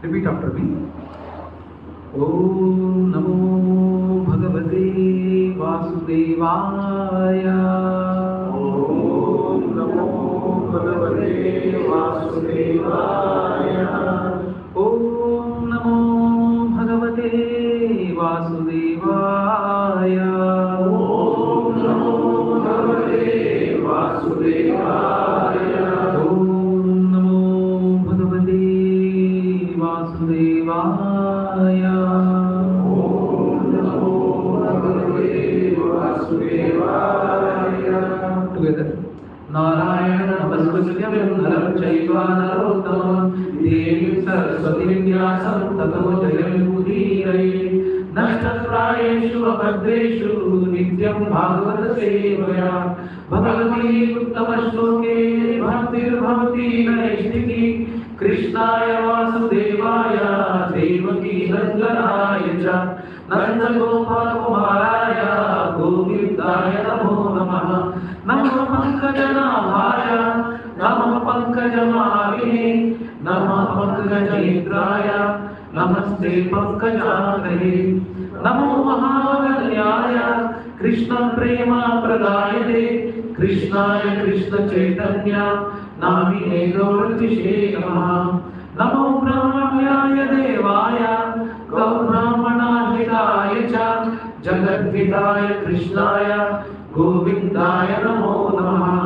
Repeat after me. Om Namo Bhagavate Vasudevaya. Om Namo Bhagavate Vasudevaya. Om Namo Bhagavate Vasudevaya. Om Namo Bhagavate Vasudevaya. Om Namo Bhagavate Vasudevaya. Om Namo Bhagavate Vasudevaya. Together. Narayana Namaskrityam Naram Chaiva Narottamam Devim Saraswatim Vyasam Tato Jayam Udiraye Nashtaprayeshu Abhadreshu Nityam Bhagavata Sevaya Bhagavati Uttama Shloke Bhaktir Bhavati Naishtiki Krishnaya Vasudevaya Devaki Nandanaya Cha Nanda Gopal Kumaraya Govindaya Namo Namaha Namo Pankajanaಭಾಯ Namo Pankajamāvine Namo Pankajanetrāయ Namaste Pankajānahe Namo Mahāvalyāya Krishna Prema Pradayate Krishnaya Krishna Chaitanya Namine Gaurvishe Namaha Namo Brahmanyaya Devaya Gaurbrahmana Hitaya Cha Jagadhitaya Krishnaya Govindaya Namo Namaha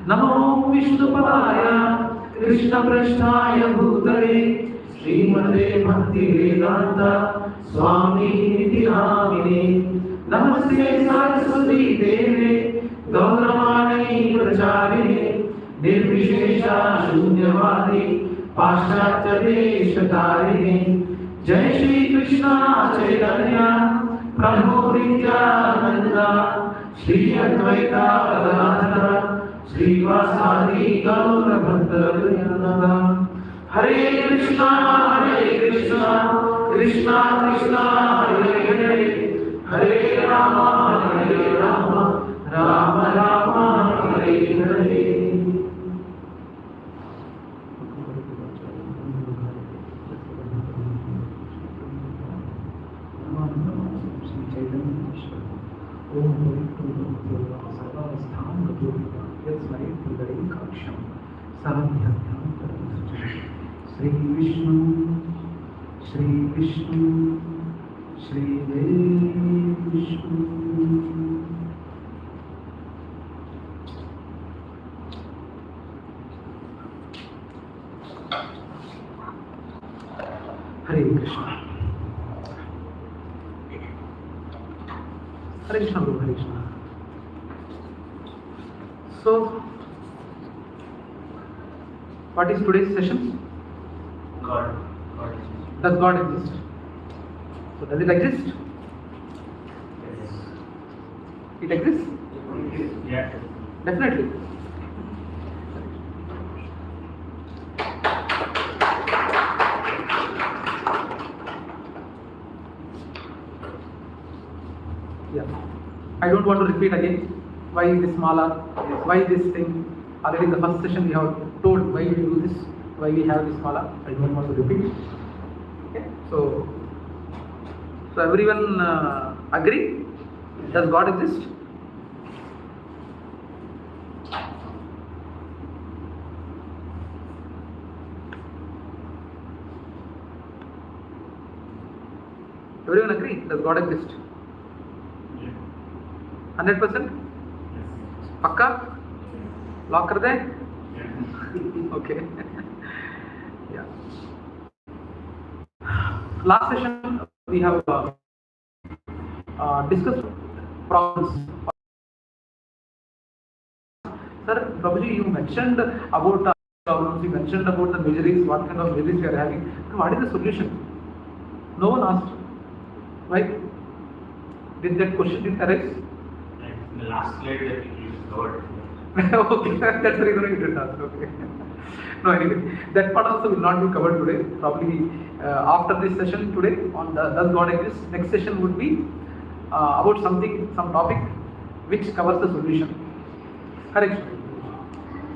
Namo Vishnupadaya Krishna Prasthaya Bhutale Śrīmad Bhaktivedanta Swami Śrīla Namaste Saraswati Deve Gauravani Pracharine Nirvishesha Shunyavadi Paschatya Deshatarine Jai Śrī Krishna Caitanya Prabhu Nityananda Śrī Advaita Gadadhara Śrīvasadi Gaura Bhakta Hare Krishna Krishna Krishna Hare Hare Hare Rama Rama Rama Hare Hare. Shri Vishnu, Shri Vishnu, Shri Vishnu. Hare Krishna. Hare Krishna, Guru, Hare Krishna. So, what is today's session? God. Does God exist? So, does it exist? Yes. It exists? Yeah. Definitely. Yeah. I don't want to repeat again why this mala, why this thing. Already in the first session we have told why we do this, why we have this mala. I don't want to repeat. Okay. So everyone agree? Does God exist? Everyone agree? Does God exist? 100%? Pakka? Lock kar de? Okay. Yeah. Last session we have discussed problems. Sir, Prabhuji, you mentioned about problems. You mentioned about the miseries. What kind of miseries we are having? What is the solution? No one asked. Why? Did that question didn't arise? In the last slide that you covered. Okay, that's the reason you didn't ask. Okay. No, anyway, that part also will not be covered today. Probably after this session today on the Does God Exist? Next session would be about some topic which covers the solution. Correct?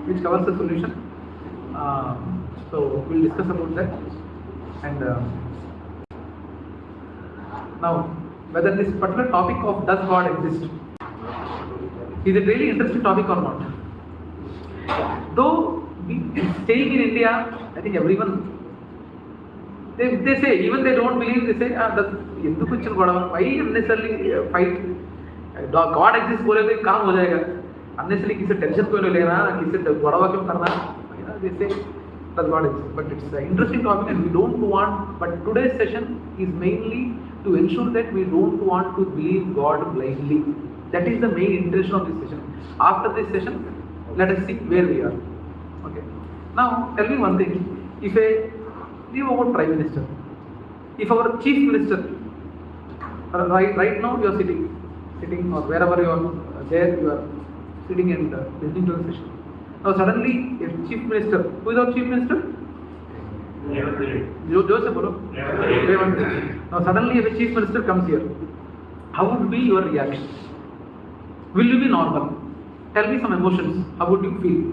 Which covers the solution. So we'll discuss about that. And now, whether this particular topic of does God exist is a really interesting topic or not. Though staying in India, I think everyone, they say, even they don't believe, they say, why unnecessarily fight? God exists, बोले काम हो जाएगा. Unnecessarily किसी tension क्यों ले लेना, किसी बड़ावा क्यों करना? They say does God exist? But it's an interesting topic, and we don't want. But today's session is mainly to ensure that we don't want to believe God blindly. That is the main intention of this session. After this session, let us see where we are. Okay. Now, tell me one thing. If leave our Prime Minister, if our Chief Minister, right now you are sitting or wherever you are there, you are sitting and listening to the session. Now suddenly, if Chief Minister, who is our Chief Minister? Joseph, now suddenly if a Chief Minister comes here, how would be your reaction? Will you be normal? Tell me some emotions. How would you feel?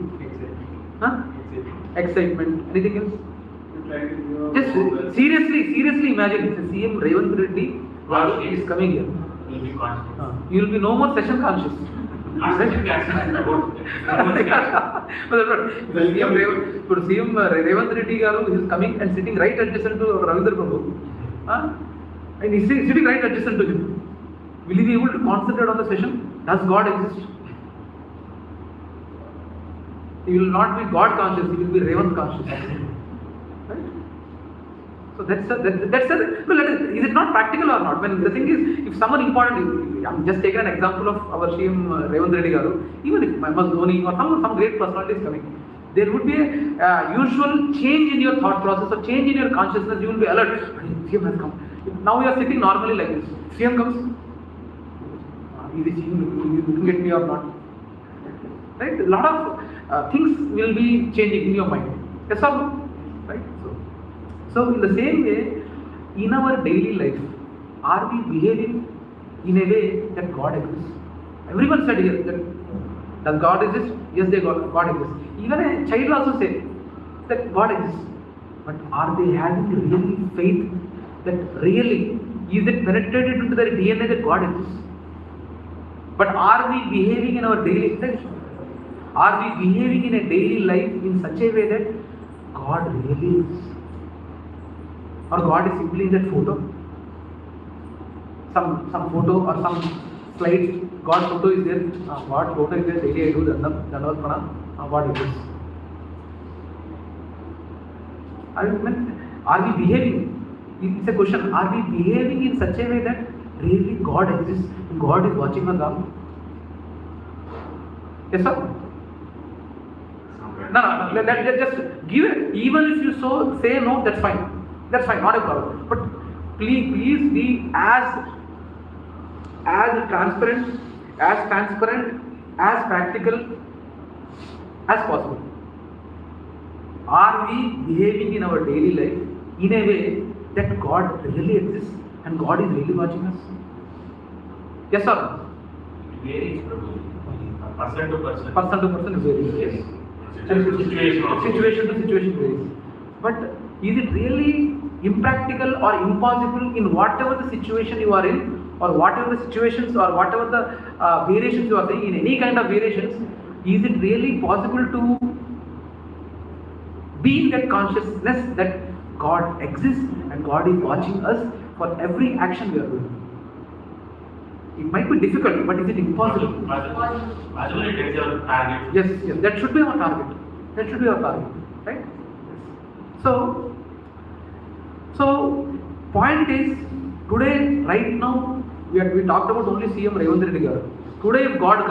Excitement. Anything else? Just seriously imagine if CM Revanth Reddy is coming here. You will be no more session conscious. CM Revanth Reddy Garu is coming and sitting right adjacent to Ravindra Prabhu. And he is sitting right adjacent to him. Will he be able to concentrate on the session? Does God exist? He will not be God conscious, he will be Revanth conscious. Right? So that's is it not practical or not? When the thing is, if someone important, I'm just taking an example of our CM Revanth Reddy Garu, even if MS Dhoni or some great personality is coming, there would be a usual change in your thought process or change in your consciousness. You will be alert. CM has come. Now you are sitting normally like this. CM comes. You can get me or not. Right? A lot of things will be changing in your mind. Yes or no? Right? So in the same way, in our daily life, are we behaving in a way that God exists? Everyone said here that does God exist? Yes, God exists. Even a child also said that God exists. But are they having really faith that really is it penetrated into their DNA that God exists? But are we behaving in our daily life? Are we behaving in a daily life in such a way that God really exists? Or God is simply in that photo? Some photo or some slides, God photo is there. God photo is there, daily I do Dandavat Pranam. God exists. Are we behaving? It's a question. Are we behaving in such a way that really God exists and God is watching us all? Yes, sir? No, let's just give it. Even if you say no, that's fine. That's fine, not a problem. But please be as transparent, as practical as possible. Are we behaving in our daily life in a way that God really exists and God is really watching us? Yes or no? It varies, Prabhu. Person to person. Person to person varies. Yes. Situation to situation varies. But is it really impractical or impossible in whatever the situation you are in, or whatever the situations or whatever the variations you are saying, in any kind of variations, is it really possible to be in that consciousness that God exists and God is watching us for every action we are doing? It might be difficult, but is it impossible? Yes, that should be our target. Right? So point is, today, right now, we talked about only CM Revanth Reddy Garu. Today, if God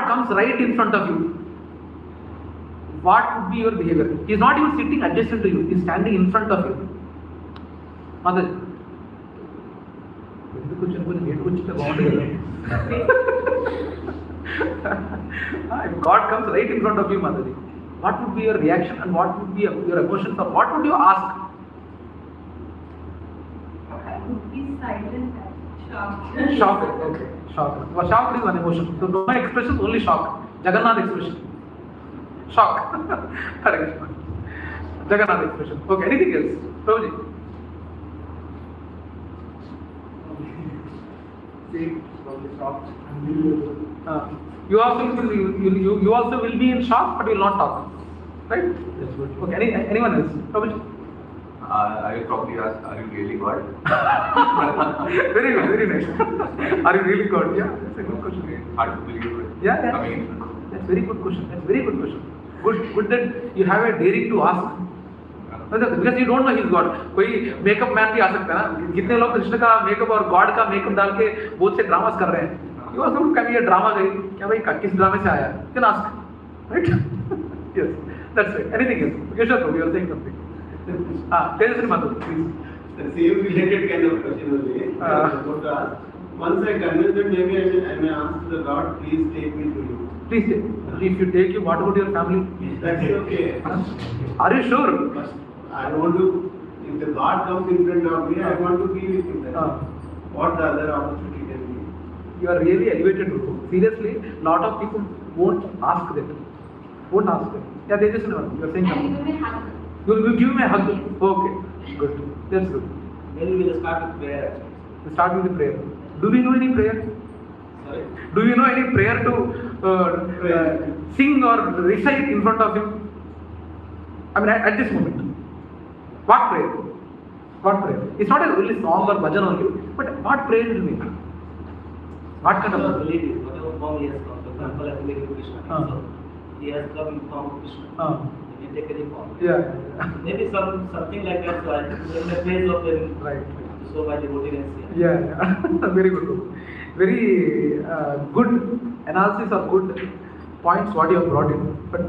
comes right in front of you, what would be your behavior? He is not even sitting adjacent to you, he is standing in front of you. Mother, if God comes right in front of you, Mataji, what would be your reaction and what would be your emotions, or what would you ask? I would be silent and shocked. Shocked, okay. Shocked. Well, shocked is one emotion. So no expression, only shock. Jagannath expression. Shock. Correct. Jagannath expression. Okay, anything else? Prabhuji? You also will be in shock, but you will not talk. Right? That's good. Okay, anyone else? Prabhuji? I will probably ask, are you really God? Very good, very nice. Are you really God? Yeah, that's a good question. Hard to believe it. Yeah. I mean, That's very good question. That's very good question. Good that you have a daring to ask. Because you don't know he's God. कोई makeup man भी आ सकता है ना. कितने लोग कृष्ण का makeup और God का मेकअप डाल के बहुत से ड्रामास कर रहे हैं. You also can be a drama guy. क्या भाई किस ड्रामे से आया? You can ask, right? Yes, that's right. Anything else? You are saying something. Tejasri Madhu, please. The same related kind of question only. Once I convince that maybe I may ask the God, please take me to you. Please take. If you take you, what about your family? That's okay. Are you sure? But I want to, if the God comes in front of me, I want to be with him. What the other opportunity can be? You are really elevated, Guru. Seriously, lot of people won't ask that. Won't ask that. Yeah, they just know. You are saying something. You will give me a hug. Okay, good. That's good. Then we will start with prayer. We start with the prayer. Do we know any prayer? Sorry? Do you know any prayer to sing or recite in front of him? I mean, at this moment. What prayer? What prayer? It's not a really song or bhajan only, but what prayer will make? What kind of Ability, whatever form he has come. For example, I believe in Krishna. So he has come in form of Krishna. He can take any form. Yeah. Maybe something like that. So I in the face of him. Right. So my devotees. Yeah. Very good. Very good analysis or good points what you have brought in. But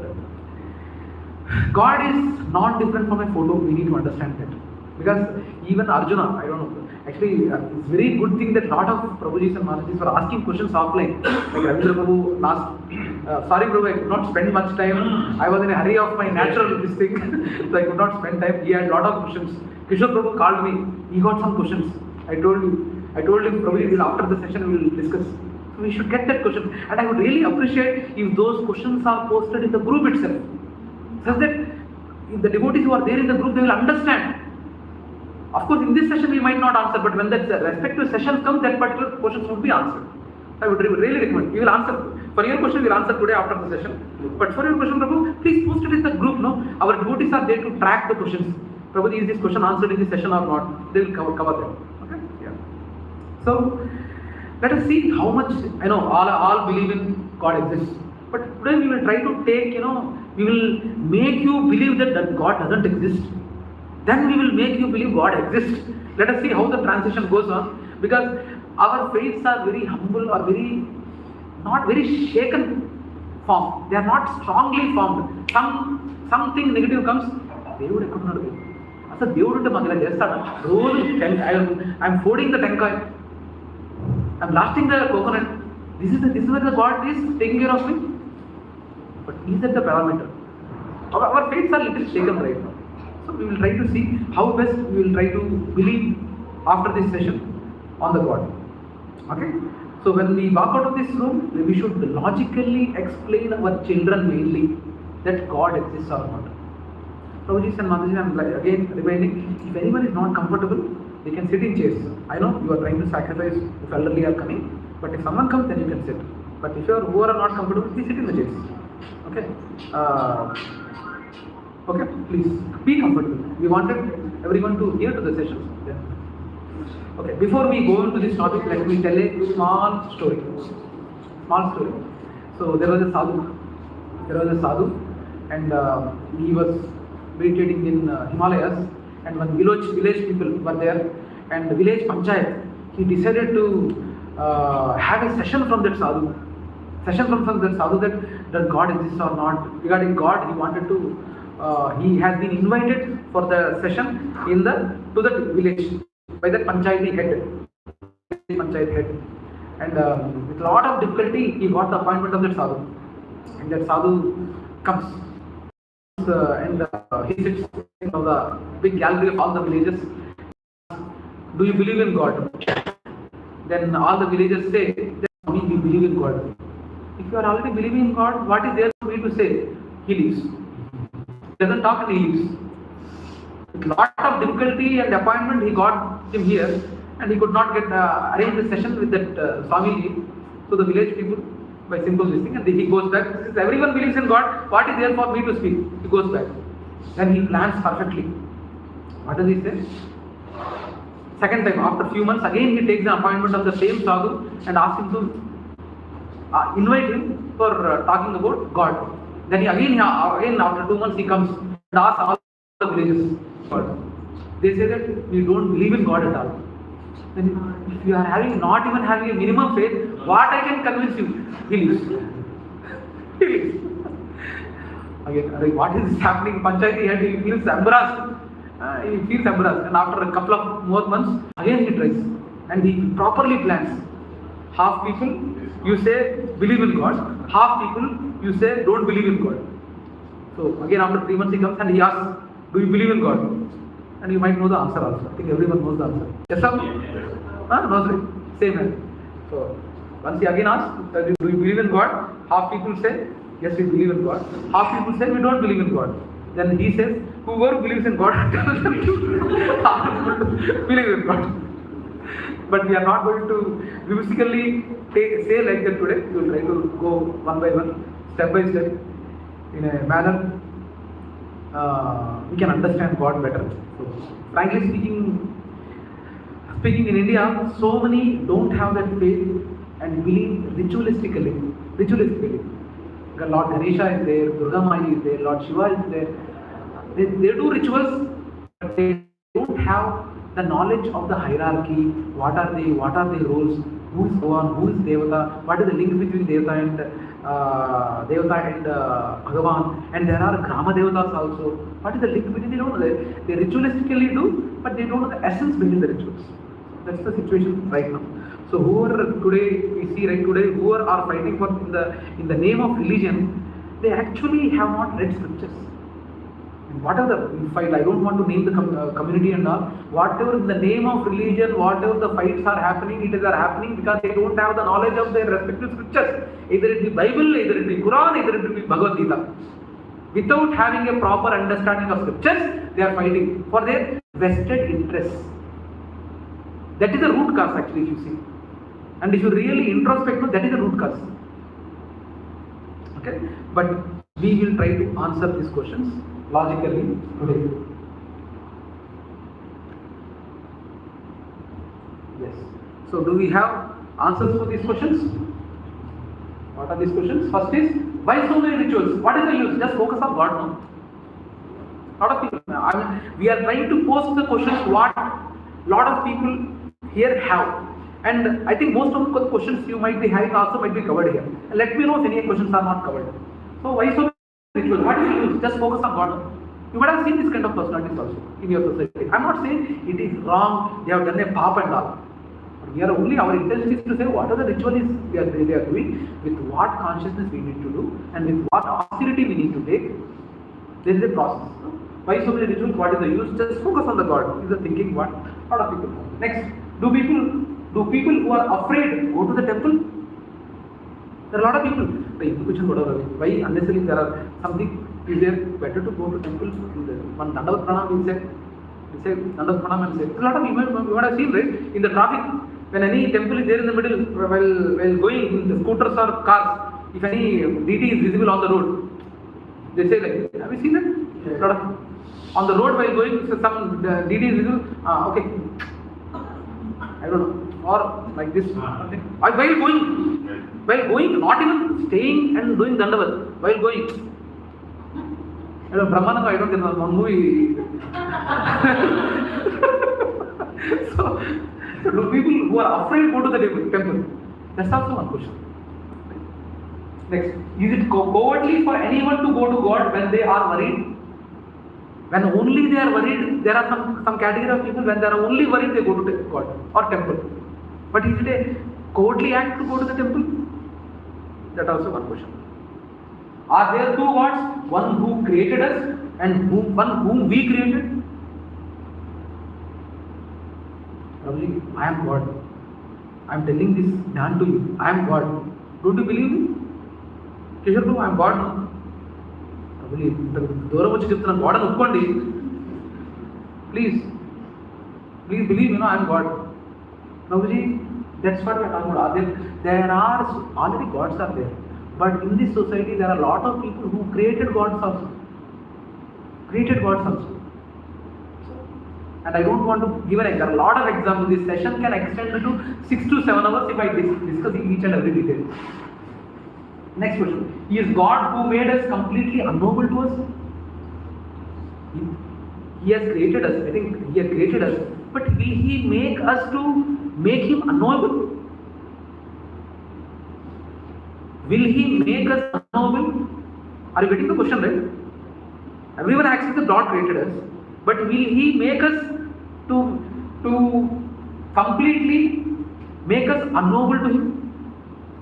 God is not different from a photo. We need to understand that. Because even Arjuna, I don't know. Actually, it's very good thing that lot of Prabhujis and Mahajis were asking questions offline. Like Ravindra Prabhu last, sorry Prabhu, I could not spend much time. I was in a hurry of my natural this thing, so I could not spend time. He had lot of questions. Kishore Prabhu called me. He got some questions. I told him, Prabhu, after the session we will discuss. So we should get that question. And I would really appreciate if those questions are posted in the group itself. Such that if the devotees who are there in the group, they will understand. Of course, in this session we might not answer, but when that respective session comes, that particular questions would be answered. I would really recommend. We will answer. For your question, we will answer today after the session. But for your question, Prabhu, please post it in the group. No, our devotees are there to track the questions. Prabhu, is this question answered in this session or not? They will cover them. Okay? Yeah. So let us see how much all believe in God exists. But today we will try to take, we will make you believe that God doesn't exist. Then we will make you believe God exists. Let us see how the transition goes on, because our faiths are very humble or not very shaken form. They are not strongly formed. Something negative comes. Devudu ekkunnadu. Asa Devudu unte magala chestada. Roju I am folding the tenkai. I am lasting the coconut. This is where the God is taking care of me. But is that the parameter? Our faiths are little shaken right now. So we will try to see how best we will try to believe after this session on the God. Okay? So when we walk out of this room, we should logically explain our children mainly that God exists or not. Prabhuji and Mataji, I am again reminding, if anyone is not comfortable, they can sit in chairs. I know you are trying to sacrifice if elderly are coming, but if someone comes, then you can sit. But if you are who are not comfortable, please sit in the chairs. Okay? Okay, please be comfortable. We wanted everyone to hear to the sessions. Yeah. Okay, before we go into this topic, let me tell a small story. So there was a sadhu, and he was meditating in Himalayas, and one village people were there, and the village panchayat, he decided to have a session from that sadhu. That God exists or not. Regarding God, he wanted to. He has been invited for the session to the village by the panchayat head, and with a lot of difficulty he got the appointment of that sadhu, and that sadhu comes and he sits in the big gallery of all the villagers. Do you believe in God? Then all the villagers say that we believe in God. If you are already believing in God, what is there for me to say? He leaves. Doesn't talk and he leaves. With lot of difficulty and appointment, he got him here, and he could not get arrange the session with that Swamiji. So the village people, by simple listening, and he goes back. Since everyone believes in God, what is there for me to speak? He goes back. Then he plans perfectly. What does he say? Second time, after few months, again he takes the appointment of the same sadhu and asks him to invite him for talking about God. Then he again after 2 months he comes and asks all the villages God. They say that we don't believe in God at all. Then if you are not even having a minimum faith, what I can convince you? He leaves. He leaves. Again, what is happening? Panchayati head, he feels embarrassed. And after a couple of more months, again he tries. And he properly plans. Half people, you say, believe in God. Half people, you say, don't believe in God. So again after 3 months he comes and he asks, do you believe in God? And you might know the answer also. I think everyone knows the answer. Yes, sir? No, sir. Same way. So once he again asks, do you believe in God? Half people say, yes, we believe in God. Half people say, we don't believe in God. Then he says, whoever believes in God, tell them to believe in God. But we are not going to whimsically say like that today. We will try to go one by one, step by step, in a manner we can understand God better. So, frankly speaking in India, so many don't have that faith and believe ritualistically. Lord Ganesha is there, Durga Mai is there, Lord Shiva is there. They do rituals, but they don't have the knowledge of the hierarchy. What are their roles? Who is Bhagavan? Who is Devata? What is the link between Devata and Bhagavan? And there are Grama Devatas also. What is the link between? They don't know. They ritualistically do, but they don't know the essence behind the rituals. That's the situation right now. So whoever today we see right today, whoever are fighting for in the name of religion, they actually have not read scriptures. And whatever the fight, I don't want to name the community and all. Whatever in the name of religion, whatever the fights are happening, it is happening because they don't have the knowledge of their respective scriptures. Either it be Bible, either it be Quran, either it be Bhagavad-gītā. Without having a proper understanding of scriptures, they are fighting for their vested interests. That is the root cause actually, if you see. And if you really introspect, that is the root cause. Okay? But we will try to answer these questions logically today. Yes. So do we have answers for these questions? What are these questions? First is, why so many rituals? What is the use? Just focus on God now. Lot of people, we are trying to pose the questions what lot of people here have. And I think most of the questions you might be having also might be covered here. And let me know if any questions are not covered. So why so many rituals? What is the use? Just focus on God. You might have seen this kind of personalities also in your society. I'm not saying it is wrong, they have done a pap and all. But we are only, our intention is to say what are the rituals they are doing, with what consciousness we need to do, and with what austerity we need to take. There is a process. Why so many rituals? What is the use? Just focus on the God. Is the thinking what a lot of people. Next, do people who are afraid go to the temple? There are a lot of people. Why unnecessarily there are something is there better to go to temples? One Dandavat Pranam will say Dandavat Pranam and say. A lot of you might have seen, right? In the traffic, when any temple is there in the middle, while going, the scooters or cars, if any deity is visible on the road, they say like, have you seen that? Yeah. Lot of, on the road while going, so some deity is visible. Okay. I don't know. Or like this. While going, not even staying and doing Dandavat, while going. I don't know, Brahmananda, I don't get one movie. So, do people who are afraid go to the temple? That's also one question. Next, is it cowardly for anyone to go to God when they are worried? When only they are worried, there are some category of people, when they are only worried, they go to God or temple. But is it a cowardly act to go to the temple? That also one question. Are there two gods? One who created us and one whom we created? Prabhuji, I am God. I am telling this dhyan to you. I am God. Don't you believe me? Kishore Prabhu, I am God now. Prabhuji, దూరం వచ్చి చెప్తున్నాను God అని ఒప్పుకోండి. Please believe, I am God. Prabhuji, that's what we are talking about. There are already gods are there. But in this society, there are a lot of people who created gods also. And I don't want to give there are a lot of examples. This session can extend to 6 to 7 hours if I discuss each and every detail. Next question. Is God who made us completely unknowable to us? He has created us. I think He has created us. But will He make us to make Him unknowable? Will He make us unknowable? Are you getting the question right? Everyone accepts that God created us. But will He make us to completely make us unknowable to Him?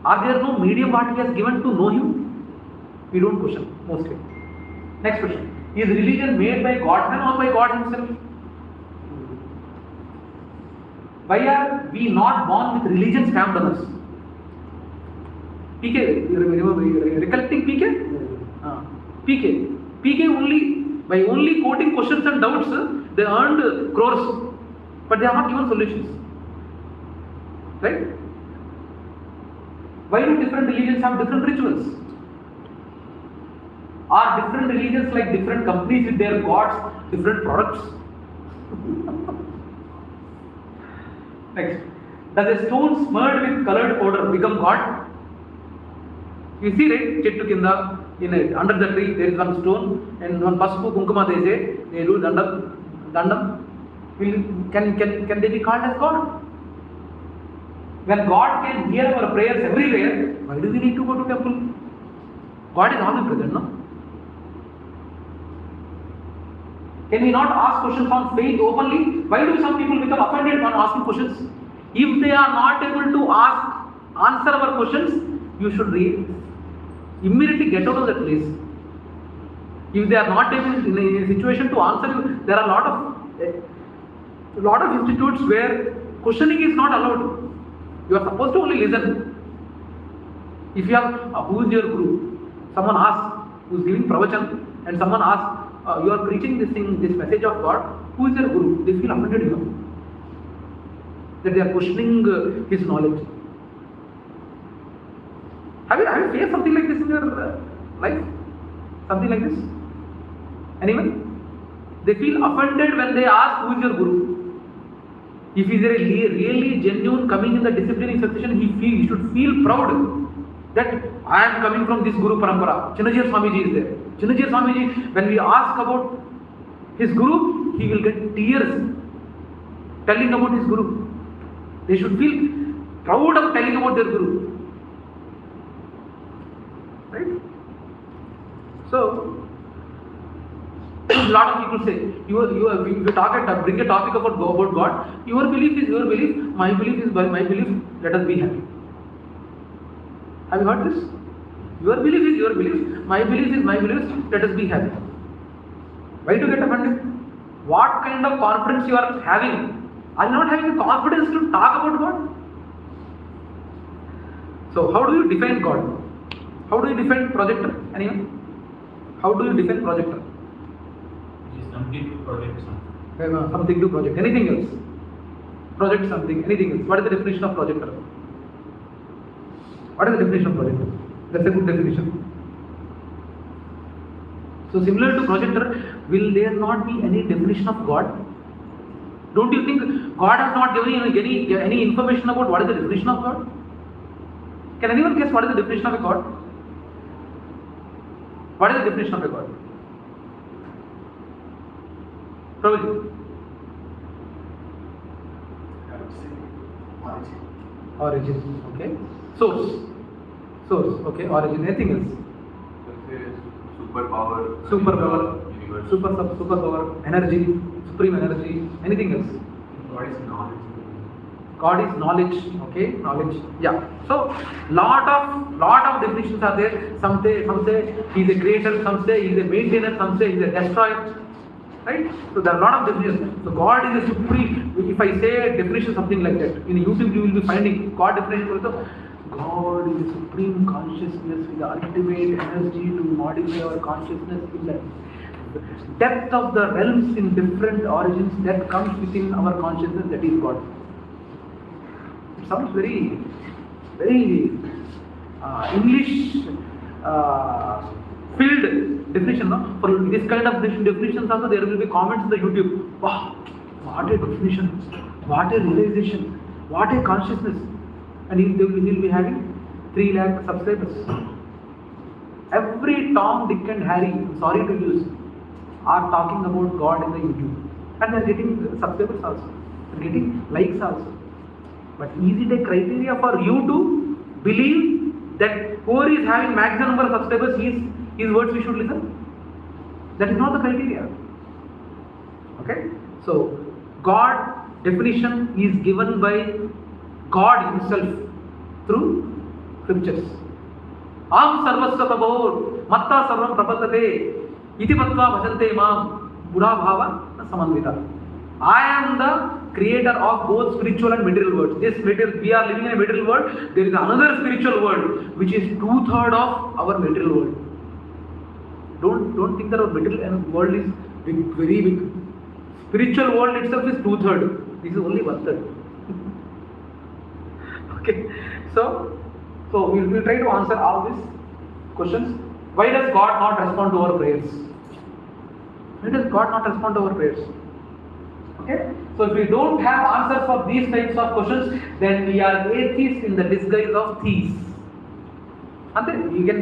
Are there no medium what He has given to know Him? We don't question mostly. Next question. Is religion made by God or by God Himself? Why are we not born with religion stamped on us? PK, you remember recollecting PK? PK only, by only quoting questions and doubts, they earned crores, but they are not given solutions. Right? Why do different religions have different rituals? Are different religions like different companies with their gods, different products? Next. Does a stone smeared with colored powder become God? You see, right? Chettu kinda, under the tree there is one stone and one pasupu kunkuma they say, they do dandam. Can they be called as God? When God can hear our prayers everywhere, why do we need to go to temple? God is omnipresent, no? Can we not ask questions on faith openly? Why do some people become offended on asking questions? If they are not able to answer our questions, you should immediately get out of that place. If they are not able in a situation to answer you, there are a lot of institutes where questioning is not allowed. You are supposed to only listen. If you have who is your guru? Someone asks who is giving pravachan, and someone asks you are preaching this message of God. Who is your guru? They feel offended, that they are questioning his knowledge. Have you faced something like this in your life? Something like this? Anyone? They feel offended when they ask who is your guru. If he is a really genuine coming in the disciplining succession, he should feel proud that I am coming from this Guru Parampara. Chinnajir Swamiji is there. Chinnajir Swamiji, when we ask about his Guru, he will get tears telling about his Guru. They should feel proud of telling about their Guru. Right? So, a lot of people say, you bring a topic about God, your belief is your belief, my belief is my belief, let us be happy. Have you heard this? Your belief is your belief, my belief is my belief, let us be happy. Why to get offended? What kind of confidence you are having? Are you not having the confidence to talk about God? So, how do you define God? How do you define projector? Anyone? How do you define projector? Something to project something. Something to project. Anything else? Project something. Anything else? What is the definition of projector? What is the definition of projector? That's a good definition. So similar to projector, will there not be any definition of God? Don't you think God has not given you any information about what is the definition of God? Can anyone guess what is the definition of a God? What is the definition of a God? Prabhuji. Origin. Okay. Source. Okay. Origin. Anything else? Superpower. Universe. Superpower. Energy. Supreme energy. Anything else? God is knowledge. God is knowledge. Okay. Knowledge. Yeah. So lot of definitions are there. Some say he is a creator. Some say he is a maintainer. Some say he is a destroyer. Right? So there are a lot of definitions. So God is a supreme. If I say a definition something like that, in YouTube you will be finding God definition also. God is a supreme consciousness with the ultimate energy to modify our consciousness in the depth of the realms in different origins that comes within our consciousness, that is God. It sounds very, very English filled definition, no? For this kind of definitions also there will be comments in the YouTube. Wow, what a definition, what a realization, what a consciousness. And he will be having 3 lakh subscribers. Every Tom, Dick and Harry, sorry to use, are talking about God in the YouTube. And they are getting subscribers also. They are getting likes also. But is it a criteria for you to believe that whoever is having maximum number of subscribers, his words we should listen? That is not the criteria. Okay? So, God definition is given by God Himself through scriptures. Aham sarvasya tabho matta sarvam prapattate iti patva bhajante mam buddha bhava samanvita. I am the creator of both spiritual and material worlds. This material, we are living in a material world. There is another spiritual world which is 2/3 of our material world. Don't think that our material world is big, very big. Spiritual world itself is 2/3. This is only 1/3. Okay, so we will try to answer all these questions. Why does God not respond to our prayers? Why does God not respond to our prayers? Okay, so if we don't have answers for these types of questions, then we are atheists in the disguise of thieves. And then we can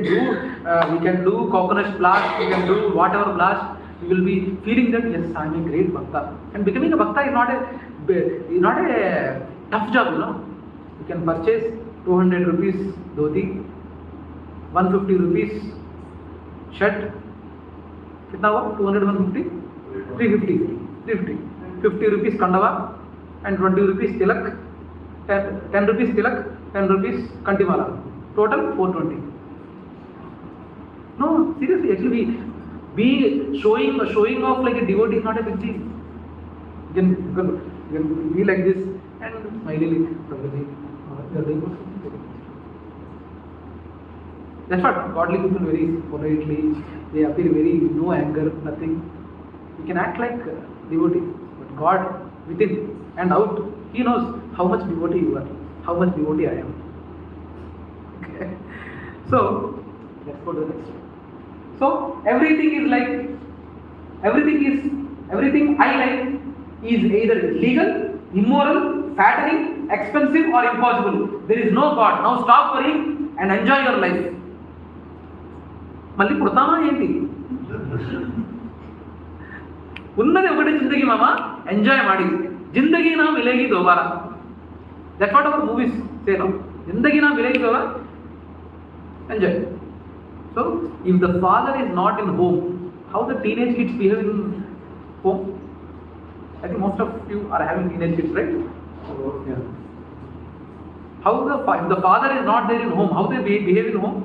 do coconut blast, we can do whatever blast. We will be feeling that yes, I am a great bhakta. And becoming a bhakta is not a tough job, you know. You can purchase 200 rupees dhoti, 150 rupees shirt. Kitna hua? 200, 150? 350. 50 rupees kandava and 20 rupees tilak, 10 rupees tilak, 10 rupees kantimala. Total 420. No, seriously, actually be showing off like a devotee is not a big deal. You can be like this and smiling. That's what godly people very politely, they appear very no anger, nothing. You can act like devotee, but God within and out, He knows how much devotee you are, how much devotee I am. Okay. So let's go to the next one. So everything I like is either illegal, immoral, fattening, expensive or impossible. There is no God. Now stop worrying and enjoy your life. మళ్ళీ పుడతామా ఏంటి? ఉన్నది ఒకటి జిందగీ మామ, enjoy ಮಾಡಿ. జిందగీ నా మిలేగి Dobaara. That's what our movies say now. జిందగీ నా మిలేగి Dobaara. Enjoy. So, if the father is not in home, how the teenage kids behave in home? I think most of you are having teenage kids, right? Yeah. How if the father is not there in home, how they behave in home?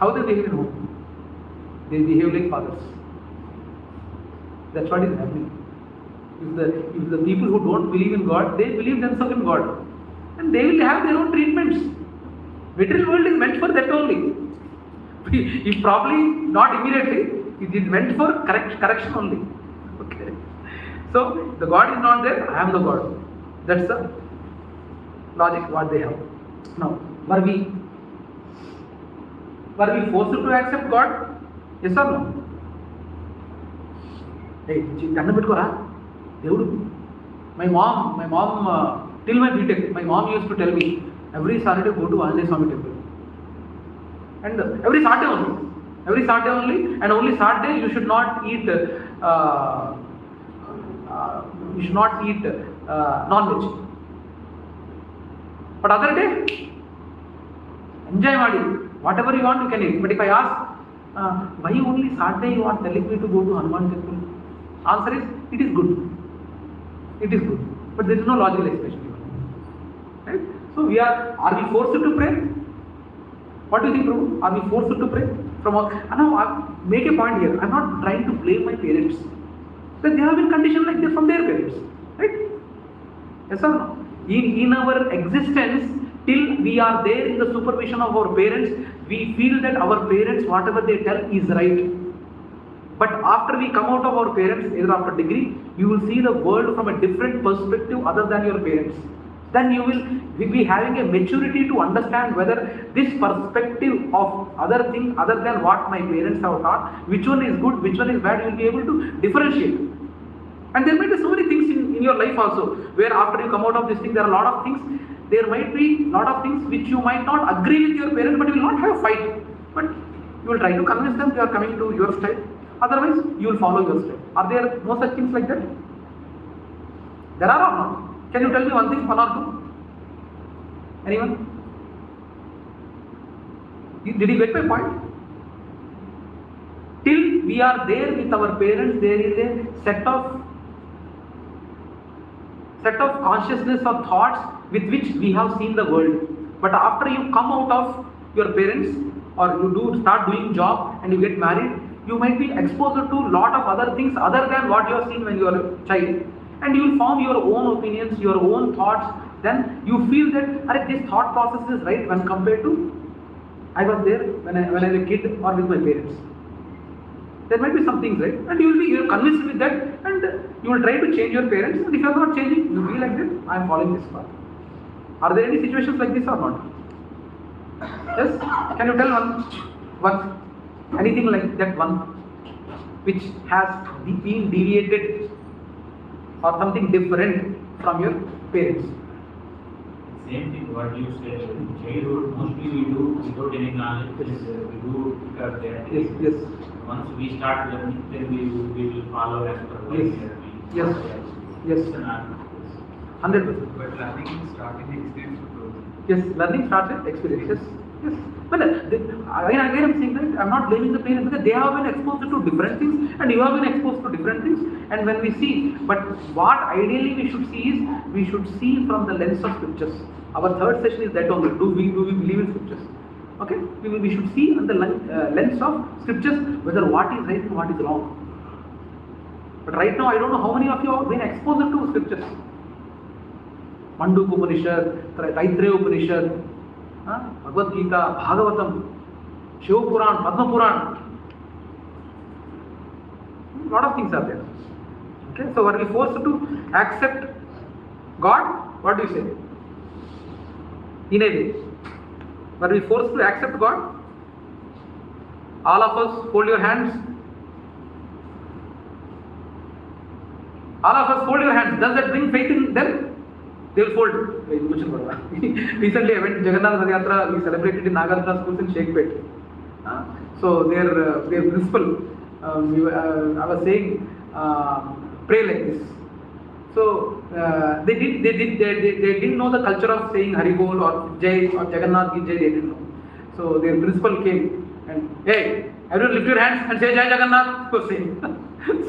How they behave in home? They behave like fathers. That's what is happening. If the people who don't believe in God, they believe themselves in God, and they will have their own treatments. Material world is meant for that only. If probably not immediately, it is meant for correction only. Okay. So the God is not there, I am the God. That's the logic what they have. Now, were we forced to accept God? Yes or no? Hey, danna pettukora. Devudu. My mom till my BTech, my mom used to tell me, every Saturday go to Gauḍīya Swami temple. And every Saturday only, and only Saturday you should not eat non-veg. But other day, enjoy madi. Whatever you want you can eat. But if I ask, why only Saturday you are telling me to go to Hanuman temple? Answer is, it is good. It is good. But there is no logical explanation. Right? So are we forced to pray? What do you think, Prabhu? Are we forced to pray? Now I make a point here. I am not trying to blame my parents. But they have been conditioned like this from their parents. Right? Yes or no? In our existence, till we are there in the supervision of our parents, we feel that our parents, whatever they tell is right. But after we come out of our parents, either after degree, you will see the world from a different perspective other than your parents. Then you will be having a maturity to understand whether this perspective of other thing other than what my parents have taught, which one is good, which one is bad, you will be able to differentiate. And there might be so many things in your life also, where after you come out of this thing, there are a lot of things, there might be a lot of things which you might not agree with your parents, but you will not have a fight. But you will try to convince them they are coming to your style. Otherwise, you will follow your style. Are there no such things like that? There are or not? Can you tell me one thing, one or two? Anyone? Did you get my point? Till we are there with our parents, there is a set of consciousness or thoughts with which we have seen the world. But after you come out of your parents, or you start doing job and you get married, you might be exposed to lot of other things other than what you have seen when you are a child. And you will form your own opinions, your own thoughts. Then you feel that this thought process is right when compared to I was there when I was a kid or with my parents. There might be some things, right? And you are convinced with that, and you will try to change your parents. And if you are not changing, you will be like this. I am following this path. Are there any situations like this or not? Yes? Can you tell one? Anything like that one which has been deviated or something different from your parents? Same thing what you said. In childhood, mostly we do without any knowledge. We do because they are there. Yes. Once we start learning, then we will follow as per what we Yes. Yes. 100%. But learning starting experience of growth. Yes, learning starts with experience. Yes. But again I'm saying that I'm not blaming the parents, because they have been exposed to different things and you have been exposed to different things. And when we see, but what ideally we should see is, we should see from the lens of scriptures. Our third session is that only. Do we believe in scriptures? Okay? We should see on the lens of scriptures whether what is right and what is wrong. But right now I don't know how many of you have been exposed to scriptures. Mandukya Upanishad, Taittiriya Upanishad, Bhagavad-gītā, Bhagavatam, Shiva Puran, Padma Puran. A lot of things are there. Okay, so are we forced to accept God? What do you say? In a way. Are we forced to accept God? All of us, hold your hands. All of us, hold your hands. Does that bring faith in them? They will fold. Recently I went to Jagannath Radiyatra. We celebrated in Nagarjuna schools in Sheikhpet. So their principal, I was saying, pray like this. So they didn't know the culture of saying Hari Bol or Jai or Jagannath Ki Jai. They didn't know. So their principal came and, hey, everyone lift your hands and say Jai Jagannath. So saying.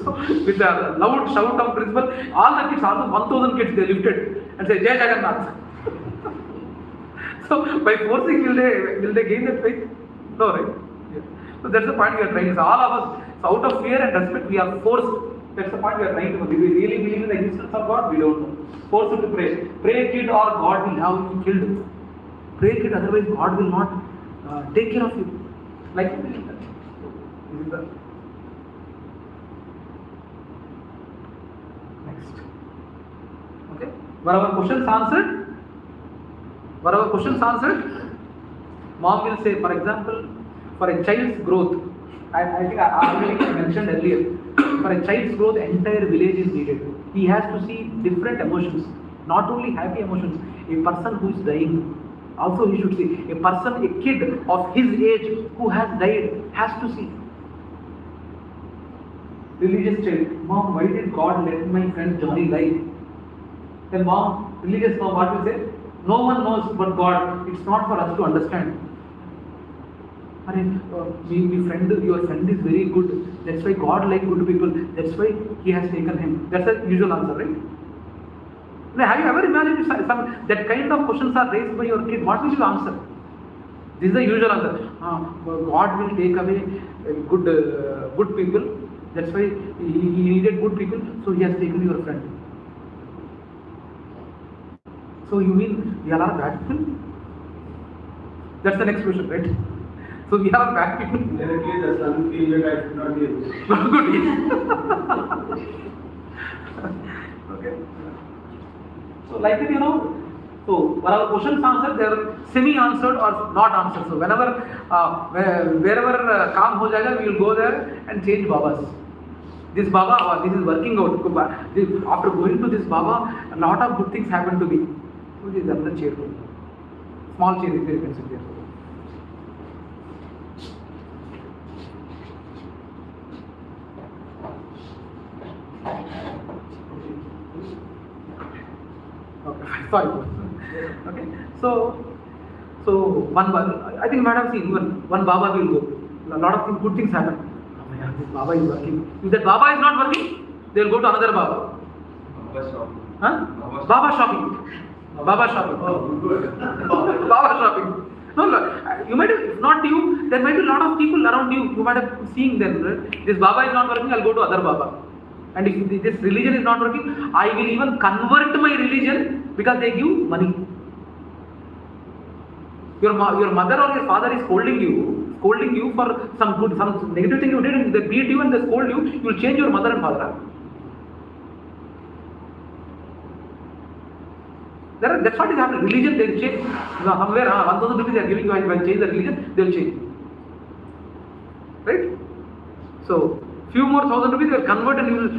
So with a loud shout of principal, all the kids, almost 1,000 kids, they lifted and say Jai Jagannath. So by forcing, will they gain that faith? No, right? Yeah. So that's the point we are trying to say. All of us, so out of fear and respect, we are forced. That's the point we are trying to do. Do we really believe in the existence of God? We don't know. Forced to pray. Pray, kid, or God will have you killed. Pray, kid, otherwise God will not take care of you. Like this is the next. Okay. Were our questions answered? Were our questions answered? Mom will say, for example, for a child's growth, I think I already mentioned earlier, for a child's growth, entire village is needed. He has to see different emotions, not only happy emotions. A person who is dying, also he should see. A person, a kid of his age who has died, has to see. Religious child, Mom, why did God let my friend Johnny die? Then mom, religious mom, what will say? No one knows but God. It's not for us to understand. Your friend is very good. That's why God likes good people. That's why He has taken him. That's the usual answer, right? Now, have you ever imagined that kind of questions are raised by your kid? What will you answer? This is the usual answer. God will take away good people. That's why He needed good people, so He has taken your friend. So you mean we are not bad people? That's the next question, right? So we are bad people. Directly the son feels that I should not be able to. Not good. Okay. So like that, so whatever questions answered, they are semi-answered or not answered. So whenever, wherever calm ho jayega, we will go there and change Babas. This Baba, this is working out. After going to this Baba, a lot of good things happen to me. So this is another chair. Small chair is there, you can sit there. Okay, sorry. Okay, so one Baba, I think you might have seen one Baba will go. A lot of good things happen. Oh my God, this Baba is working. If that Baba is not working, they will go to another Baba. Baba shopping. Huh? Baba shopping. Baba shopping. Oh, good. Baba shopping. No, you might have, if not you, there might be a lot of people around you. You might have seen them. Right? This Baba is not working, I'll go to other Baba. And if this religion is not working, I will even convert my religion because they give money. Your mother or your father is scolding you for some negative thing you did, and they beat you and they scold you. You will change your mother and father. That's what is happening. Religion, they will change. Somewhere, 1,000 rupees they are giving you, and when change the religion, they will change. Right? So, few more 1,000 rupees you will convert, and you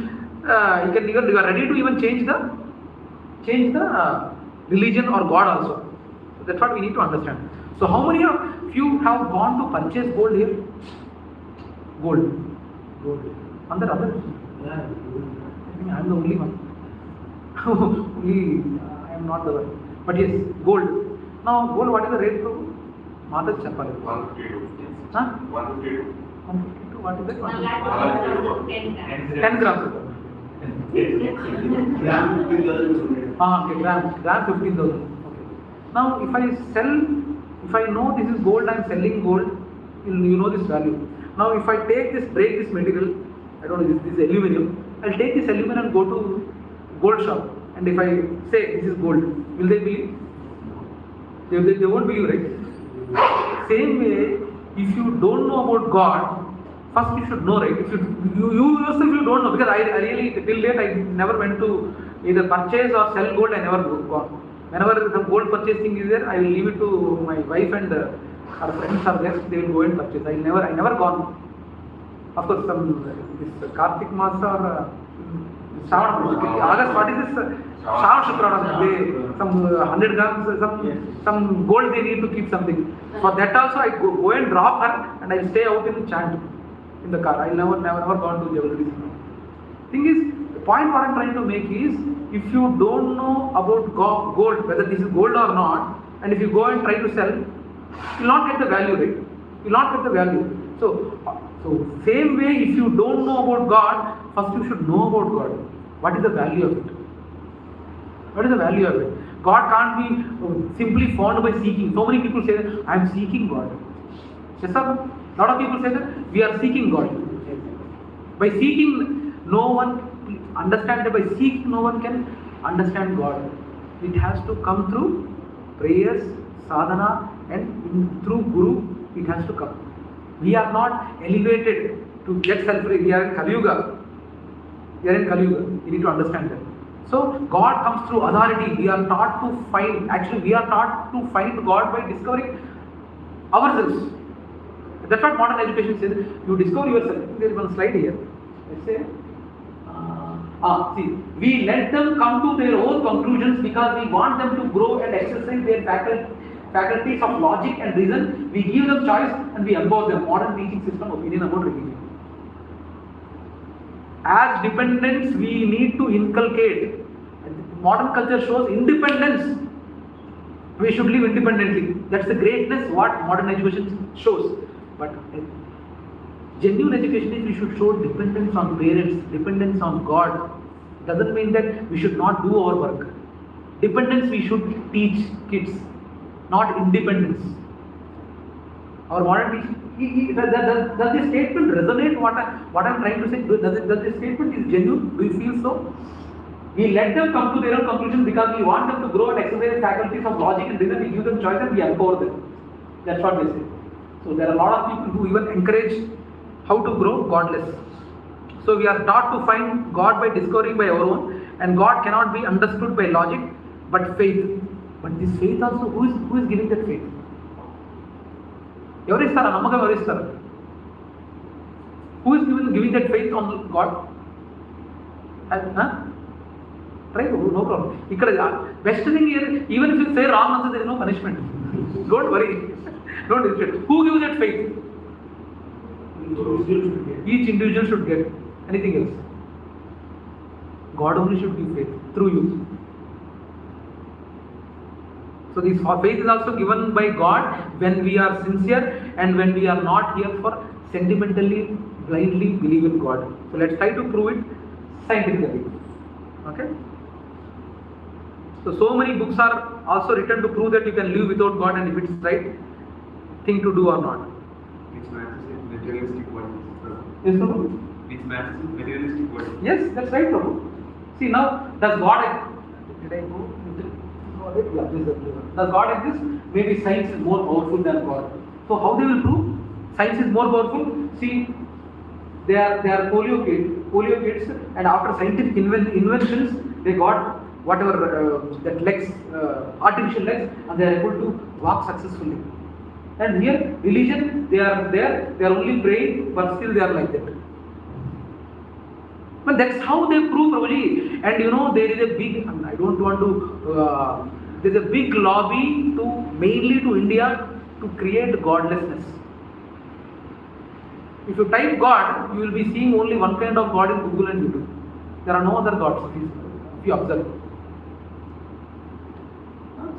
are ready to even change the religion or God also. So that's what we need to understand. So how many of you have gone to purchase gold here? Gold. Other? Yeah. I think I am the only one. I am not the one. But yes, gold. Now gold, what is the rate, Prabhu? Mata Chapal. 152. Huh? 152. 152. What is that? 1,10,000. 10 grams. Gram 15,000. Okay, gram 15,000. Okay. Now, if I know this is gold, I am selling gold, you know this value. Now, if I break this material, I don't know, this aluminium, I'll take this aluminum and go to gold shop. And if I say this is gold, will they believe? They won't believe, right? Same way, if you don't know about God, first you should know, right? If you yourself you don't know, because I really till date I never went to either purchase or sell gold. I never gone. Whenever some gold purchasing is there, I will leave it to my wife and her friends are there. They will go and purchase. I never gone. Of course, this Kartik Masa or August. What is this? Shravan Shukra. Some 100 grams, some gold they need to keep something. For that also, I go and drop her and I stay out in chant in the car. I never gone to Gachibowli. Thing is, the point what I am trying to make is, if you don't know about gold, whether this is gold or not, and if you go and try to sell, you will not get the value, right? You will not get the value. So same way, if you don't know about God, first you should know about God. What is the value of it? What is the value of it? God can't be simply found by seeking. So many people say that I am seeking God. Yes, sir? A lot of people say that we are seeking God. By seeking, no one understand that by seeking, no one can understand God. It has to come through prayers, sadhana, and through Guru, it has to come. We are not elevated to get self-free. We are in Kali-yuga. You need to understand that. So God comes through authority. We are taught to find. Actually, we are taught to find God by discovering ourselves. That's what modern education says. You discover yourself. There is one slide here. Let's say, we let them come to their own conclusions because we want them to grow and exercise their faculties of logic and reason. We give them choice and we empower them. Modern teaching system opinion about religion. As dependents, we need to inculcate. Modern culture shows independence. We should live independently. That's the greatness what modern education shows. But genuine education is we should show dependence on parents, dependence on God. Doesn't mean that we should not do our work. Dependence we should teach kids, not independence. Our modern teaching, does this statement resonate what I am trying to say? Does this statement is genuine? Do you feel so? We let them come to their own conclusion because we want them to grow and exercise faculties of logic and reason. We give them choice and we empower them. That's what they say. So there are a lot of people who even encourage how to grow godless. So we are taught to find God by discovering by our own, and God cannot be understood by logic, but faith. But this faith also, who is giving that faith? Who is giving that faith on God? Try to, no problem. Best thing here, even if you say wrong answer, there is no punishment. Don't worry. Don't hesitate. Who gives that faith? Each individual should get. Anything else? God only should give faith through you. So this faith is also given by God when we are sincere and when we are not here for sentimentally, blindly believe in God. So let's try to prove it scientifically. Okay? So many books are also written to prove that you can live without God, and if it's right thing to do or not. It's matches with materialistic world. Yes, Prabhu? It's matches with materialistic world. Yes, that's right, Prabhu. See now, does God did I go? Yeah, does God exist? Maybe science is more powerful than God. So how they will prove science is more powerful? See, they are polio kids, and after scientific inventions, they got whatever that legs, artificial legs, and they are able to walk successfully. And here, religion, they are only praying, but still they are like that. Well, that's how they prove, Prabhuji. And you know, there is a big, I don't want to, there's a big lobby mainly to India to create godlessness. If you type God, you will be seeing only one kind of God in Google and YouTube. There are no other gods if you observe.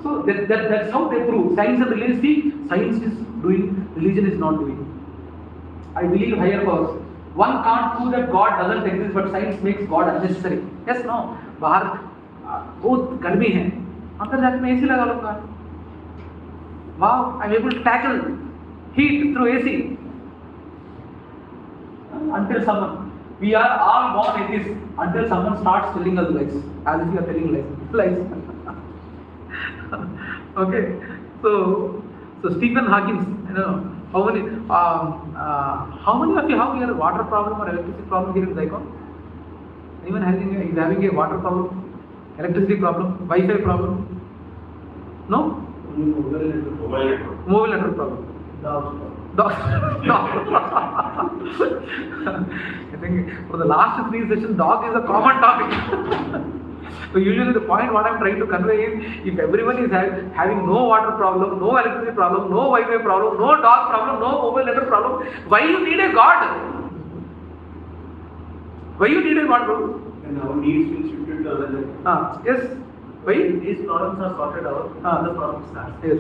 So that's how they prove. Science and religion, see, science is doing, religion is not doing. I believe higher powers. One can't prove that God doesn't exist, but science makes God unnecessary. Yes, no. बाहर बहुत गर्मी है. अंदर जाके मैं AC लगा लूँगा. Wow, I'm able to tackle heat through AC. Until someone, we are all born atheists until someone starts telling us lies, as if you are telling lies. Okay, so Stephen Hawking, you know, how many of you have here water problem or electricity problem here in ZICON? Anyone is having a water problem, electricity problem, Wi-Fi problem? No? Mobile network problem. Dog. I think for the last 3 sessions, dog is a common topic. So usually the point what I am trying to convey is, if everyone is having no water problem, no electricity problem, no Wi-Fi problem, no dog problem, no mobile network problem, why you need a God? Why you need a God, bro? And our needs will shift to another. Yes. Why? These problems are sorted out, other problems start. Yes.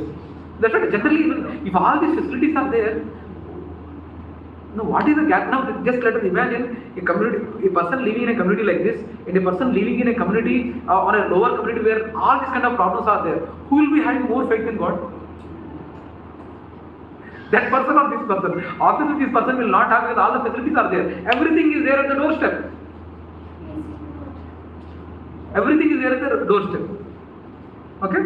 That's right. Generally, even if all these facilities are there, no, what is the gap now? Just let us imagine a person living in a community like this, and a person living in a community or a lower community where all these kind of problems are there. Who will be having more faith in God? That person or this person? Obviously, this person will not have, because all the facilities are there. Everything is there at the doorstep. Everything is there at the doorstep. Okay?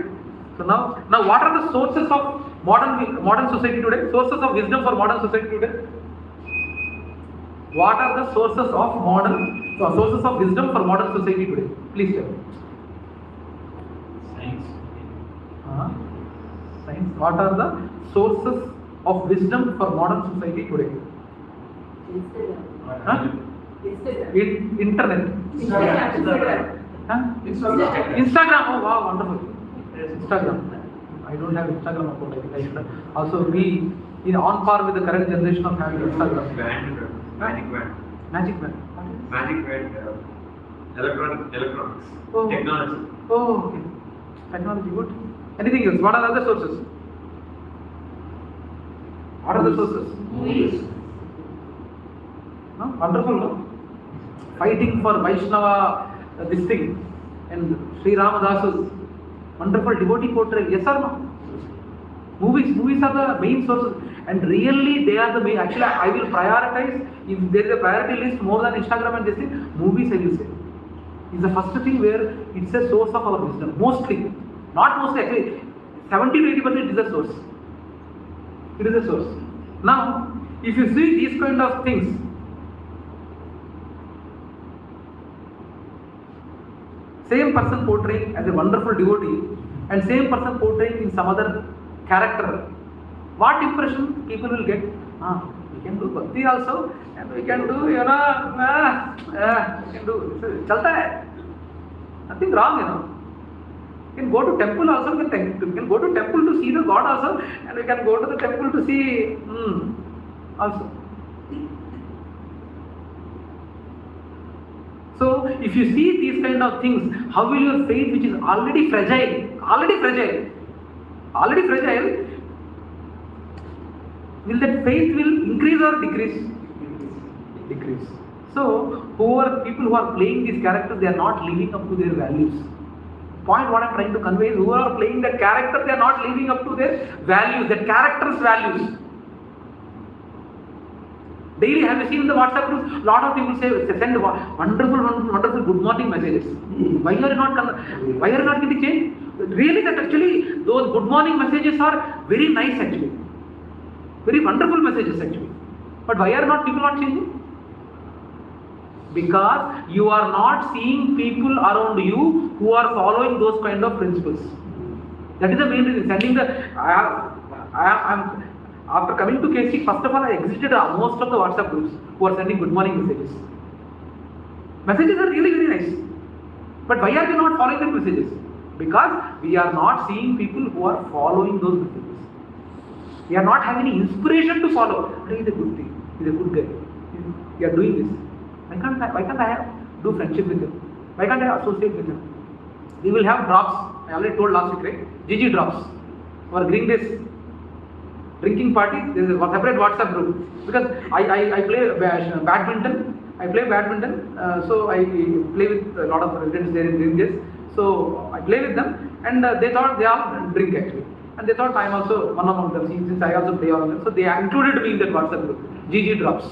So now what are the sources of modern society today? Sources of wisdom for modern society today? What are the sources of wisdom for modern society today? Please tell me. Science. Science. What are the sources of wisdom for modern society today? Internet. Instagram. Oh wow, wonderful. Instagram. I don't have Instagram account. I should also be on par with the current generation of having Instagram. Magic band. Electronics. Oh. Technology. Oh, okay. Technology, good. Anything else? What are the other sources? What are the sources? Movies. No? Wonderful, no? Fighting for Vaishnava, this thing. And Sri Ramadasa's wonderful devotee portrayal. Yes or no? Movies are the main sources. And really, they are the main. Actually, I will prioritize. If there is a priority list more than Instagram and this thing, movies I will say. Is the first thing where it's a source of our wisdom. Mostly. Not mostly, actually. 70 to 80% is a source. It is a source. Now, if you see these kind of things, same person portraying as a wonderful devotee and same person portraying in some other character, what impression people will get? We can do bhakti also, and we can do, we can do, chalta hai. Nothing wrong, You can go to temple also, we can go to temple to see the God also, and we can go to the temple to see also. So, if you see these kind of things, how will your faith, which is already fragile, will that faith will increase or decrease? Decrease. So, people who are playing these characters, they are not living up to their values. Point what I am trying to convey is, who are playing that character, they are not living up to their values, that character's values. Daily, have you seen in the WhatsApp groups? Lot of people send wonderful good morning messages. Why are you not getting changed? Really, that actually those good morning messages are very nice actually, very wonderful messages actually. But why are people not changing? Because you are not seeing people around you who are following those kind of principles. That is the main reason. Sending after coming to KC, first of all, I exited most of the WhatsApp groups who are sending good morning messages. Messages are really very nice. But why are we not following the messages? Because we are not seeing people who are following those messages. We are not having any inspiration to follow. He is a good thing. He is a good guy. We are doing this. Why can't I do friendship with him? Why can't I associate with him? We will have drops. I already told last week, right? GG drops. Our Green Days drinking party, there is a separate WhatsApp group. Because I play badminton. So I play with a lot of residents there in Green Days. So I play with them, and they thought they all drink actually. And they thought I am also one among them, since I also play all of them. So they included me in that WhatsApp group. GG drops.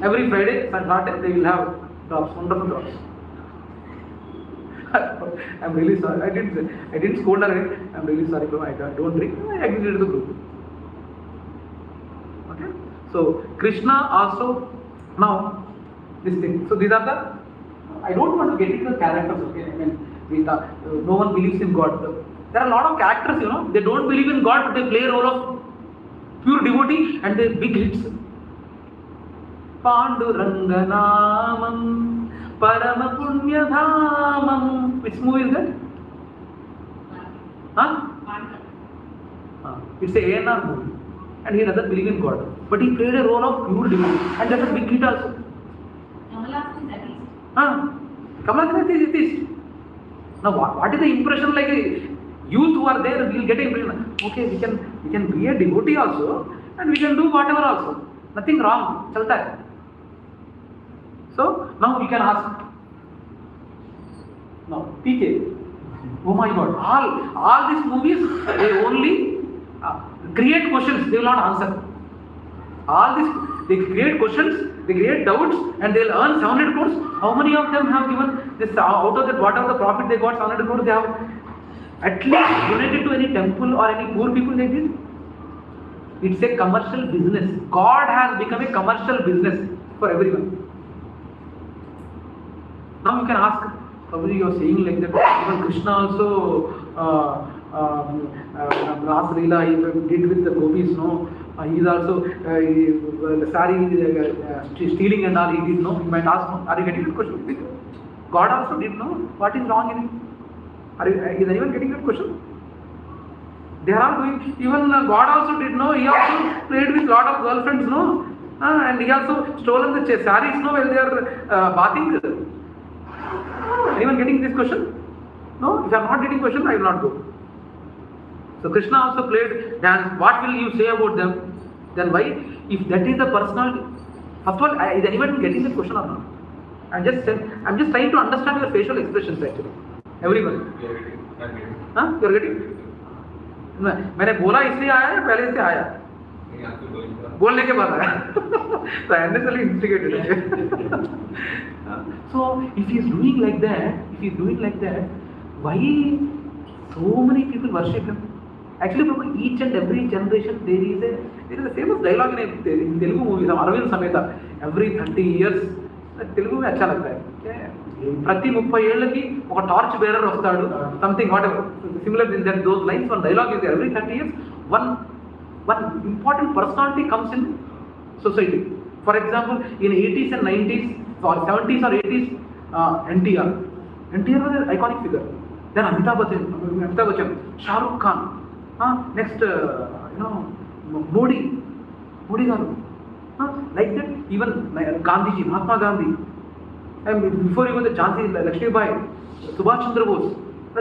Every Friday, Saturday, they will have drops, wonderful drops. I'm really sorry. I didn't scold her. I'm really sorry, bro. I don't drink. I exited the group. Okay. So Krishna also, now this thing. So these are the. I don't want to get into the characters. Okay. I mean, no one believes in God. There are a lot of characters. They don't believe in God, but they play a role of pure devotee and they big hits. Panduranganamam Parama Punyadhamam. Which movie is that? It's a A&R movie. And he doesn't believe in God. But he played a role of pure devotee. And that's a big hit also. Kamalasan is atheist. Kamalasan is atheist. Now what is the impression, like youth who are there will get an impression. Okay, we can be a devotee also. And we can do whatever also. Nothing wrong. Chalta hai. So now we can ask. Now PK. Oh my God! All these movies, they only create questions. They will not answer. All this, they create questions, they create doubts, and they will earn 700 crores. How many of them have given this out of that? Whatever the profit they got, 700 crores they have at least donated to any temple or any poor people they did. It's a commercial business. God has become a commercial business for everyone. Now you can ask, probably you are saying like that, even Krishna also, last Srila he did with the gopis, no? He is also, stealing and all, he did, no? You might ask, no? Are you getting that question? God also did, no? What is wrong in it? Is anyone getting that question? They are all doing, even God also did, no? He also played with lot of girlfriends, no? And he also stolen the saris, no? While they are bathing. Anyone getting this question? No? If I am not getting question, I will not go. So Krishna also played dance. What will you say about them? Then why? If that is the personality. First of all, is anyone getting this question or not? I'm just trying to understand your facial expressions actually. Everyone. हाँ? You are getting? मैंने बोला इसलिए आया या पहले से आया? बोलने के बाद आया. So I unnecessarily instigated. So if he is doing like that, why so many people worship him? Actually, Prabhu, each and every generation there is a famous dialogue in Telugu movies, Aravind Sameta. Every 30 years, Telugu में अच्छा लगता है. प्रति 30 ఏళ్ళకి ఒక torch bearer వస్తాడు, something what ever similar in that those lines. One dialogue is every 30 years one important personality comes in society. For example, in 80s and 90s or 70s or 80s, NTR was an iconic figure. Then Amitabh Bachchan, Shah Rukh Khan, next Modi garu, like that. Even Gandhiji, Mahatma Gandhi, and before even the Jhansi Lakshmi Bai, Subhash Chandra Bose.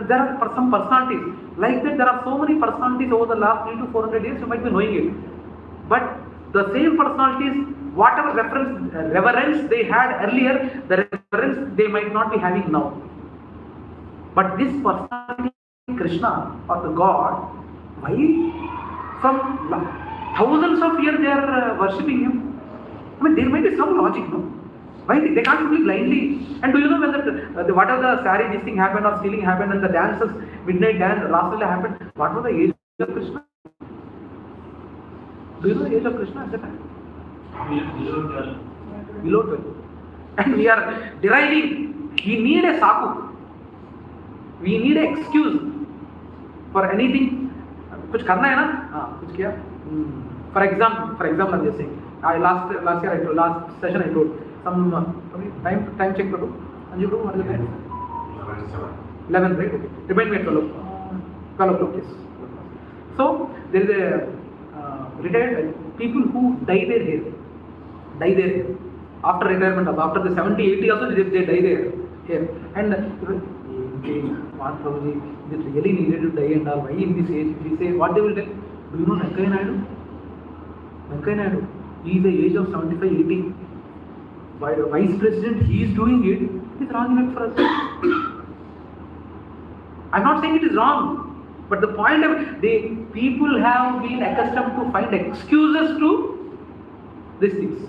There are some personalities like that. There are so many personalities over the last 300 to 400 years. You might be knowing it, but the same personalities, whatever reverence they had earlier, the reverence they might not be having now. But this personality, Krishna or the God, why from thousands of years they are worshipping him? I mean, there might be some logic, no? Why they can't simply blindly? And do you know when whatever the saree this thing happened or stealing happened and the dances, midnight dance, Rasalila happened, what was the age of Krishna? Do you know the age of Krishna at that time? Below 12. And we are deriving, we need a saku. We need an excuse for anything. कुछ करना है ना? हाँ, कुछ किया. For example, I'm just saying. Last session I told some time check करो. And you do what is the time? 11, right? Okay. Remind me at 12 o'clock. Yes. So there is a retired people who dye their hair. After retirement, after the 70, 80 also they dye their hair. And what probably is it really needed to dye and all? Why in this age? If we say what they will tell, do you know Venkaiah Naidu? He is the age of 75, 80. By the vice president, he is doing it. It is wrong enough for us. I'm not saying it is wrong, but the point of people have been accustomed to find excuses to these things.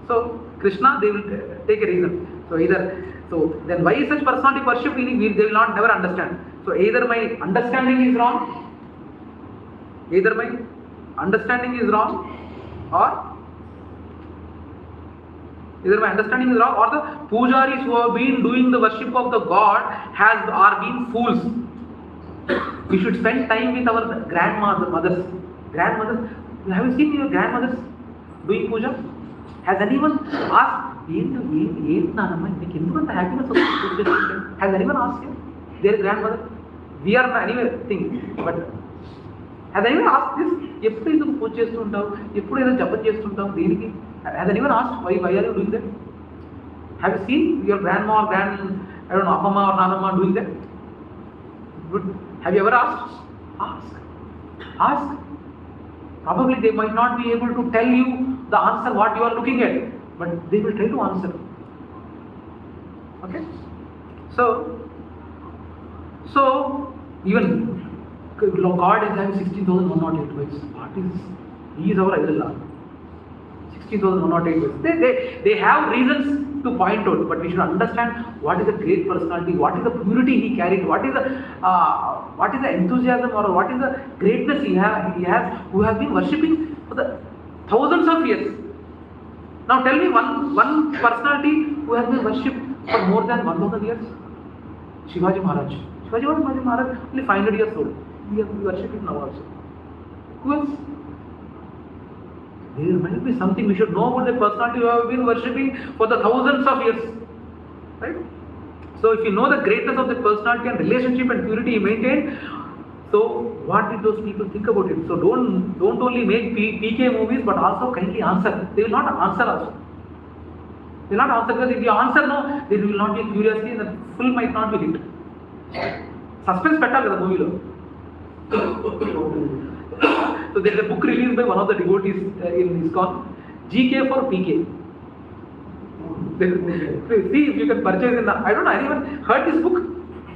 So Krishna, they will take a reason. So then why is such personality worship? Meaning they will not never understand. So either my understanding is wrong, or the pujaris who have been doing the worship of the God are being fools. We should spend time with our grandmothers. Have you seen your grandmothers doing puja? Has anyone asked, has anyone asked you? Their grandmother? We are not anyway thinking, but has anyone asked this? ఎప్పుడు ఎందుకు పూజ చేస్తుంటావు, ఎప్పుడు ఏదో జపం చేస్తుంటావు, దేనికి? Has anyone asked why are you doing that? Have you seen your grandma or Amma or Nanamma doing that? Good. Have you ever asked? Ask. Probably they might not be able to tell you the answer what you are looking at, but they will try to answer. Okay? So even God is having 16,108 ways. He is our idol. 16,108 ways. They have reasons to point out, but we should understand what is the great personality, what is the purity he carried, what is the enthusiasm or what is the greatness he has, who has been worshipping for the thousands of years. Now tell me one personality who has been worshipped for more than 1,000 years. Shivaji Maharaj only 500 years old. We are worshipping now also. Who else? There might be something we should know about the personality who have been worshipping for the thousands of years, right? So if you know the greatness of the personality and relationship and purity he maintained, so what did those people think about it? So don't only make PK movies, but also kindly answer. They will not answer also. They will not answer, because if you answer no, there will not be curiosity and the film might not be hit. Suspense petali kada movie lo. So there is a book released by one of the devotees in ISKCON, GK for PK. See if you can purchase in I don't know, anyone heard this book?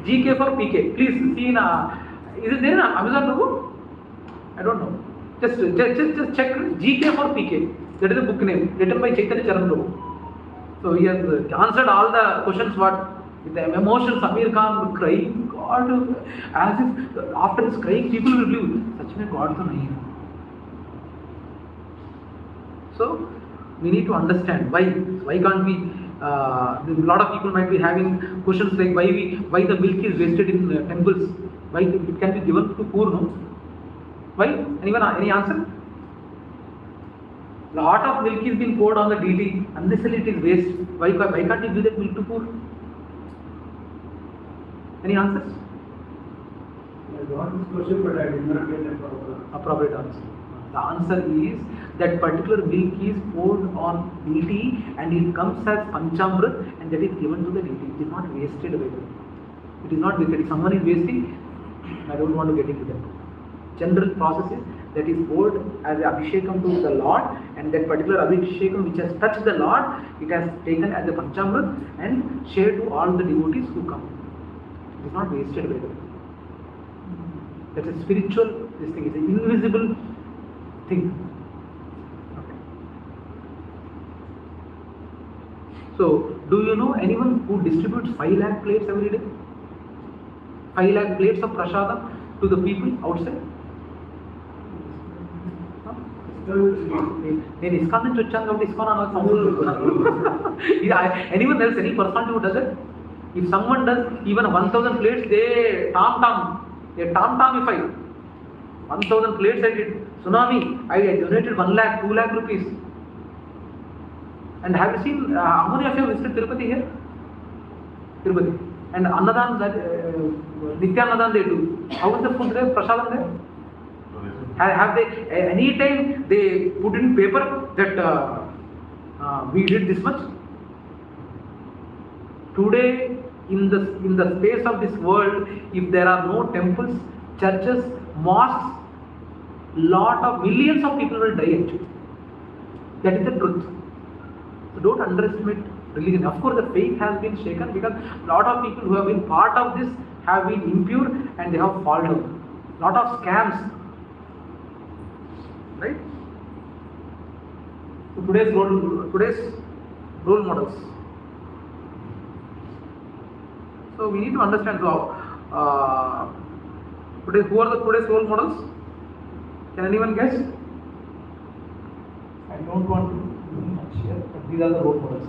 GK for PK. Please see in is it there in Amazon logo? I don't know. Just check GK for PK. That is the book name, written by Chaitanya-caritāmṛta. So he has answered all the questions with the emotion. Samir Khan crying, God, as if after this crying, people will believe, such में God तो नहीं है. So, we need to understand why can't we, a lot of people might be having questions like why the milk is wasted in temples, why it can be given to poor, no? Why? Anyone, any answer? A lot of milk is being poured on the deity, unnecessarily it is waste. Why can't you give that milk to poor? Any answers? I got this question, but I did not get Appropriate answer. The answer is that particular milk is poured on deity and it comes as panchamrit and that is given to the deity. It is not wasted away. It is not wasted. If someone is wasting, I don't want to get into that. General process is that is poured as an abhishekam to the Lord, and that particular abhishekam which has touched the Lord, it has taken as a panchamrit and shared to all the devotees who come. It is not wasted away. That's a spiritual, this thing is an invisible thing. Okay. So, do you know anyone who distributes 5 lakh plates every day? 5 lakh plates of prasada to the people outside? నేను ISKCON నుంచి వచ్చాను కాబట్టి ISKCON అన్న anyone else, any personality who does it? If someone does even 1000 plates, they tamify. 1000 plates I did. Tsunami, I donated 1 lakh, 2 lakh rupees. And have you seen, how many of you have visited Tirupati here? Tirupati. And Annadan, Nitya Annadan they do. How is the food there, prasadam there? Have they, any time they put in paper that we did this much? Today, in the space of this world, if there are no temples, churches, mosques, lot of millions of people will die actually. That is the truth. So don't underestimate religion. Of course, the faith has been shaken because lot of people who have been part of this have been impure and they have fallen down. Lot of scams. Right? So today's role models. So we need to understand who are today's role models? Can anyone guess? I don't want to do much here, but these are the role models.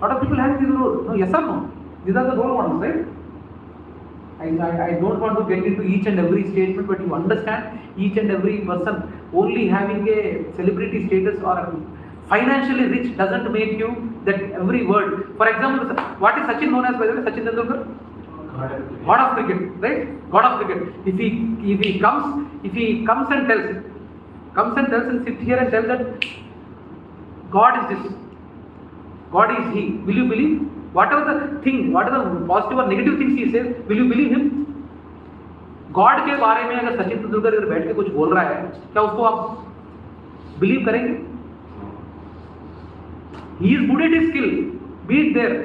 Lot of people have these roles. No, yes or no? These are the role models, right? I don't want to get into each and every statement, but you understand each and every person only having a celebrity status or financially rich doesn't make you that every word. For example, what is Sachin known as, by the way? Sachin Tendulkar? God of cricket, right? God of cricket. If he comes and tells and sits here and tells that God is this, God is he, will you believe? Whatever the positive or negative things he says, will you believe him? God के बारे में अगर सचिन तेंदुलकर अगर बैठ के कुछ बोल रहा है, क्या उसको आप बिलीव करेंगे? He is good at his skill, be it there.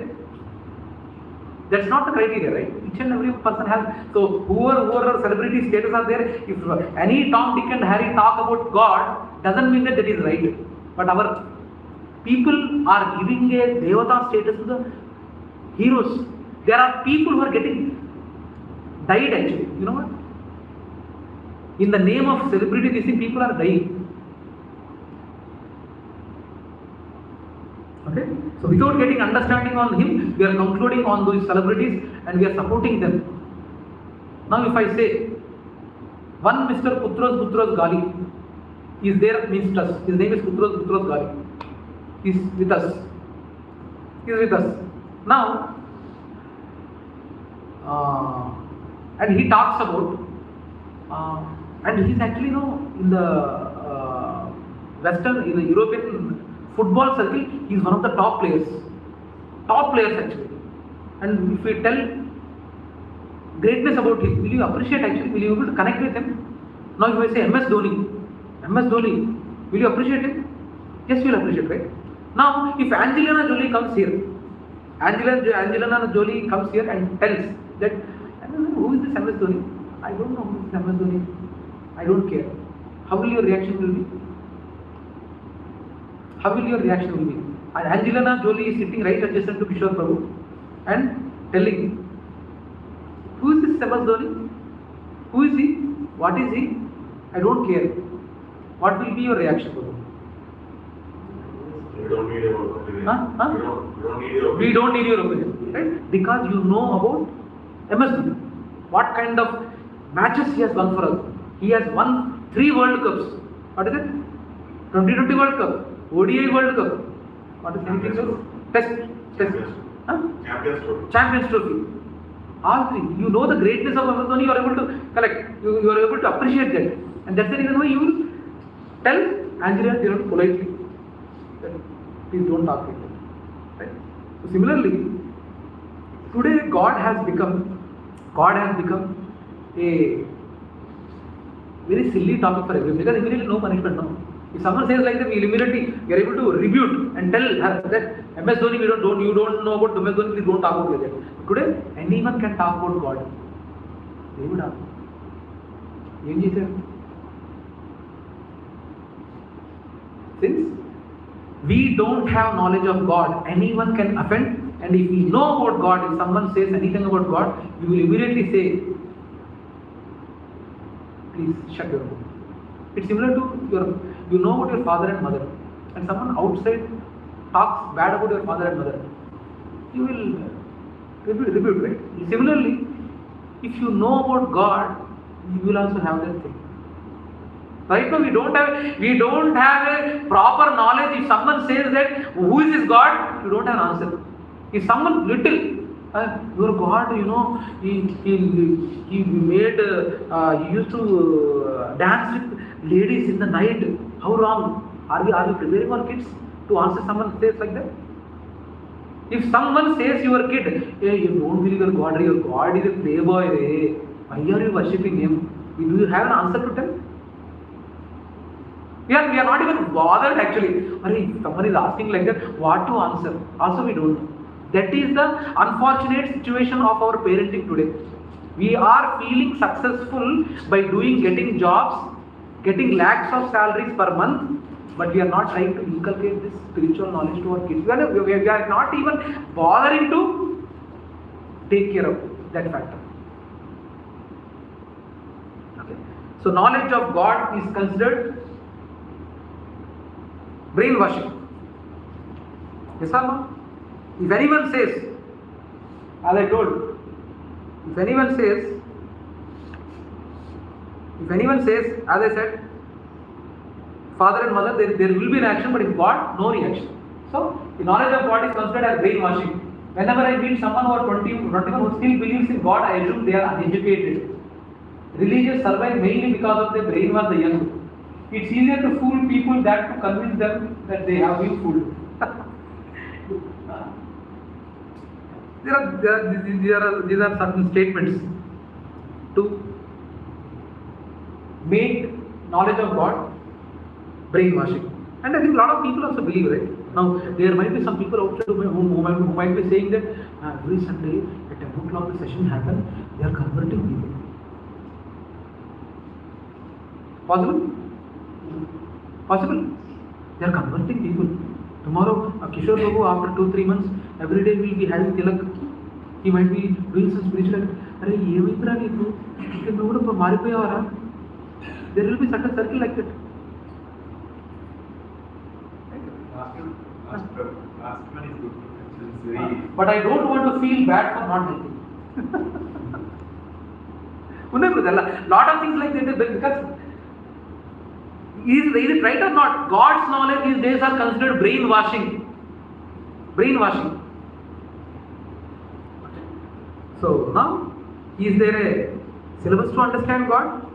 That's not the criteria, right? Each and every person has. So whoever celebrity status are there, if any Tom, Dick and Harry talk about God, doesn't mean that is right. But our people are giving a devata status to the heroes. There are people who are getting died actually. You know what? In the name of celebrity, these people are dying. Okay? So without getting understanding on him, we are concluding on those celebrities and we are supporting them. Now if I say, one Mr. Putros Gali is there amidst us. His name is Putros Gali. He is with us. Now, and he talks about, and he is actually in the European football circle, he is one of the top players actually. And if we tell greatness about him, will you appreciate actually? Will you be able to connect with him? Now if I say MS Dhoni, will you appreciate him? Yes, you will appreciate, right? Now, if Angelina Jolie comes here and tells that, who is this MS Dhoni? I don't know who is MS Dhoni. I don't care. How will your reaction be? And Angelina Jolie is sitting right adjacent to Kishore Prabhu, and telling, who is this MS Dhoni? Who is he? What is he? I don't care. What will be your reaction to him? We don't need your opinion. Huh? We don't need your opinion. We don't need your opinion, right? Because you know about MS Dhoni. What kind of matches he has won for us. He has won 3 World Cups. What is it? 2020 World Cup, ODI World Cup. What is anything else? Test. Huh? Champions Trophy. All 3. You know the greatness of MS Dhoni, you are able to collect. You are able to appreciate that. And that's the reason why you will tell Angelina Jolie politely that please don't talk like that. Right? So similarly, today God has become a very silly topic for everyone, because immediately no punishment, no. If someone says like that, we are able to rebut and tell her that MS Dhoni, you don't know about MS Dhoni, please don't talk about like that. Today, anyone can talk about God. Devuda. Em chesaru? Since we don't have knowledge of God, anyone can offend. And if we know about God, if someone says anything about God, you will immediately say, please shut your mouth. It's similar to you know about your father and mother, and someone outside talks bad about your father and mother, you will rebut, right? Similarly, if you know about God, you will also have that thing. Right now we don't have a proper knowledge. If someone says that who is this God, you don't have an answer. If someone little, your God, he made, he used to dance with ladies in the night. How wrong? Are we preparing our kids to answer someone says like that? If someone says your kid, hey, you don't believe your God is a playboy, why are you worshipping him? Do you have an answer to tell? We are not even bothered actually. If someone is asking like that, what to answer? Also we don't know. That is the unfortunate situation of our parenting today. We are feeling successful by getting jobs, getting lakhs of salaries per month, but we are not trying to inculcate this spiritual knowledge to our kids. We are not even bothering to take care of that factor. Okay. So knowledge of God is considered brainwashing. Yes or no? If anyone says, as I told, if anyone says, as I said, father and mother, there will be an action, but if God, no reaction. So, the knowledge of God is considered as brainwashing. Whenever I meet someone who are 21 who still believes in God, I assume they are uneducated. Religious survive mainly because of the brainwash the young. It's easier to fool people than to convince them that they have been fooled. These are certain statements to make knowledge of God brainwashing. And I think a lot of people also believe, right? Now, there might be some people outside who might be saying that every Sunday at 10 o'clock the session happens, they are converting people. Possible? Possible? They are converting people. Tomorrow, Kishore Babu, after 2-3 months, every day we will be having tilak. He might be doing some spiritual activity. There will be such a circle like that. Last one is good. It's very... But I don't want to feel bad for not helping. A lot of things like that, because is it right or not? God's knowledge these days are considered brainwashing. Brainwashing. So now, is there a syllabus to understand God?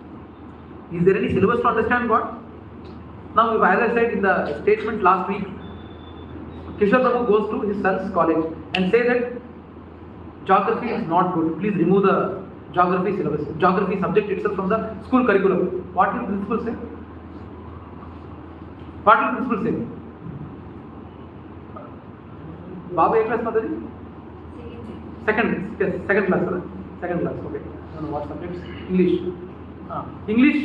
Is there any syllabus to understand God? Now, as I said in the statement last week, Kishore Prabhu goes to his son's college and says that geography is not good. Please remove the geography syllabus, geography subject itself from the school curriculum. What will the principal say? What will the principal say? Baba, A class, Mataji? Second class, okay. I don't know what subjects. English. English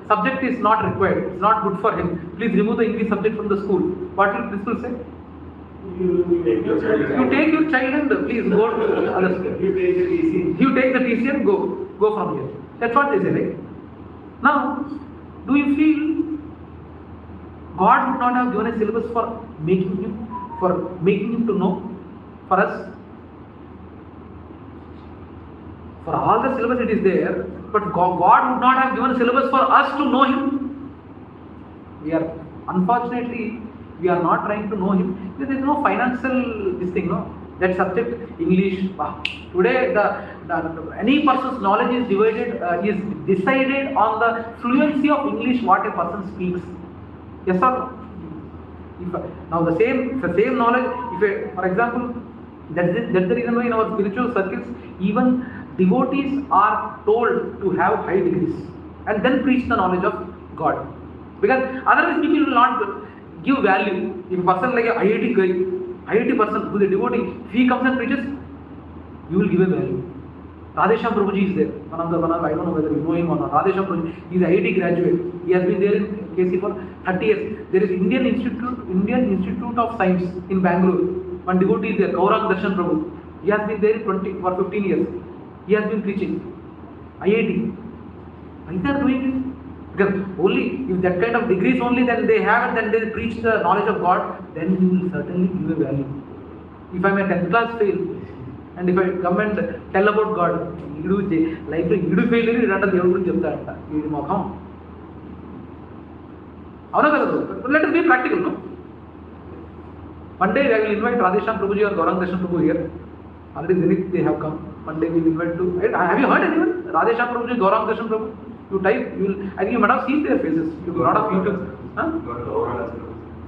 subject is not required. It's not good for him. Please remove the English subject from the school. What will the principal say? You take your child. You take your child and please go to other school. You take the TC. You take the TC and go from here. That's what they say, right? Now, do you feel God would not have given a syllabus for making him to know for us? For all the syllabus it is there, but God would not have given a syllabus for us to know Him. Unfortunately, we are not trying to know Him. There is no financial no. That subject, English. Today, any person's knowledge is is decided on the fluency of English what a person speaks. Yes or no? Now the same knowledge, for example, that's the reason why in our spiritual circles, even devotees are told to have high degrees and then preach the knowledge of God. Because otherwise people will not give value. If a person like an IIT person who is a devotee, if he comes and preaches, you will give a value. Radhesham Prabhuji is there. One of I don't know whether you know him or not. Radhesham Prabhuji, he is an IIT graduate. He has been there in KC for 30 years. There is Indian Institute of Science in Bangalore. One devotee is there, Gaurang Darshan Prabhu. He has been there for 15 years. He has been preaching. IIT. Why they are doing it? Because only if that kind of degrees only then they have and then they preach the knowledge of God, then you will certainly give a value. If I am a 10th class fail, and if I come and tell about God, life you fail you run the let us be practical, no? One day I will invite Radhesham Prabhuji or Gaurang Darshan Prabhu here. Already Zenith they have come. One day we will invite to. Have you heard anyone? Radhesham Prabhuji, Gaurang Darshan Prabhu. You type, I think you might have seen their faces. You have a lot of YouTube.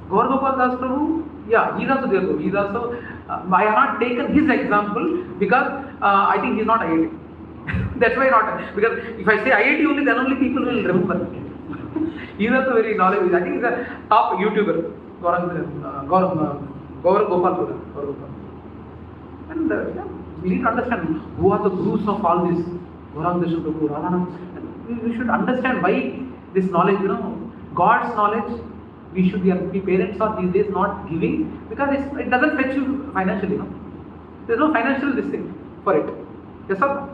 Gaur Gopal Das Prabhu, yeah, he is also there. He is also. I have not taken his example because I think he is not IIT. That's why not. Because if I say IIT only, then only people will remember. He is also very knowledgeable. I think he is a top YouTuber. Gaur Gopal. And we need to understand who are the gurus of all this. Gaurang Darshan Prabhu, Radhanand. We should understand why this knowledge, God's knowledge, the parents are these days not giving because it doesn't fetch you financially, There's no financial thing for it. Yes, sir?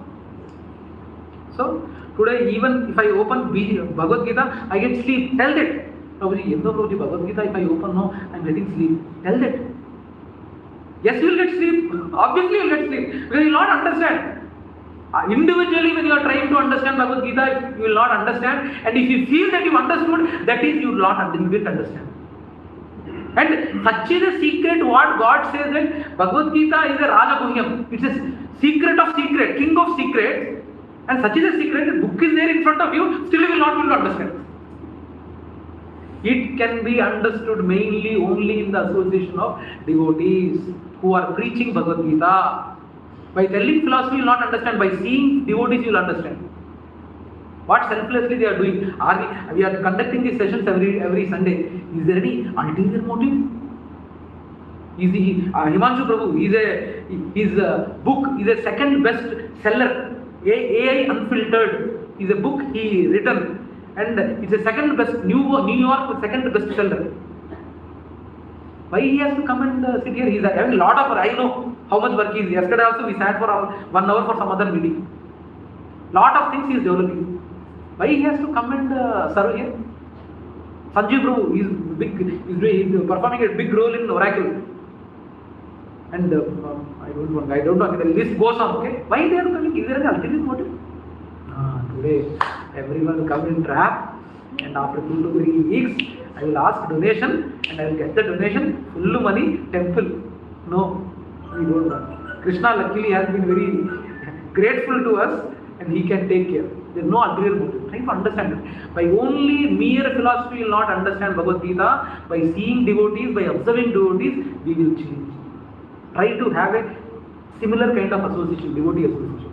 So, today even if I open Bhagavad-gītā, I get sleep. Tell that. Prabhuji, Bhagavad-gītā, if I open, no, I'm getting sleep. Tell that. Yes, you will get sleep. Obviously, you will get sleep. Because you will not understand. Individually, when you are trying to understand Bhagavad-gītā, you will not understand. And if you feel that you understood, that is you will not understand. And such is a secret what God says that Bhagavad-gītā is a Raja Guhyam. It's a secret of secret, king of secrets. And such is a secret, the book is there in front of you, still you will not be able to understand. It can be understood mainly only in the association of devotees who are preaching Bhagavad-gītā. By telling philosophy, you will not understand. By seeing devotees, you will understand. What selflessly they are doing. We are conducting these sessions every Sunday. Is there any ulterior motive? Himanshu Prabhu, his book is a second best seller. AI Unfiltered is a book he written. And it's a second best, New York second best seller. Why he has to come and sit here? He is having a lot of work. I know how much work he is. Yesterday also we sat for 1 hour for some other meeting. Lot of things he is developing. Why he has to come and serve here? Sanjeev Prabhu is performing a big role in Oracle. And I don't know. The list goes on. Okay, why they are coming? Is there any ulterior motive? Today everyone will come in trap, and after 2 to 3 weeks, I will ask donation, and I will get the donation, full money, temple. No, we don't know. Krishna luckily has been very grateful to us, and he can take care. There is no ulterior motive. Try to understand it. By only mere philosophy, you will not understand Bhagavad-gītā. By seeing devotees, by observing devotees, we will change. Try to have a similar kind of association, devotee association.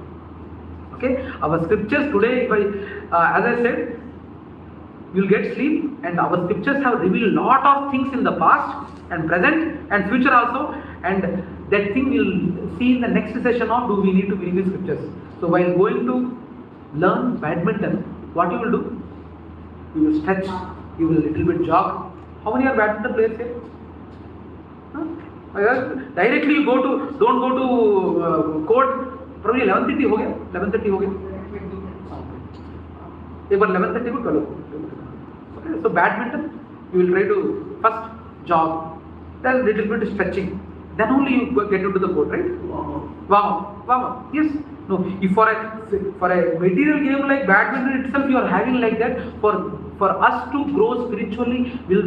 Okay, our scriptures today, as I said, you will get sleep, and our scriptures have revealed lot of things in the past and present and future also, and that thing we will see in the next session of do we need to believe in scriptures. So while going to learn badminton, what you will do? You will stretch, you will little bit jog. How many are badminton players here? Huh? Directly you don't go to court. Probably 11:30 हो गया, 11:30 हो गया. एक बार 11:30 को करो. Okay, so badminton, you will try to first jog, then little bit stretching, then only you get into the court, right? Wow. Yes. No, if for a material game like badminton itself you are having like that, for us to grow spiritually, will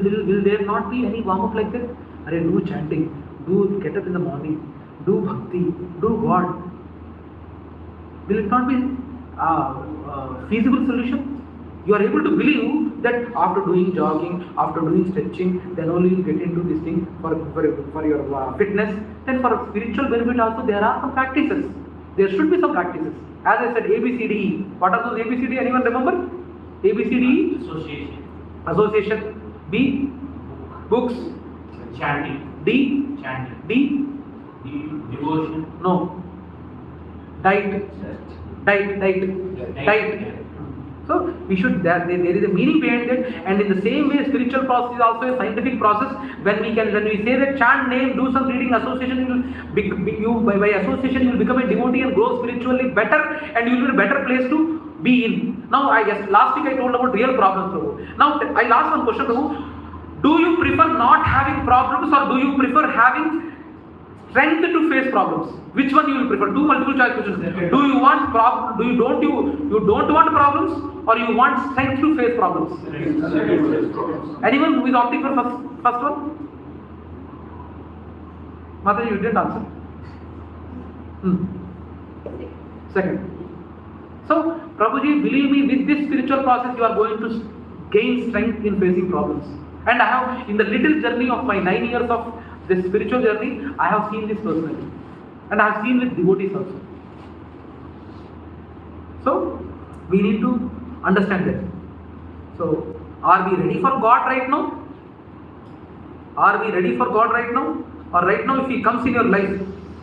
there not be any warm up like that? Arey, do chanting, do get up in the morning, do bhakti, do God. Will it not be feasible solution? You are able to believe that after doing jogging, after doing stretching, then only you get into this thing for your fitness. Then for spiritual benefit also there are some practices. There should be some practices. As I said, ABCDE. What are those ABCD? Anyone remember? ABCDE? Association. B? Books. Chanting. D? Chanting. D? Devotion. No. Diet. So we should, there is a meaning behind it, and in the same way spiritual process is also a scientific process. When we say that chant name, do some reading, association, by association you will become a devotee and grow spiritually better, and you will be in a better place to be in. Now last week I told about real problems, Prabhu. Now I'll ask one question, Prabhu. Do you prefer not having problems, or do you prefer having strength to face problems? Which one you will prefer? Two multiple choice questions. Do you want problems? You don't want problems, or you want strength to face problems? Anyone who is opting for first one? Mother, you didn't answer. Second. So, Prabhuji, believe me, with this spiritual process, you are going to gain strength in facing problems. And I have, in the little journey of my 9 years of this spiritual journey, I have seen this personally. And I have seen with devotees also. So, we need to understand that. So, are we ready for God right now? Are we ready for God right now? Or right now, if He comes in your life,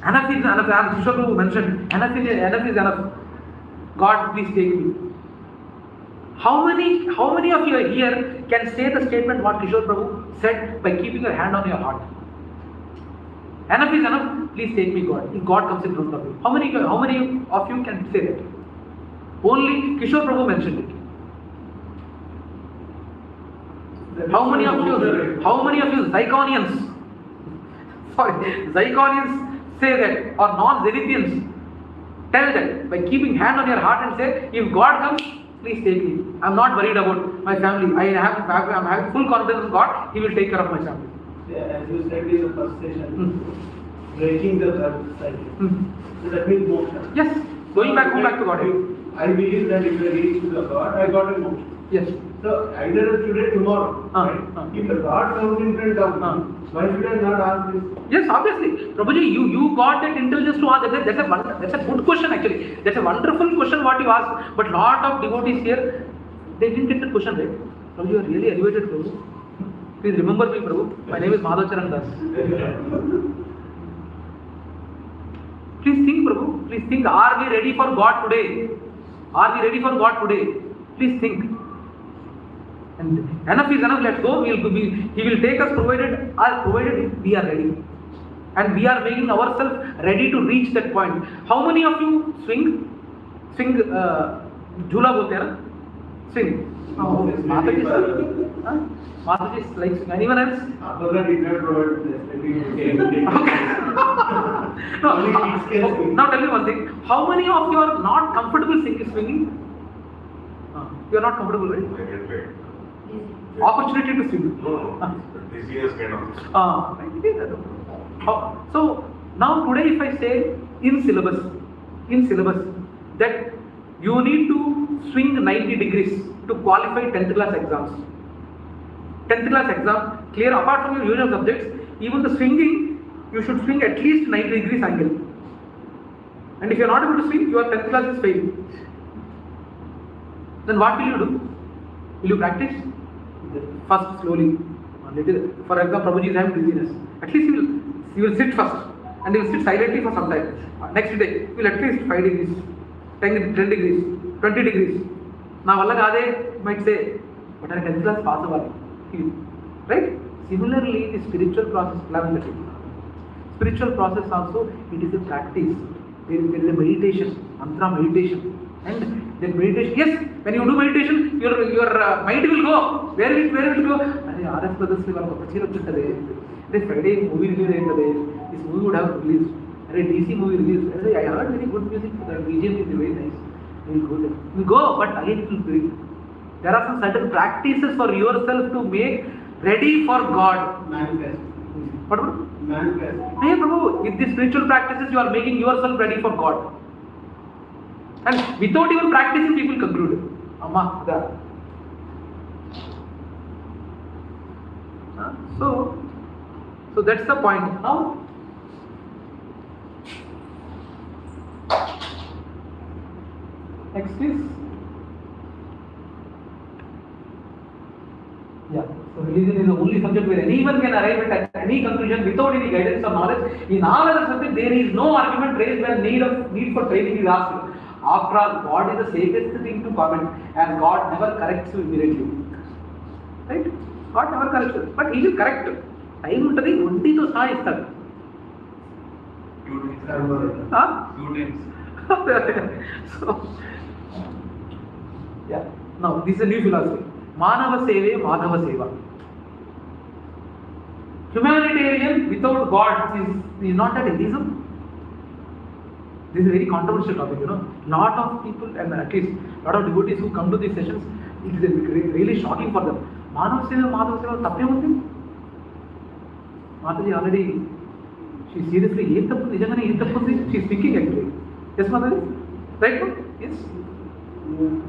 enough is enough. As Kishore Prabhu mentioned, enough is enough. God, please take me. How many of you here can say the statement what Kishore Prabhu said by keeping your hand on your heart? Enough is enough, please take me, God. If God comes in front of you. How many of you can say that? Only Kishore Prabhu mentioned it. How many of you ZICONians, ZICONians say that, or non-Zenithians tell that by keeping hand on your heart and say, if God comes, please take me. I'm not worried about my family. I'm having full confidence in God. He will take care of my family. As you said in the first session, breaking the cycle. So that means moksha. Yes, going back to God. I believe that if I reach to the God, I got a moksha. Yes. So either today, tomorrow. Right? If the God comes in front of me, why should I not ask this? Yes, obviously. Prabhuji, you got that intelligence to ask. That's a good question actually. That's a wonderful question what you asked. But lot of devotees here, they didn't get the question right. Prabhuji, you are really elevated, Prabhu. Please remember me, Prabhu. My name is Madhav Charan Das. Please think, Prabhu. Please think. Are we ready for God today? Are we ready for God today? Please think. And enough is enough. Let's go. He will take us provided we are ready, and we are making ourselves ready to reach that point. How many of you swing? Jhula bolte hai na? Swing. Mataji is like swing. Anyone else? Apurva did not provide this. Okay. Now tell me one thing. How many of you are not comfortable swinging? You are not comfortable, right? Opportunity to swing. No. Dizziness kind of. So now today, if I say in syllabus that you need to swing 90 degrees to qualify 10th class exams. 10th class exam, clear, apart from your usual subjects, even the swinging, you should swing at least 90 degrees angle. And if you are not able to swing, your 10th class is failed. Then what will you do? Will you practice? First, slowly. For example, Prabhuji is having dizziness. At least you will sit first, and you will sit silently for some time. Next day, you will at least 5 degrees, 10 degrees, 20 degrees. Now, Allah might say, but I 10th class pass away. Right? Similarly, the spiritual process, spiritual process also, it is a practice. There is a meditation, mantra meditation. And then meditation, yes, when you do meditation, your mind will go. Where it will go? RS brothers this Friday movie release, this movie would have released. DC movie released. I heard very good music. The BGM is very nice. We go, but again it will break. There are some certain practices for yourself to make ready for God. Manifest. What? Manifest. Hey Prabhu, with these spiritual practices you are making yourself ready for God. And without even practicing, people conclude. Amma, that. So that's the point. Now, next is, so religion is the only subject where anyone can arrive at any conclusion without any guidance or knowledge. In all other subjects, there is no argument raised where need for training is asked. After all, God is the safest thing to comment, and God never corrects you immediately. Right? God never corrects you, but He will correct you. Time untadi, undi to saha istadu. 2 times. Huh? 2 times. So, yeah. Now, this is a new philosophy. Manava Seve, Madhava Seva. Humanitarian without God is not an atheism. This is a very controversial topic, Lot of people, and at least lot of devotees who come to these sessions, it is really shocking for them. Manava Seva, Madhava Seva, tappe undi. Mataji already, she seriously, she is thinking actually. Yes, Mataji? Right? Yes?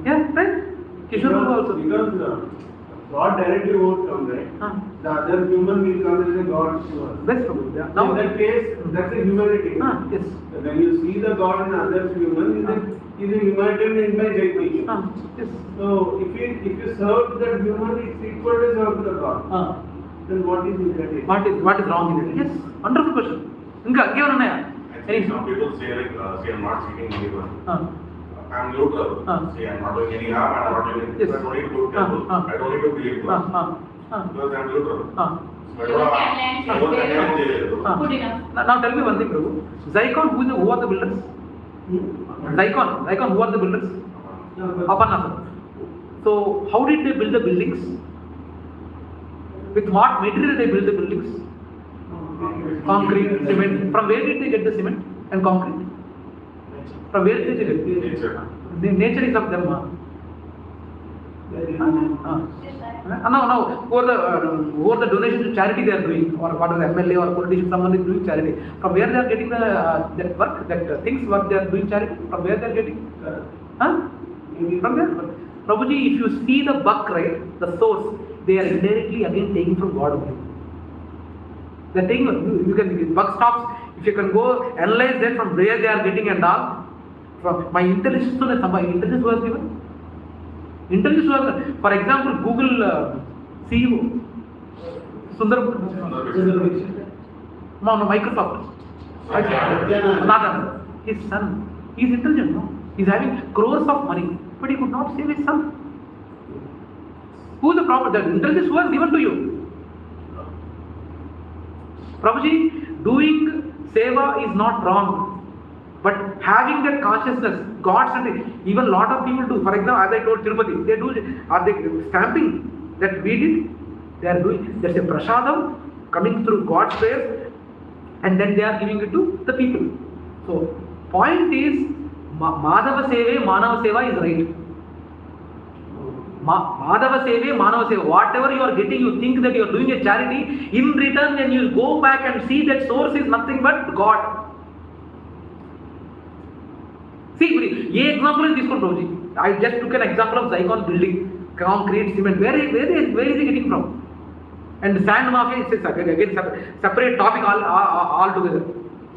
Yeah, right? Kishore also. Because God directly won't come, right? The other human will come as a God to us. Best Prabhu. Yeah. Now, in that case, that's a humanity. Yes. When you see the God in other human, is a humanitarian by definition. Yes. So, if you serve that human, it's equal to serve the God. Then what is humanity? What is wrong in it? Yes. Wonderful question. Actually, some people say I'm not seeking anyone. I'm neutral. See, I'm not doing any harm, I'm not doing anything. Yes. I don't need to go to temple. I don't need to believe God. Because I'm neutral. Good enough. Now tell me one thing, Prabhu. ZICON, who are the builders? ZICON, who are the builders? Aparna. So, how did they build the buildings? With what material they build the buildings? Concrete, cement. From where did they get the cement and concrete? From where did they get it? Nature. The nature is of them. Now, who are the donation to charity they are doing, or what is MLA or politician, someone is doing charity. From where they are getting that work, things what they are doing charity? From where they are getting? From there. Prabhuji, if you see the buck, right, the source, they are indirectly again taking from God only. The thing, you can, buck stops, if you can go analyze that from where they are getting and all, from my intelligence was given. Intelligence was, for example, Google CEO, Sundar Microsoft, Nathan, his son, he is intelligent, no? He is having crores of money, but he could not save his son. Who is the problem? That intelligence was given to you. Prabhuji, doing seva is not wrong. But having that consciousness, God something, even lot of people do. For example, as I told Tirupati, they do, are they stamping that we did? They are doing, there's a prasadam coming through God's prayers, and then they are giving it to the people. So, point is, Madhava Seve, Manava Seva is right. Madhava Seve, Manava Seva, whatever you are getting, you think that you are doing a charity, in return, then you go back and see that source is nothing but God. See, ये example is this. I just took an example of ZICON building, concrete, cement. Where is he getting from? And sand mafia is again separate topic all together.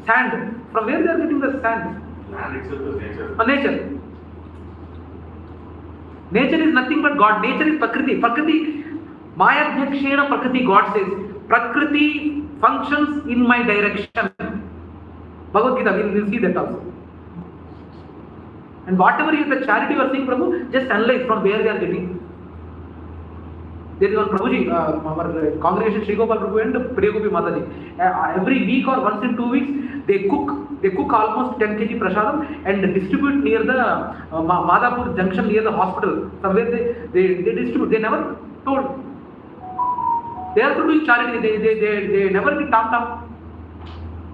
Sand. From where they are getting the sand? Land itself is nature. Nature. Nature is nothing but God. Nature is Prakriti. Prakriti, Mayadhyakshena Prakriti, God says. Prakriti functions in my direction. Bhagavad-gītā, we will see that also. And whatever is the charity you are seeing, Prabhu, just analyze from where they are getting. There is one Prabhuji, our congregation Śrī Prabhu and Priyagopi Mataji. Every week or once in 2 weeks, they cook almost 10 kg prasadam and distribute near the Madhapur junction near the hospital. Somewhere they distribute. They never told. They are doing charity. They never get tam.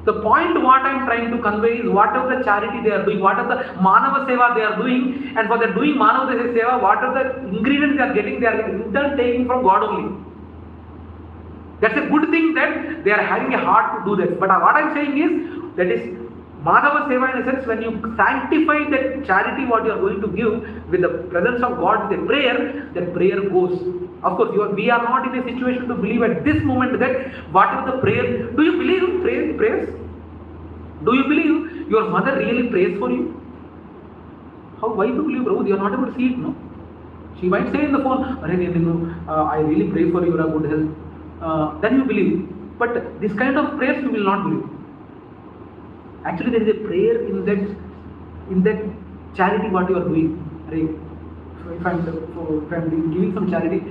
The point what I am trying to convey is whatever the charity they are doing, what are the Manava Seva they are doing, and for the doing Manava Seva, what are the ingredients they are getting, they are taking from God only. That's a good thing that they are having a heart to do that. But what I am saying is, that is Madhava Seva in a sense, when you sanctify that charity what you are going to give with the presence of God, the prayer, that prayer goes. Of course, we are not in a situation to believe at this moment that whatever the prayer, do you believe in prayers? Do you believe your mother really prays for you? Why do you believe, Prabhu? You are not able to see it, no? She might say in the phone, I really pray for your good health. Then you believe. But this kind of prayers you will not believe. Actually, there is a prayer in that charity what you are doing. If I am giving some charity,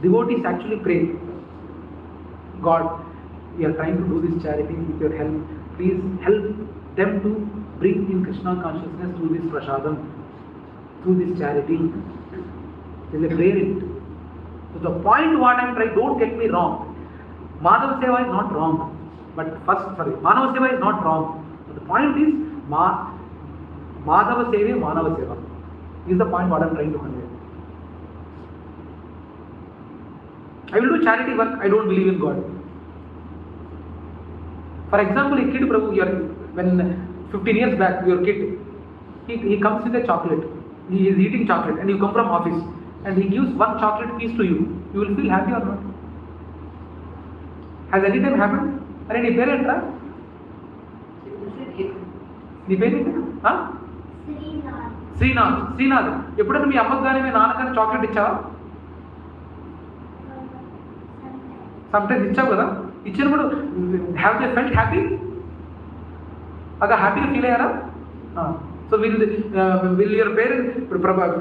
devotees actually pray, God, we are trying to do this charity with your help. Please help them to bring in Krishna consciousness through this prasadam, through this charity. There is a prayer in it. So the point what I am trying, don't get me wrong. Madhava Seva is not wrong. Manava Seva is not wrong. But the point is, Madhava Seva, Manava Seva is the point what I am trying to convey. I will do charity work, I don't believe in God. For example, a kid, Prabhu, when 15 years back, your kid, he comes with a chocolate. He is eating chocolate and you come from office and he gives one chocolate piece to you. You will feel happy or not? Has any time happened? Are any parent? Ni parent? Huh? Śrīnath. ఎప్పుడైనా మీ అమ్మకు కానీ మీ నాన్న కానీ chocolate ఇచ్చావా? Sometimes ఇచ్చావు కదా. ఇచ్చినప్పుడు have they felt happy? అలా హ్యాపీగా ఫీల్ అయ్యారా? సో వీళ్ళు యువర్ పేరెంట్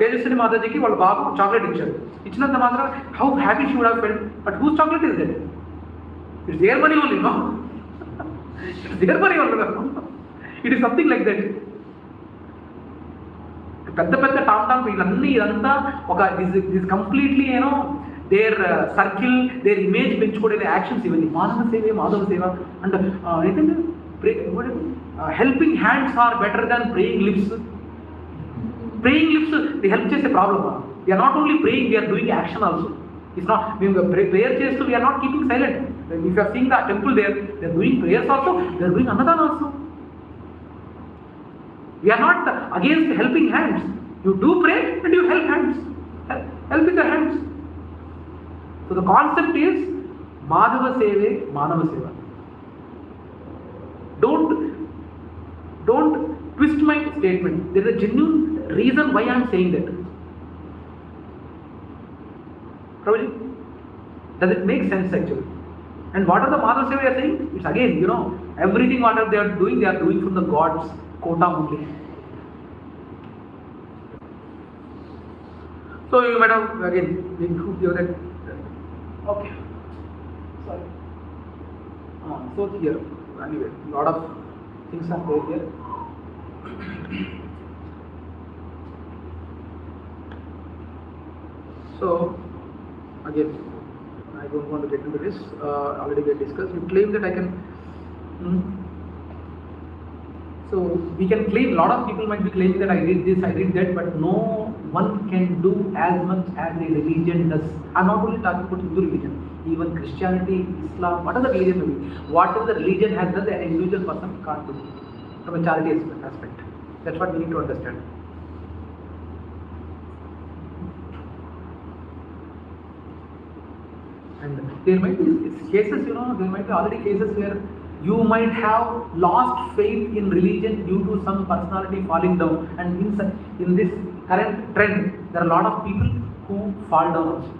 తేజస్విని మాతాజీకి వాళ్ళ బాబు చాక్లెట్ ఇచ్చారు. ఇచ్చినంత మాత్రం how happy she would have felt. But whose chocolate is that? It's their money only, no? It's their money only. It is something like that. పెద్ద టామ్ వీళ్ళన్నీ ఇదంతా ఒక this completely their circle, their image పెంచుకోవడం actions ఇవన్నీ. మానవ సేవ and ఏంటంటే helping hands are better than praying lips. Praying lips the help చేసే problem. We're not only praying, we're doing action also. It's not మేము ప్రేయర్ చేస్తూ we are not keeping silent. If you're seeing the temple they are doing prayers also, they are doing annadanam also. We are not against helping hands. You do pray and you help hands. Help with your hands. So the concept is Madhava Seva, Manava Seva. Don't twist my statement. There is a genuine reason why I am saying that. Prabhuji, does it make sense actually? And what are the Madhava Seva we are saying? It's again, everything what they are doing from the God's quota only. So you might have again give that. Okay. Sorry. So here, anyway, lot of things are there here. So again, I don't want to get into this. Already we discussed. You claim that I can. So we can claim, a lot of people might be claiming that I did this, I did that, but no one can do as much as a religion does. I'm not only talking about Hindu religion, even Christianity, Islam, whatever the religion may be. Whatever the religion has done, an individual person can't do from a charity aspect. That's what we need to understand. And there might be cases, there might be already cases where you might have lost faith in religion due to some personality falling down. And in this current trend, there are a lot of people who fall down also.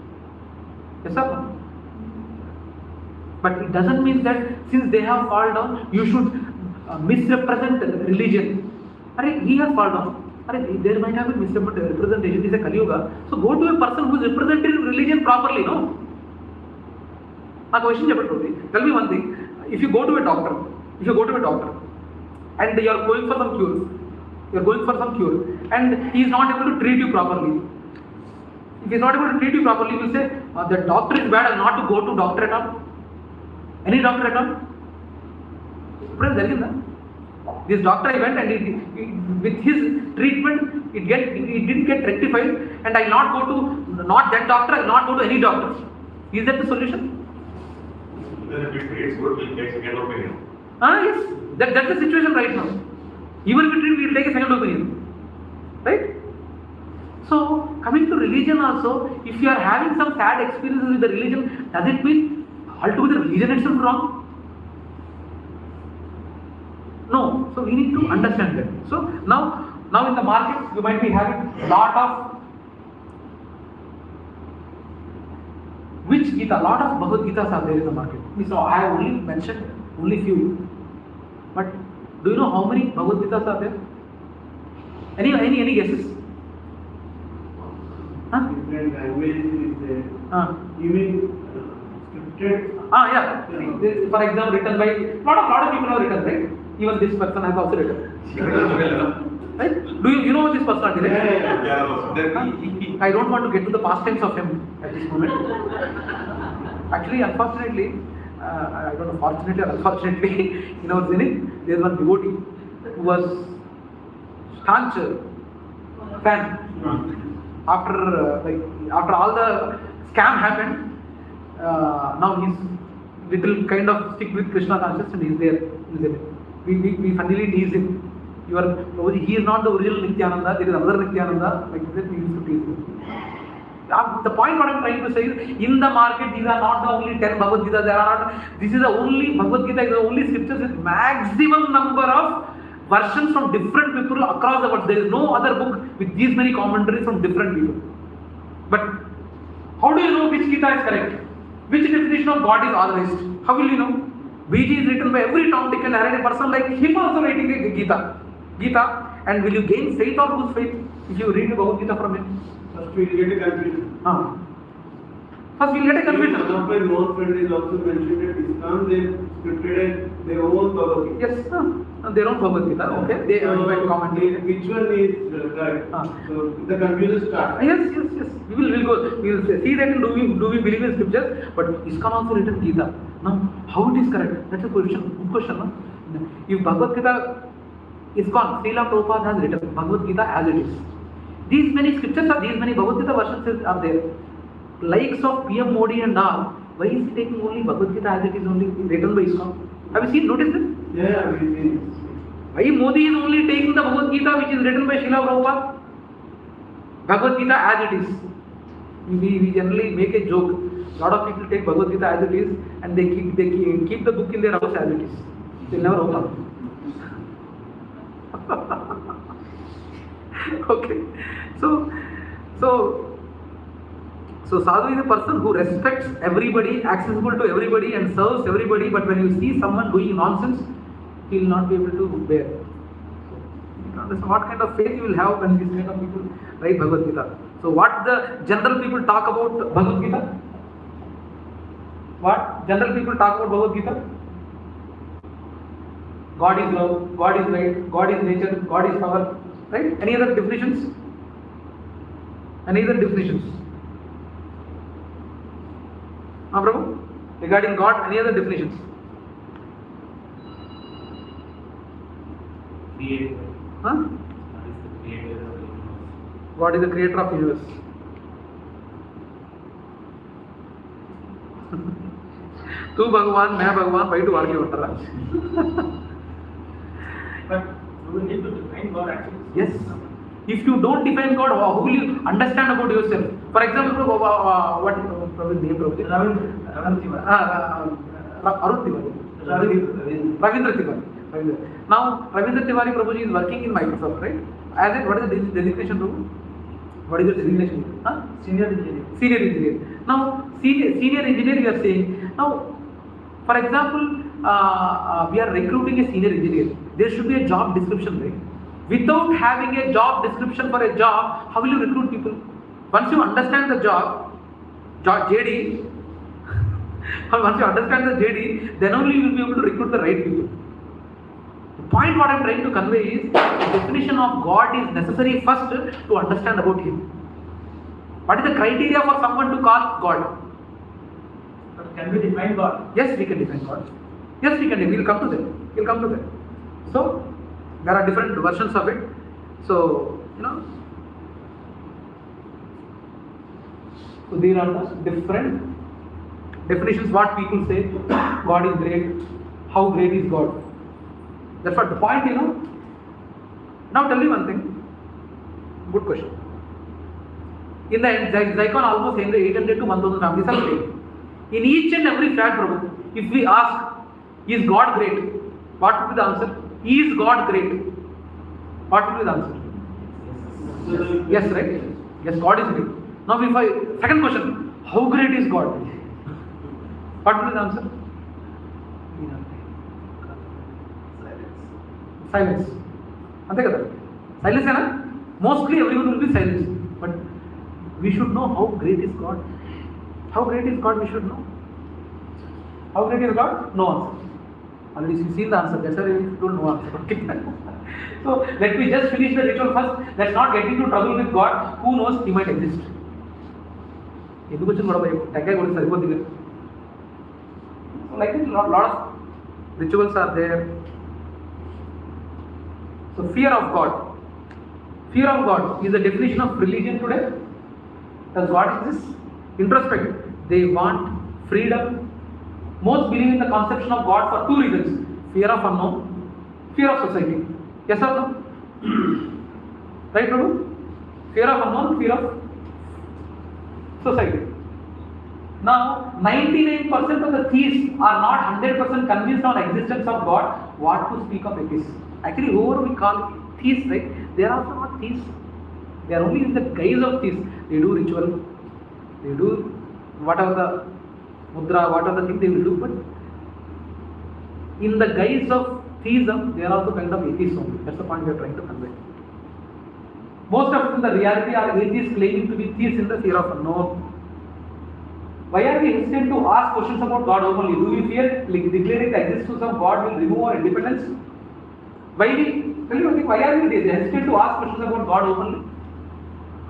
Yes, sir? But it doesn't mean that since they have fallen down, you should misrepresent religion. He has fallen down. There might have been misrepresentation. This is a Kali Yuga. So go to a person who is represented in religion properly, no? Now question Prabhuji, tell me one thing. If you go to a doctor, and you are going for some cure, and he is not able to treat you properly. If he is not able to treat you properly, you will say, the doctor is bad, not to go to doctor at all. Any doctor at all? This doctor I went, and with his treatment, it didn't get rectified, and I not go to not that doctor, I not go to any doctor. Is that the solution? Then if it creates good, we'll take second opinion. Yes, that's the situation right now. Even if we will take a second opinion, right? So coming to religion also, if you are having some sad experiences with the religion, does it mean altogether religion itself wrong? No. So we need to understand that. So now in the market you might be having lot of lot of Bhagavad-gītās are there in the market. So I have only mentioned only few. But do you know how many Bhagavad-gītās are there? Any guesses? Different languages is there. Even scripted. Yeah. For example, written by lot of people have written, right? Even this person has also written. Right? Do you know this personality, right? Yeah. I don't want to get to the past tense of him at this moment. Actually, unfortunately, I don't know, fortunately or unfortunately, in our Zenith, there is one devotee who was staunch fan. After all the scam happened, now he's little kind of stick with Krishna consciousness and he's there in Zenith. We finally tease him. He is not the original Nityananda, there is another Nityananda, like that we used to tease him. The point what I am trying to say is, in the market, these are not the only 10 Bhagavad-gītā, this is the only, Bhagavad-gītā is the only scriptures with maximum number of versions from different people across the world. There is no other book with these many commentaries from different people. But how do you know which Gita is correct? Which definition of God is authorized? How will you know? BG is written by every Tom, Dick and Harry, a person like him also writing a Gita. And will you gain faith or lose faith if you read the Bhagavad-gītā from him? First we will get a confusion. First we will get a confusion. One of my known friends is also mentioned that ISKCON, they scripted their own Bhagavad-gītā. Yes, their own Bhagavad-gītā, okay. They might comment. Which one is correct? So the confusion starts. Yes. We will see that do we believe in scriptures, but ISKCON also written Gita. Now, how it is correct? That's a question. No? If Bhagavad-gītā, ISKCON, Śrīla Prabhupāda has written Bhagavad-gītā as it is. These many scriptures are, these many Bhagavad-gītā versions are there. Likes of PM Modi and all, why is he taking only Bhagavad-gītā as it is only written by ISKCON? Have you noticed this? Yeah, we see. Why Modi is only taking the Bhagavad-gītā which is written by Śrīla Prabhupada? Bhagavad-gītā as it is. We generally make a joke. A lot of people take Bhagavad-gītā as it is and they keep the book in their house as it is. They'll never open. Okay. So sadhu is a person who respects everybody, accessible to everybody and serves everybody, but when you see someone doing nonsense, he will not be able to bear. So what kind of faith you will have when these kind of people write Bhagavad-gītā? So what the general people talk about Bhagavad-gītā? What general people talk about Bhagavad-gītā? God is love, God is light, God is nature, God is power. Right? Any other definitions? Prabhu? Regarding God, any other definitions? Creator. God is the creator of the universe. Tu Bhagavan, मैं भगवान, why to argue with that? But we need to define God actually. Yes. If you don't define God, how will you understand about yourself? For example, what is the name? Ravindra Tiwari. Now, Ravindra Tiwari Prabhuji is working in Microsoft, right? What is the designation, Prabhu? What is the designation? Senior engineer. Senior engineer. Now, senior engineer, you are saying. Now, for example, we are recruiting a senior engineer. There should be a job description, right? Without having a job description for a job, how will you recruit people? Once you understand the job, JD, and once you understand the JD, then only you will be able to recruit the right people. The point what I am trying to convey is, the definition of God is necessary first to understand about Him. What is the criteria for someone to call God? But can we define God? Yes, we can define God. Yes, we can. We will come to that. We will come to that. So, there are different versions of it. So, so there are different definitions what people say. God is great. How great is God? That's what the point, Now tell me one thing. Good question. In the end, ZICON almost 800 to 1000 families are praying. In each and every flat, Prabhu, if we ask, is God great? What would be the answer? Is God great? What would be the answer? Yes, right? Yes, God is great. Now, second question, how great is God? What would be the answer? Silence. Ante kada? Silence hai na? Mostly everyone will be silent. But we should know how great is God. How great is God we should know. How great is God? No answer. Already you seen the answer. That's why you don't know answer. Okay. So let me just finish the ritual first. Let's not get into trouble with God. Who knows, He might exist. So like this, lot of rituals are there. So fear of God. Fear of God is the definition of religion today. Does God exist? Introspect. They want freedom. Most believe in the conception of God for two reasons. Fear of unknown, fear of society. Yes or no? Right, Prabhu? Fear of unknown, fear of society. Now, 99% of the theists are not 100% convinced on existence of God. What to speak of atheists? Actually, whoever we call theists, right? They are also not theists. They are only in the guise of theists. They do ritual. They do whatever the mudra, whatever the thing they will do, but in the guise of theism, they are also kind of atheists only. That's the point we are trying to convey. Most of them, the reality are atheists claiming to be theists in the fear of unknown. Why are we hesitant to ask questions about God openly? Do we fear declaring the existence of God will remove our independence? Why are we hesitant to ask questions about God openly?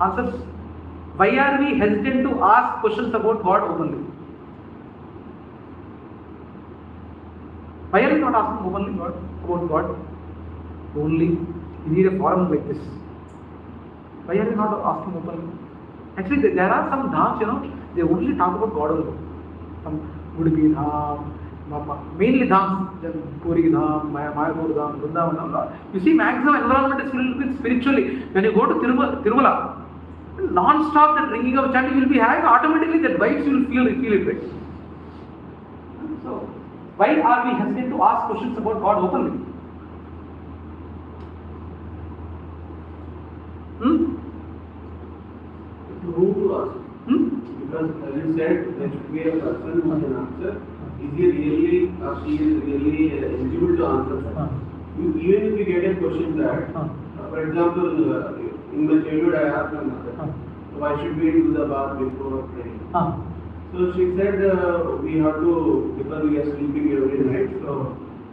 Answers. Why are we hesitant to ask questions about God openly? Why are we not asking openly about God? Only we need a forum like this. Why are we not asking openly? Actually, there are some dhams, they only talk about God only. Some Udupi Dham, mainly dhams, Puri Dham, Mayapur Dham, Vrindavan. You see, maximum environment is filled with spiritually. When you go to Tirumala, non-stop that ringing of chant you will be having, automatically that vibes you will feel it, right? So, why are we hesitant to ask questions about God openly? To whom to ask? Because as you said, there should be a person who can answer. Is he really eligible to answer that? Even if you get a question that, for example, in my childhood I asked my mother, why should we do the bath before praying? So she said, we have to, because we are sleeping every night, so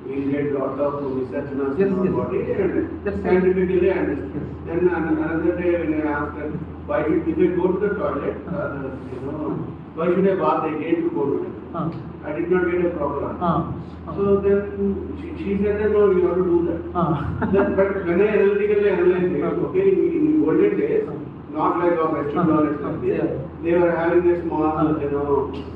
we get lot of research in our body, and that's scientifically understood. Then another day when I asked her, why if I go to the toilet, why should I bath again to go to it? I did not get a proper answer. So then she said that no, you have to do that. But when I analytically analyzed it, okay, in olden days, not like our Western knowledge like this, they were having a small,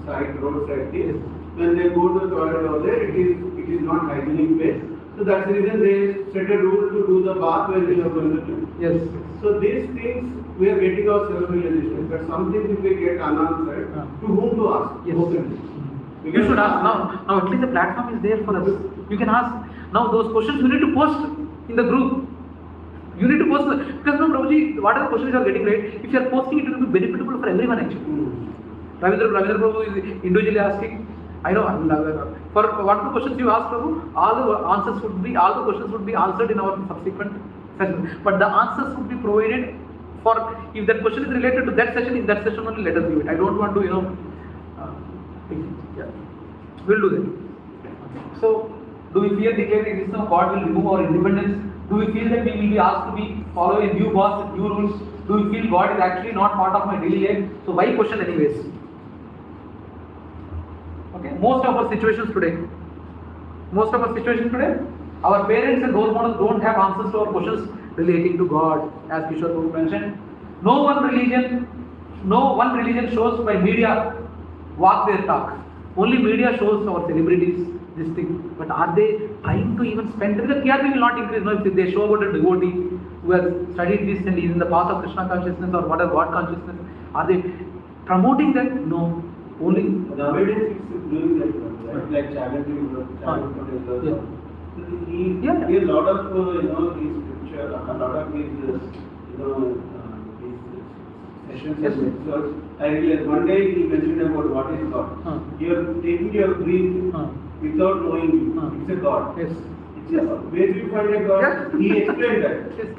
roadside this. When they go to the toilet over there, it is not hygienic place. So that's the reason they set a rule to do the bath when we are going to do. Yes. So these things we are getting our self-realization. But some things if we get unanswered, to whom to ask? Yes. You should ask now. Now at least the platform is there for us. You can ask. Now those questions you need to post in the group. You need to post because now Prabhuji, what are the questions you are getting right? If you are posting it will be beneficial for everyone actually. Ravindra Prabhu is individually asking. I know. For what are the questions you ask, Prabhu? All the questions would be answered in our subsequent sessions. But the answers would be provided if that question is related to that session, in that session only let us do it. I don't want to, we'll do that. So, do we fear declaring the existence of God will remove our independence? Do we feel that we will be asked to be follow a new boss, new rules? Do we feel God is actually not part of my daily life? So why question anyways? Okay, most of our situations today, our parents and role models don't have answers to our questions relating to God, as Kishore Prabhu mentioned. No one religion shows by media walk their talk. Only media shows our celebrities this thing. But are they trying to even spend? Because TRP will not increase. No, if they show about a devotee who has studied this and is in the path of Krishna consciousness or whatever God consciousness, are they promoting that? No. Only nowadays it's doing like charity work, He a lot of his scripture, a lot of his his sessions and lectures. I realized one day he mentioned about what is God. You are taking your breath without knowing you. It's a God. Yes. Where do you find a God? He explained that.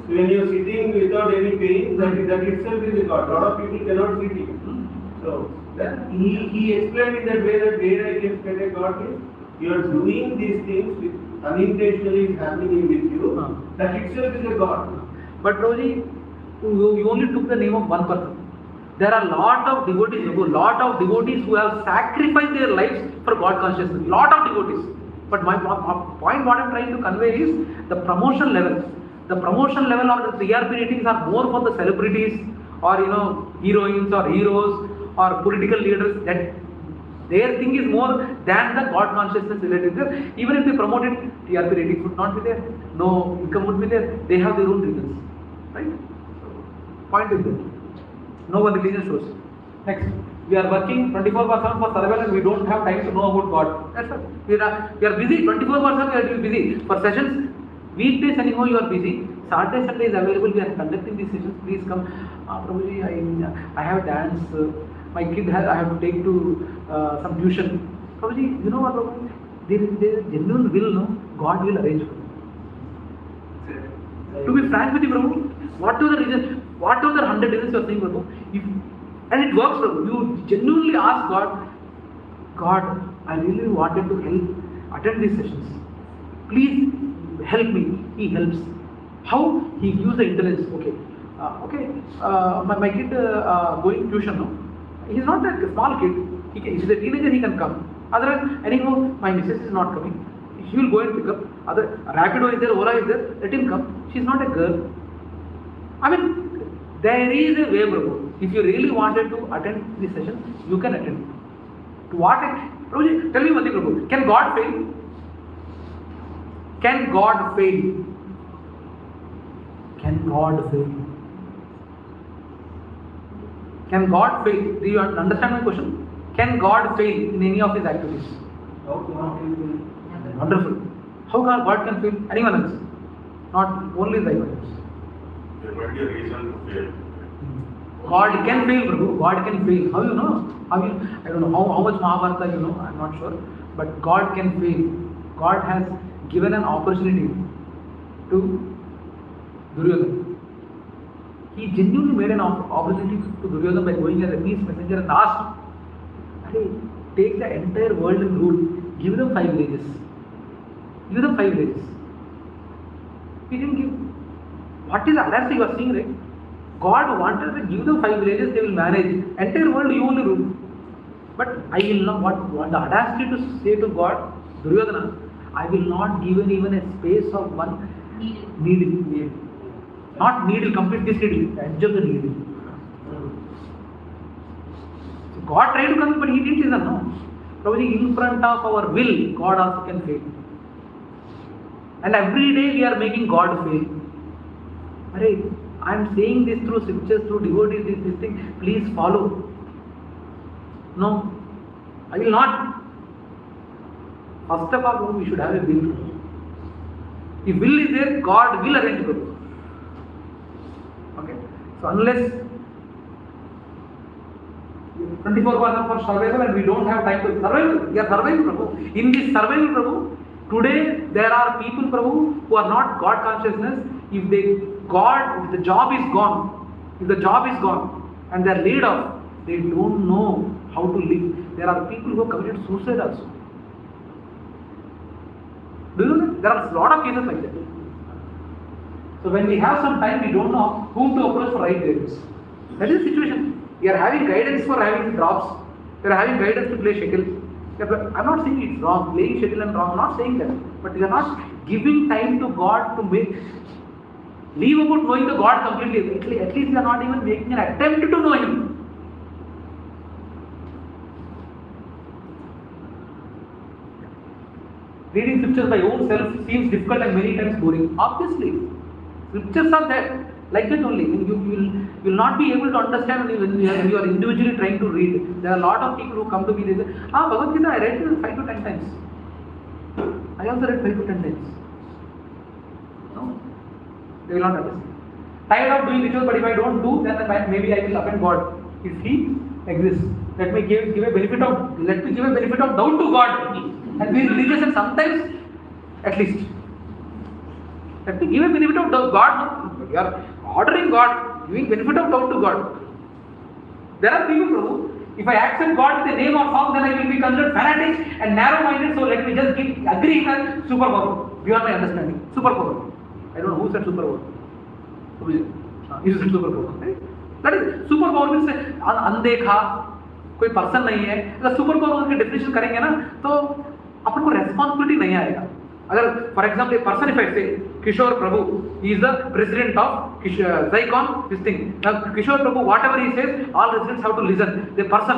When you are sitting without any pain, that itself is a God. A lot of people cannot sit it. So he explained in that way that where I can find a God is you are doing these things with unintentionally happening with you. That itself is a God. But Roji, you only took the name of one person. There are lot of devotees who have sacrificed their lives for God consciousness. Lot of devotees. But my point, what I am trying to convey is the promotion level. The promotion level or the TRP ratings are more for the celebrities or heroines or heroes or political leaders. That their thing is more than the God consciousness related. Even if they promote it, TRP ratings would not be there. No income would be there. They have their own reasons. Right? Point is that. No one religion shows. Next. We are working 24/7 for survival and we don't have time to know about God. That's all. We are busy 24/7. We are busy. For sessions, weekdays anyhow you are busy. Saturday, Sunday is available. We are conducting these sessions. Please come. Prabhuji, I have dance. My kid I have to take to some tuition. Prabhuji, you know what, Prabhuji? There is genuine will, no? God will arrange for you. To be frank with you, Prabhu, whatever the reason, whatever the 100 reasons you are saying, Prabhu, and it works, Prabhu. You genuinely ask God, I really wanted to attend these sessions. Please help me. He helps. How? He gives the intelligence. My kid going tuition, no? He's not a small kid. He's a teenager, he can come. Otherwise, anyhow, my missus is not coming. He will go and pick up. Rapido is there, Ola is there, let him come. She's not a girl. I mean, there is a way, Prabhu. If you really wanted to attend this session, you can attend. To what extent? Prabhuji, tell me one thing, Prabhu. Can God fail? Can God fail? Can God fail? Can God fail? Do you understand my question? Can God fail in any of his activities? Wonderful. How God can fail? Anyone else? Not only ZICON. There might be a reason to fail. God can fail, Prabhu. God can fail. How you know? I don't know how much Mahabharata you know. I'm not sure. But God can fail. God has given an opportunity to Duryodhana. He genuinely made an opportunity to Duryodhana by going as a peace messenger and asked, "Hey, take the entire world and rule. Give them 5 villages. Give them 5 villages." He didn't give. What is audacity you are seeing, right? God wanted to give them 5 villages, they will manage. Entire world you only rule. But I will not, what the audacity to say to God, Duryodhana, I will not give even a space of one needle. Not needle, complete this needle, the edge of the needle. So God tried to come, but he didn't listen, no. Probably in front of our will, God also can fail. And every day we are making God fail. Alright, I am saying this through scriptures, through devotees, this thing, please follow. No, I will not. First of all, we should have a will. If will is there, God will arrange for it. Okay, so unless 24/7 for survival and we don't have time to survival, we are surviving, Prabhu. In this survival, Prabhu, today there are people, Prabhu, who are not God consciousness. If the job is gone, If the job is gone and they are laid off, they don't know how to live. There are people who have committed suicide also. Do you know? There are a lot of cases like that. So when we have some time, we don't know whom to approach for right guidance. That is the situation. We are having guidance for having drops. We are having guidance to play shuttle. I'm not saying it's wrong, playing shuttle and wrong. I'm not saying that. But we are not giving time to God to leave about knowing the God completely. At least we are not even making an attempt to know Him. Reading scriptures by own self seems difficult and many times boring. Obviously, scriptures are there. Like that only. You will not be able to understand when you are individually trying to read. There are a lot of people who come to me, they say, Bhagavad-gītā, I read it 5 to 10 times. I also read 5 to 10 times. No. They will not understand. Tired of doing rituals, but if I don't do, then maybe I will offend God. If He exists, let me give a benefit of doubt to God. And be religious, and sometimes, at least, let me give a benefit of doubt. God, you are ordering God, giving benefit of doubt to God. There are people, Prabhu, if I accept God with a name or form, then I will be considered fanatic and narrow-minded, so let me just agree that superpower, beyond my understanding. Superpower. I don't know who said superpower. You said superpower, right? That is, superpower means undekha, कोई person नहीं है. अगर super power की definition करेंगे ना तो अपन को responsibility नहीं आएगा. अगर for example a person, if I say Kishore Prabhu he is the president of ZICON, this thing. Now Kishore Prabhu, whatever he says, all residents have to listen. The person,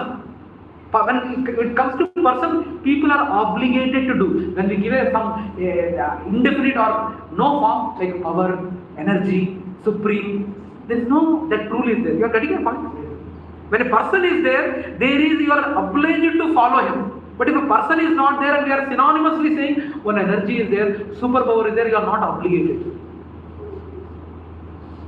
when it comes to person, people are obligated to do. When we give some indefinite or no form like power, energy, supreme, there is no that rule is there. You are getting a point? When a person is there, you are obliged to follow him. But if a person is not there and we are synonymously saying when energy is there, superpower is there, you are not obligated.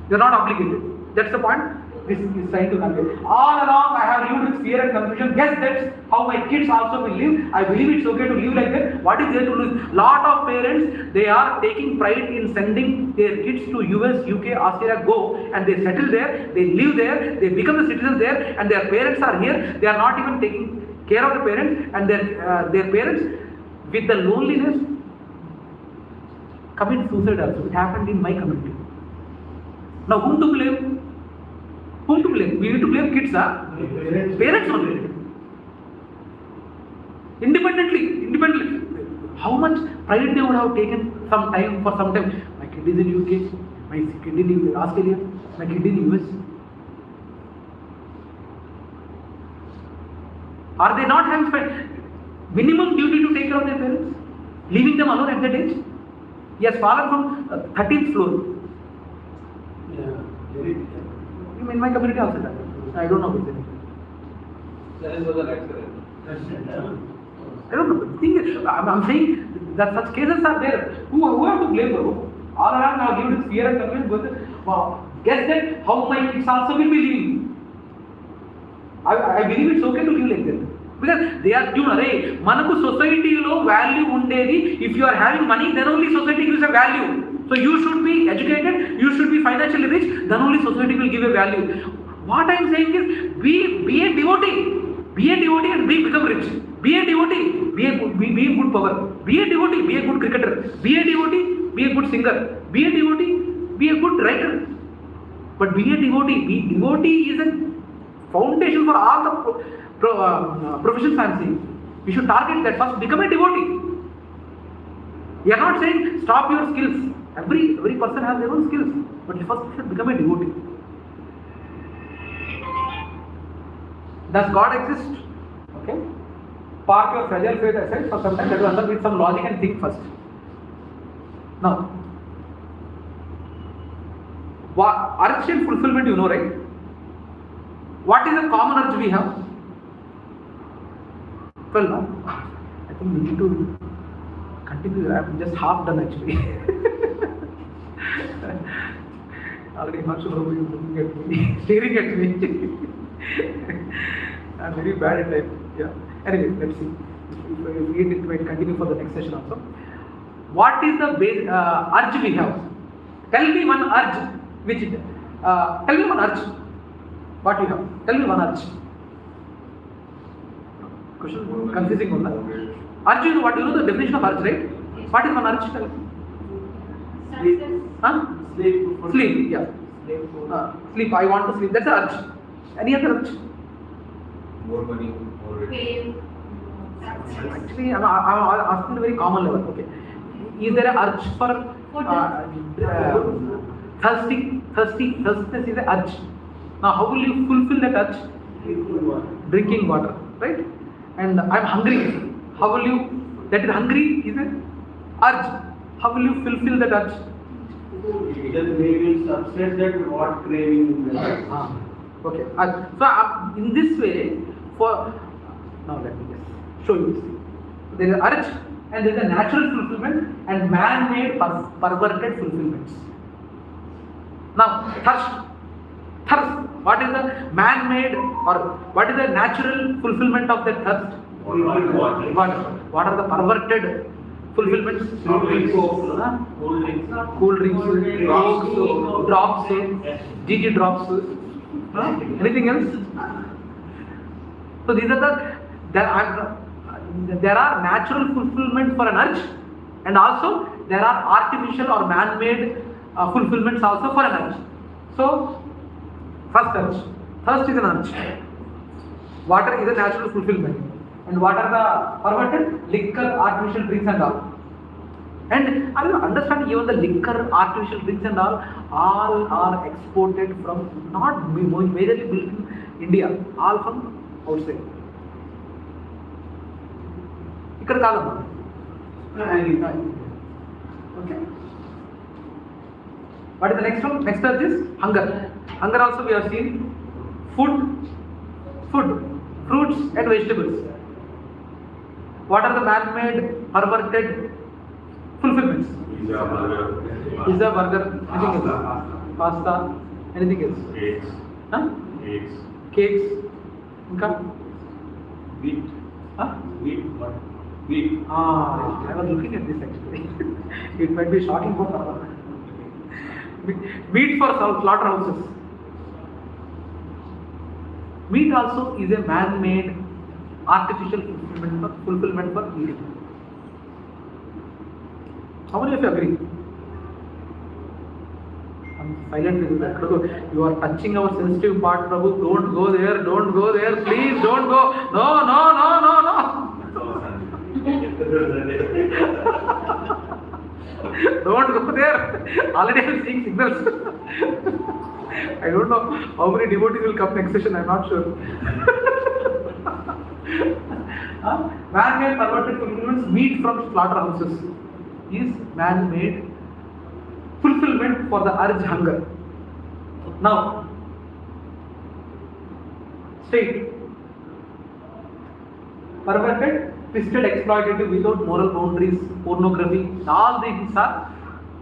You are not obligated. That's the point this is trying to convey. All along I have lived with fear and confusion. Guess that's how my kids also will live. I believe it's okay to live like that. What is there to lose? Lot of parents, they are taking pride in sending their kids to US, UK, Australia, go, and they settle there, they live there, they become the citizens there, and their parents are here. They are not even taking care of the parents, and their parents, with the loneliness, commit suicide also. It happened in my community. Now whom to blame? Whom to blame? We need to blame kids, parents only. Independently. How much pride they would have taken some time. My kid is in UK, my kid in Australia, my kid in US. Are they not having minimum duty to take care of their parents? Leaving them alone at that age? He has fallen from 13th floor. In my community also that. I don't know what it is. That is what the accident. I don't know. The thing is, I'm saying that such cases are there. Who have to blame? All around I have lived with fear and confusion. Wow. Guess that how my kids also will be living. I believe it's okay to live like that. Because they are tuned. Hey, manaku society lo value undedi. If you are having money, then only society gives a value. So you should be educated, you should be financially rich, then only society will give a value. What I am saying is, be a devotee. Be a devotee and become rich. Be a devotee, be a good power. Be a devotee, be a good cricketer. Be a devotee, be a good singer. Be a devotee, be a good writer. But be a devotee. Devotee is a foundation for all the professions I am saying. We should target that first. Become a devotee. We are not saying stop your skills. Every person has their own skills, but first you should become a devotee. Does God exist? Okay. Park your fragile faith aside for some time. Let us understand with some logic and think first. Now, urge and fulfillment, you know, right? What is the common urge we have? Well, no. I think we need to continue. I'm just half done actually. Already Manshu Prabhu is looking at me, staring at me. I'm very bad at time. Yeah. Anyway, let's see. If we might continue for the next session also. What is the urge we have? Tell me one urge. Tell me one urge What you have? Tell me one urge. Question confusing one. Urge is what? You know the definition of urge, right? What is one urge? Tell me. Success. Huh? Sleep. Yeah. Sleep. I want to sleep. That's an urge. Any other urge? More money, more rich. Fame. Success. Actually, I'm asking a very common level. Okay. Is there an urge for thirsty? Thirstiness is an urge. Now, how will you fulfill that urge? Drinking water, right? And I'm hungry. How will you? That is hungry is an urge. How will you fulfill that urge? Then we will subset that what craving is. Okay. So in this way, now let me just show you this. There is urge and there is a natural fulfillment and man-made perverted fulfillments. Now, thirst. What is the man-made or what is the natural fulfillment of that thirst? Water. What are the perverted fulfillments? Cool drinks, drops, GG drops. Anything else? So these are there are natural fulfillment for an urge, and also there are artificial or man-made fulfillments also for an urge. So first urge, thirst is an urge. Water is a natural fulfillment, and what are the perverted? Liquor, artificial drinks, and all. And I understand even the liquor, artificial drinks, and all are exported from not majorly built in India, all from outside. ఇక్కడ కాదమ్మా. Okay. What is the next one? Next urge is hunger. Hunger also we have seen. Food, fruits and vegetables. What are the man-made, perverted fulfillments? Pizza, burger, anything else? Pasta, anything else? Cakes. Huh? Cakes. Inka? Wheat. Huh? Wheat. Wheat. I was looking at this actually. It might be shocking for some. Meat for slaughterhouses. Meat also is a man-made artificial fulfillment for eating. How many of you agree? I'm silent with that. You are touching our sensitive part, Prabhu. Don't go there. Don't go there. Please don't go. No. Don't go there. Already I am seeing signals. I don't know how many devotees will come next session. I am not sure. Man-made perverted fulfillments, meat from slaughterhouses, is man-made fulfillment for the urge hunger. Now, state perverted, twisted, exploitative, without moral boundaries, pornography, all these are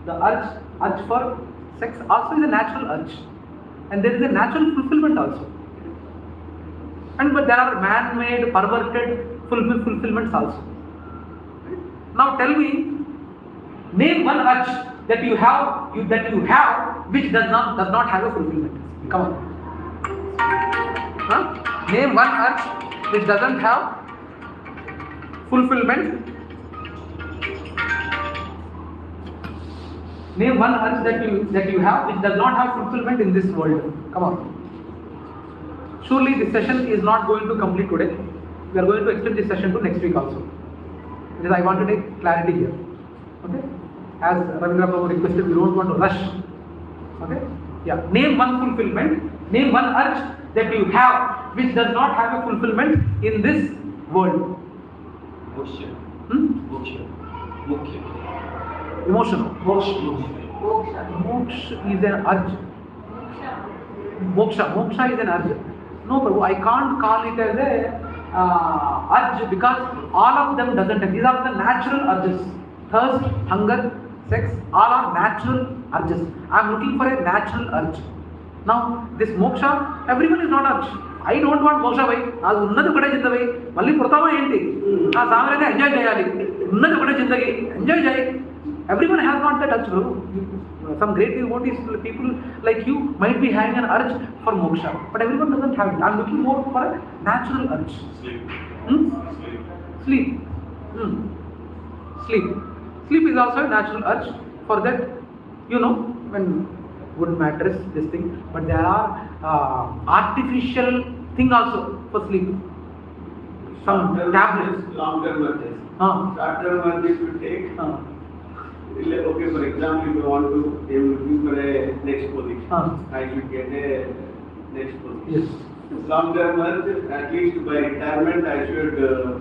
the urge for sex also is a natural urge, and there is a natural fulfillment also. But there are man-made, perverted fulfillments also. Now tell me, name one urge that you have which does not have a fulfillment. Come on. Name one urge which doesn't have fulfillment. Name one urge that you have which does not have fulfillment in this world. Come on. Surely this session is not going to complete today. We are going to extend this session to next week also. Because I want to take clarity here. Okay? As Ravindra Prabhu requested, we don't want to rush. Okay? Yeah. Name one fulfillment. Name one urge that you have which does not have a fulfillment in this world. Moksha. Emotional. Moksha is an urge. Moksha is an urge. No, Prabhu, I can't call it as a urge because all of them doesn't. These are the natural urges. Thirst, hunger, sex, all are natural urges. I am looking for a natural urge. Now, this moksha, everyone is not urge. I don't want moksha bhai. As unnati kude jindagi. Malli purtama enti. As samrene enjoy cheyali. Unnati kude jindagi. Enjoy cheyi. Everyone has not that urge, Prabhu. some great devotees, people like you might be having an urge for moksha, but everyone doesn't have it. I'm looking more for a natural urge. Sleep. Sleep. Sleep. Sleep is also a natural urge. For that, when good mattress, this thing, but there are artificial thing also for sleep. Some tablets. Long-term matches. Short-term matches you take. Okay, for example, if you want to, I'm looking for a next position. I should get a next position. Yes. Long-term match, at least by retirement, I should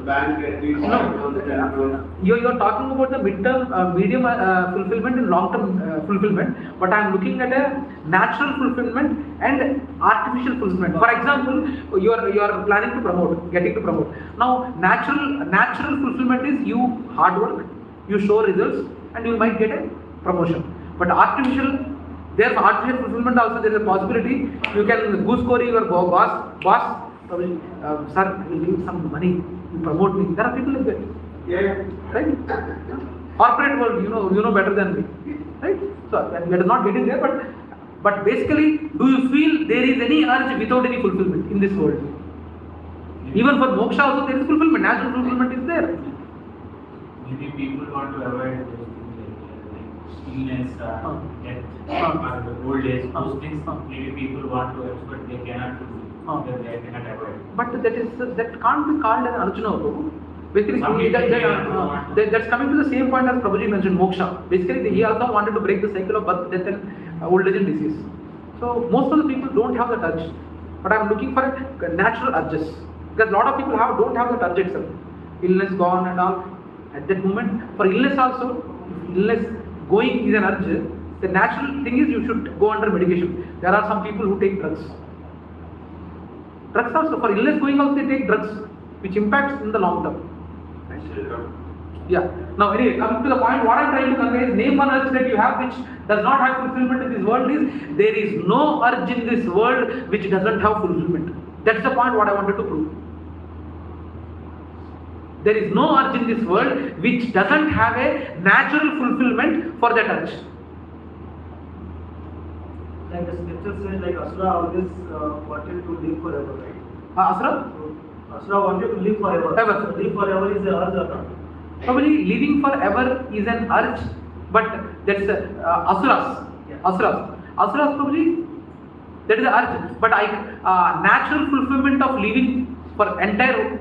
bank at least 5,000. You're talking about the medium fulfillment and long-term fulfillment, but I'm looking at a natural fulfillment and artificial fulfillment. For example, you are planning to promote, getting to promote. Now, natural fulfillment is you hard work, you show results, and you might get a promotion. But there's artificial fulfillment also. There is a possibility you can gooseberry your boss. Sir, will give some money, you promote me. There are people like that. Yeah. Right? Corporate world, you know better than me. Right? So we are not getting there, but basically, do you feel there is any urge without any fulfillment in this world? Even for moksha also there is fulfillment. Natural fulfillment is there. Maybe people want to avoid those things like illness, death, or the old age. Those things maybe people want to avoid, but they cannot do. They cannot avoid. But that can't be called an Arjuna. Basically, that's coming to the same point as Prabhuji mentioned, moksha. Basically, he also wanted to break the cycle of birth, death, and old age and disease. So most of the people don't have that urge. But I'm looking for natural urges, because a lot of people don't have that urge itself. Illness gone and all. At that moment, for illness also, if illness going is an urge, the natural thing is you should go under medication. There are some people who take drugs. Drugs also, for illness going also they take drugs, which impacts in the long term. Yeah. Now anyway, coming to the point, what I'm trying to convey is name one urge that you have which does not have fulfillment in this world is, there is no urge in this world which doesn't have fulfillment. That's the point what I wanted to prove. There is no urge in this world which doesn't have a natural fulfillment for that urge. Like the scripture says, like Asura always wanted to live forever, right? Asura? Asura wanted to live forever. Ever. So live forever is the urge or not? Probably living forever is an urge, but that's asuras. Yeah. Asuras probably, that is the urge. But natural fulfillment of living for entire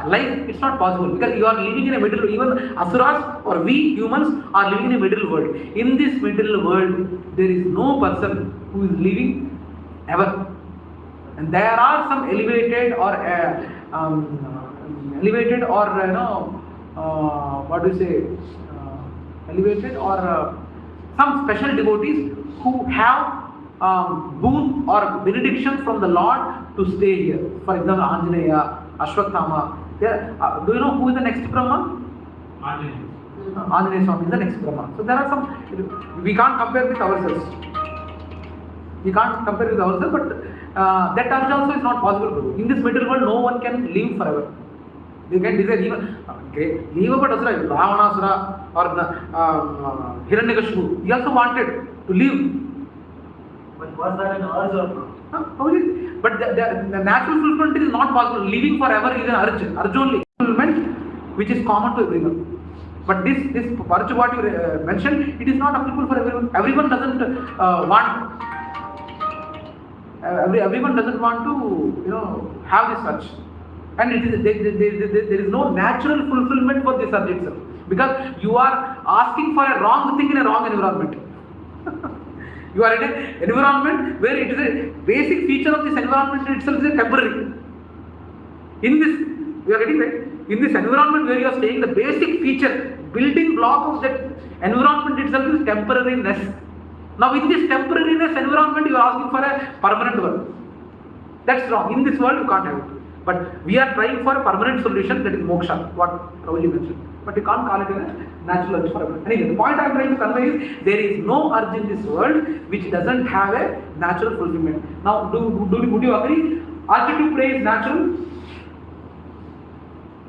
life, it's not possible, because you are living in a middle. Even asuras or we humans are living in a middle world. In this middle world, there is no person who is living ever. And there are some elevated or some special devotees who have boon or benediction from the Lord to stay here. For example, Anjaneya, Ashwatthama. Do you know who is the next Brahma? Anjaneya Swami is the next Brahma. So there are some, we can't compare with ourselves. But that urge also is not possible. In this middle world, no one can live forever. They can desire even leave about Asura, Ravanasura or Hiranyakashipu. He also wanted to live. But was that an urge or not? But the natural fulfillment is not possible. Living forever is an urge only. Fulfillment which is common to everyone. But this urge what you mentioned, it is not applicable for everyone. Everyone doesn't want. Everyone doesn't want to have this urge. And there is no natural fulfillment for this urge itself, because you are asking for a wrong thing in a wrong environment. You are in an environment where it is a basic feature of this environment itself is temporary. In this, you are getting right? In this environment where you are staying, the basic feature, building block of that environment itself is temporariness. Now in this temporariness environment, you are asking for a permanent world. That's wrong. In this world, you can't have it. But we are trying for a permanent solution, that is moksha, what Prabhuji mentioned. But you can't call it a natural urge forever. Anyway, the point I am trying to convey is, there is no urge in this world which doesn't have a natural fulfillment. Now, would you agree? Urge to pray is natural?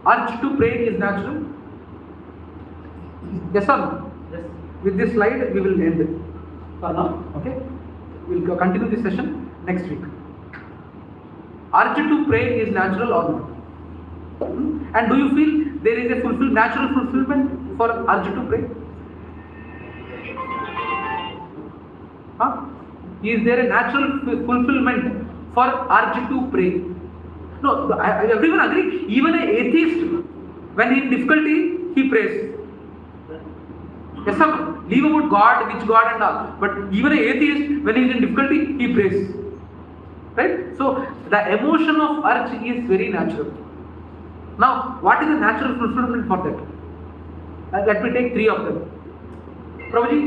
Urge to pray is natural? Yes or no? Yes. With this slide, we will end. for now. Okay, we'll continue this session next week. Urge to pray is natural or not? And do you feel there is a natural fulfillment for urge to pray? Is there a natural fulfillment for urge to pray? No, everyone agree. Even an atheist, when in difficulty, he prays. Yes, sir. Leave about God, which God and all. But even an atheist, when he is in difficulty, he prays. Right? So the emotion of urge is very natural. Now, what is the natural fulfillment for that? Let me take 3 of them. Prabhuji,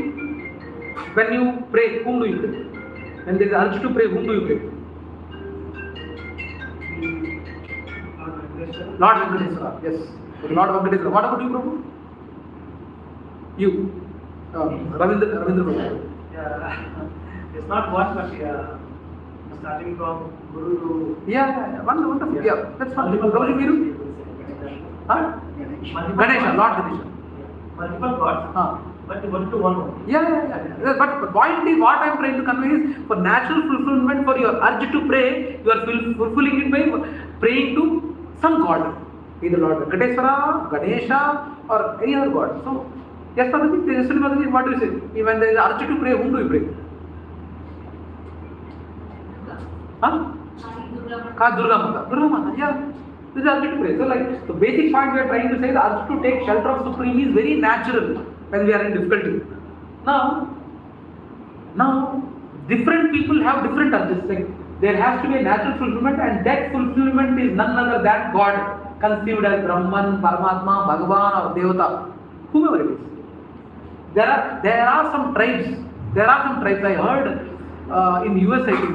when you pray, whom do you pray? When there is urge to pray, whom do you pray? Lord Venkateswara. Yes. Lord Venkateswara. What about you, Prabhu? You. Ravindra Prabhu. Yeah. It's not one, but starting from Guru to... Yeah. Wonderful. Yeah. That's fine. Prabhuji, Viru? Ganesha. Lord Ganesha. Multiple gods. But one to one. Yeah. But point is, what I am trying to convey is, for natural fulfillment for your urge to pray, you are fulfilling it by praying to some god, either Lord Venkateswara, Ganesha, or any other god. So, yes, Prabhuji, what do you say? When there is urge to pray, whom do you pray? Durga Mata. Yeah. This is urge to pray. So, like, the basic point we are trying to say, the urge to take shelter of Supreme is very natural when we are in difficulty. Now, different people have different urges. Like, there has to be a natural fulfillment, and that fulfillment is none other than God, conceived as Brahman, Paramatma, Bhagavan, or Devata, whomever it is. There are some tribes. I heard in US, I think,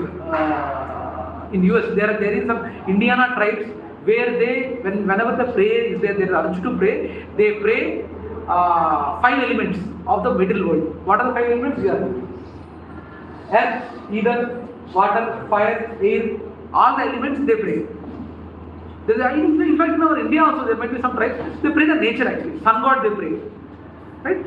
in US there is some Indiana tribes where they, whenever the prayer is there is urge to pray, they pray 5 elements of the middle world. What are the 5 elements? Earth, ether, water, fire, air, all the elements they pray. In fact, in our India also there might be some tribes, they pray the nature actually, sun god they pray. Right?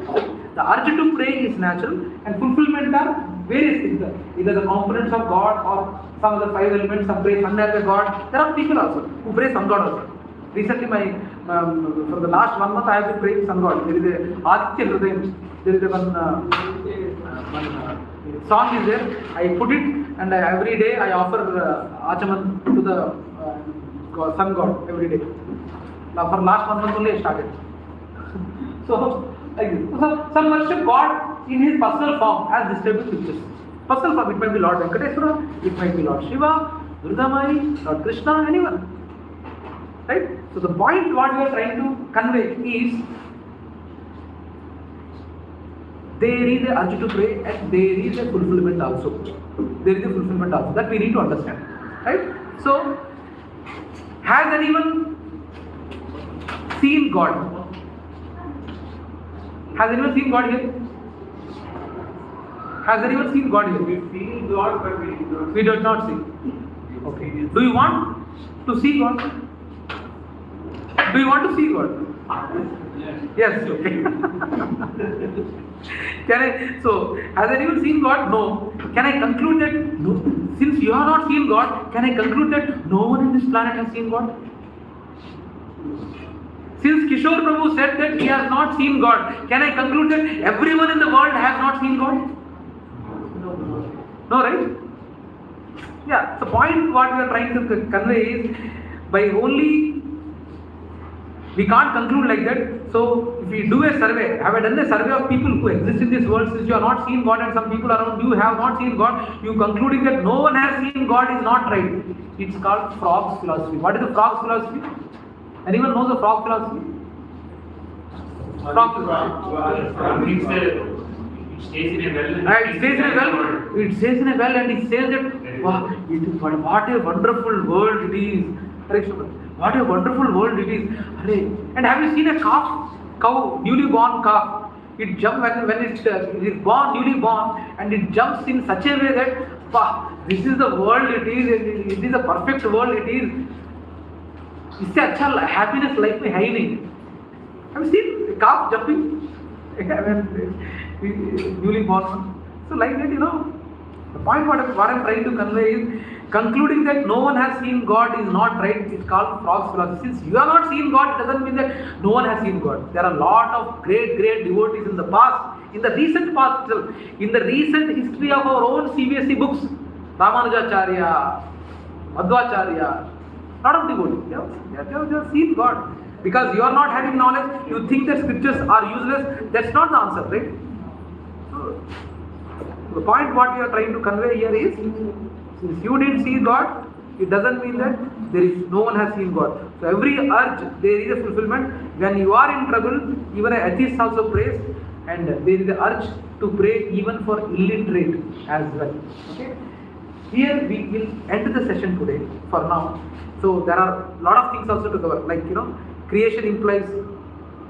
The urge to pray is natural, and fulfillment are various things. Either the components of God or some of the 5 elements, some pray sun as a god. There are people also who pray sun god also. Recently, for the last 1 month, I have been praying sun god. There is a Aditya Hridayam. There is a one song is there. I put it, and every day I offer Achaman to the sun god every day. Now for last 1 month only I started. So, like this. So some worship God in his personal form as described in scriptures. Personal form, it might be Lord Venkateswara, it might be Lord Shiva, Durga Mai, Lord Krishna, anyone. Right? So the point what we are trying to convey is, there is a urge to pray and there is a fulfillment also. That we need to understand. Right? So, has anyone seen God? Has anyone seen God here? Has anyone seen God here? We feel God, but We do not see. Okay. Do you want to see God? Do you want to see God? Yes. Okay. So, has anyone seen God? No. Can I conclude that? No. Since you have not seen God, can I conclude that no one in this planet has seen God? Since Kishore Prabhu said that he has not seen God, can I conclude that everyone in the world has not seen God? No, right? Yeah, the point what we are trying to convey is, by only, we can't conclude like that. So, if we do a survey, have I done a survey of people who exist in this world, since you have not seen God and some people around you have not seen God, you concluding that no one has seen God is not right. It's called frog's philosophy. What is the frog's philosophy? Anyone knows the frog philosophy? Frog philosophy. It stays in a well. It stays in a well. It stays in a well, and it says that, wow, what a wonderful world it is. What a wonderful world it is. And have you seen a cow, newly born calf? It jumps when it is born, newly born, and it jumps in such a way that, wow, this is the world it is. It is a perfect world it is. इससे अच्छा happiness life में है ही नहीं. Have you seen a calf jumping? Newly born one. So like that, the point what I'm trying to convey is, concluding that no one has seen God is not right. It's called frog's philosophy. Since you have not seen God, it doesn't mean that no one has seen God. There are a lot of great devotees in the past, in the recent past itself, in the recent history of our own CBSE books, Ramanujacharya, Madhvacharya, lot of devotees. They have seen God. Because you are not having knowledge, you think that scriptures are useless. That's not the answer, right? So, the point what we are trying to convey here is, since you didn't see God, it doesn't mean that no one has seen God. So every urge, there is a fulfillment. When you are in trouble, even an atheist also prays, and there is the urge to pray even for illiterate as well. Okay? Here we will end the session today for now. So there are a lot of things also to cover, like creation implies,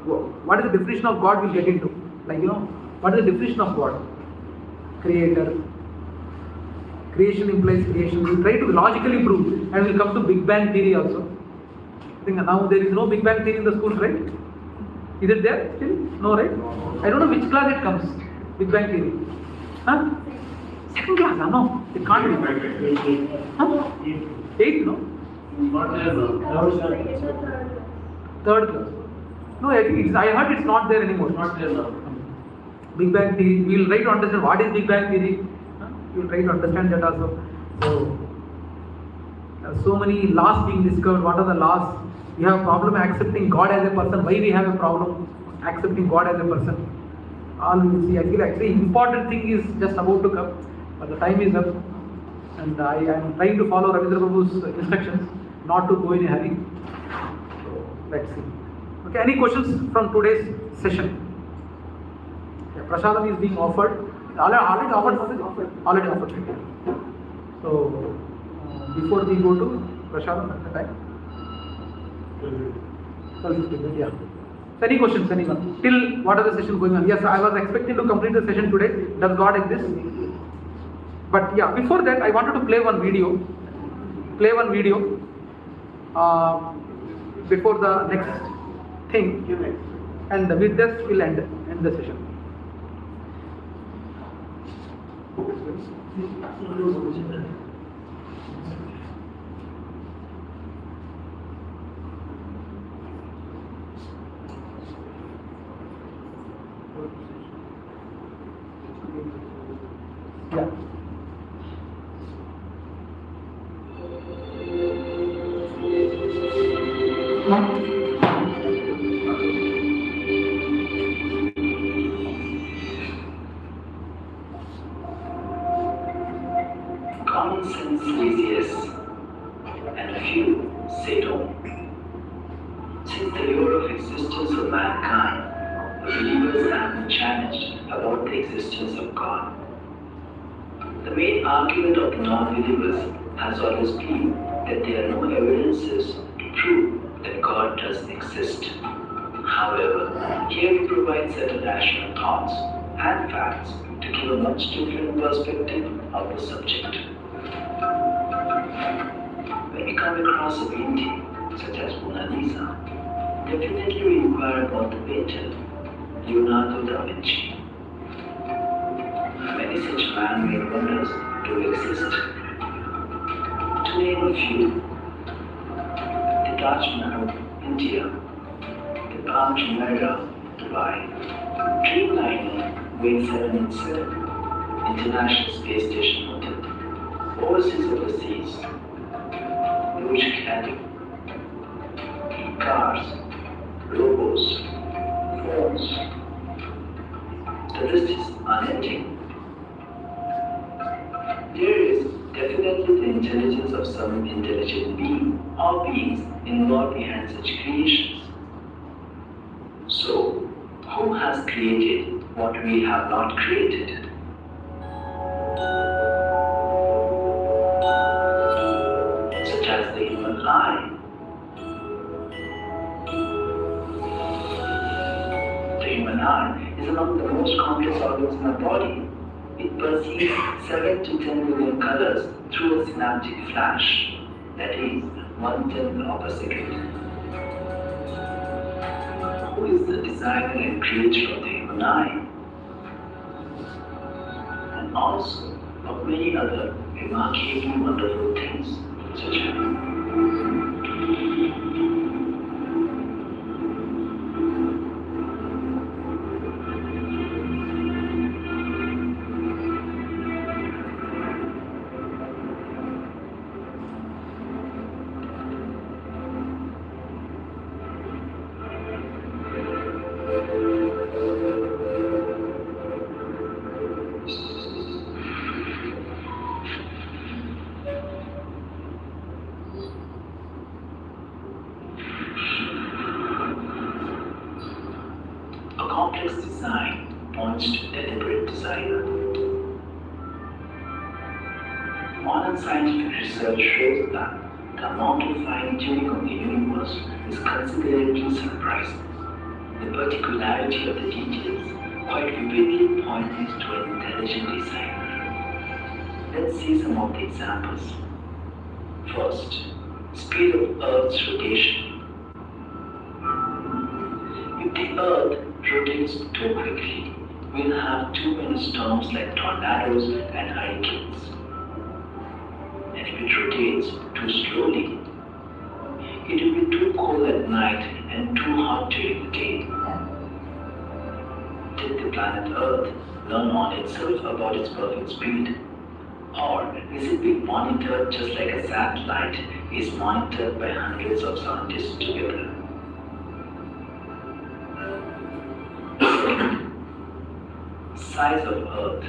what is the definition of God we'll get into. Like what is the definition of God? Creator. Creation implies creation. We'll try to logically prove, and we'll come to Big Bang theory also. I think now there is no Big Bang theory in the schools, right? Is it there still? No, right? I don't know which class it comes. Big Bang theory. Huh? Second class, no? It can't be. Huh? Eighth, no? Third class. No, I think I heard it's not there anymore. Not there now. Big Bang theory. We'll try to understand what is Big Bang theory. We'll try to understand that also. So, there are so many laws being discovered. What are the laws? We have a problem accepting God as a person. Why we have a problem accepting God as a person? All we will see. I feel actually important thing is just about to come, but the time is up, and I am trying to follow Ravindra Prabhu's instructions, not to go in a hurry. So let's see. Okay, any questions from today's session? Yeah, Prasadam is being offered. Already offered. Already offered. So before we go to Prasadam at the time. 12:15, yeah. So any questions, anyone? Till what are the session going on? Yes, I was expecting to complete the session today. Does God exist? But yeah, before that, I wanted to play one video. Before the next thing, and with this we'll end the session. Yeah. Common sense says yes, and a few say no. Since the lure of existence of mankind, the believers have been challenged about the existence of God. The main argument of the non-believers has always been that there are no evidences to prove that God doesn't exist. However, here we provide certain rational thoughts and facts to give a much different perspective of the subject. When we come across a painting such as Mona Lisa, definitely we inquire about the painter, Leonardo da Vinci. Many such man-made wonders do exist. To name a few, the Taj Mahal, India, the Taj Mahal, Dubai, Dreamliner, Wing 787, International Space Station Hotel, overseas, Burj Khalifa, cars, logos, phones. The list is unending. There is definitely the intelligence of some intelligent being or beings involved behind such creations. So, who has created what we have not created? Such as the human eye. The human eye is among the most complex organs in our body. It perceives 7 to 10 million colors through a synaptic flash, that is, 1/10 of a second. Who is the designer and creator of the human eye? An also of many other remarkably wonderful things such as complex design points to deliberate desire. Modern scientific research shows that the amount of fine-tuning of the universe is considerably surprising. The particularity of the details quite vividly points to an intelligent designer. Let's see some of the examples. First, speed of Earth's rotation. If the Earth rotates too quickly, we'll have too many storms like tornadoes and hurricanes. And if it rotates too slowly, it will be too cold at night and too hot during the day. Did the planet Earth learn on itself about its perfect speed? Or is it being monitored just like a satellite is monitored by hundreds of scientists together? Size of Earth.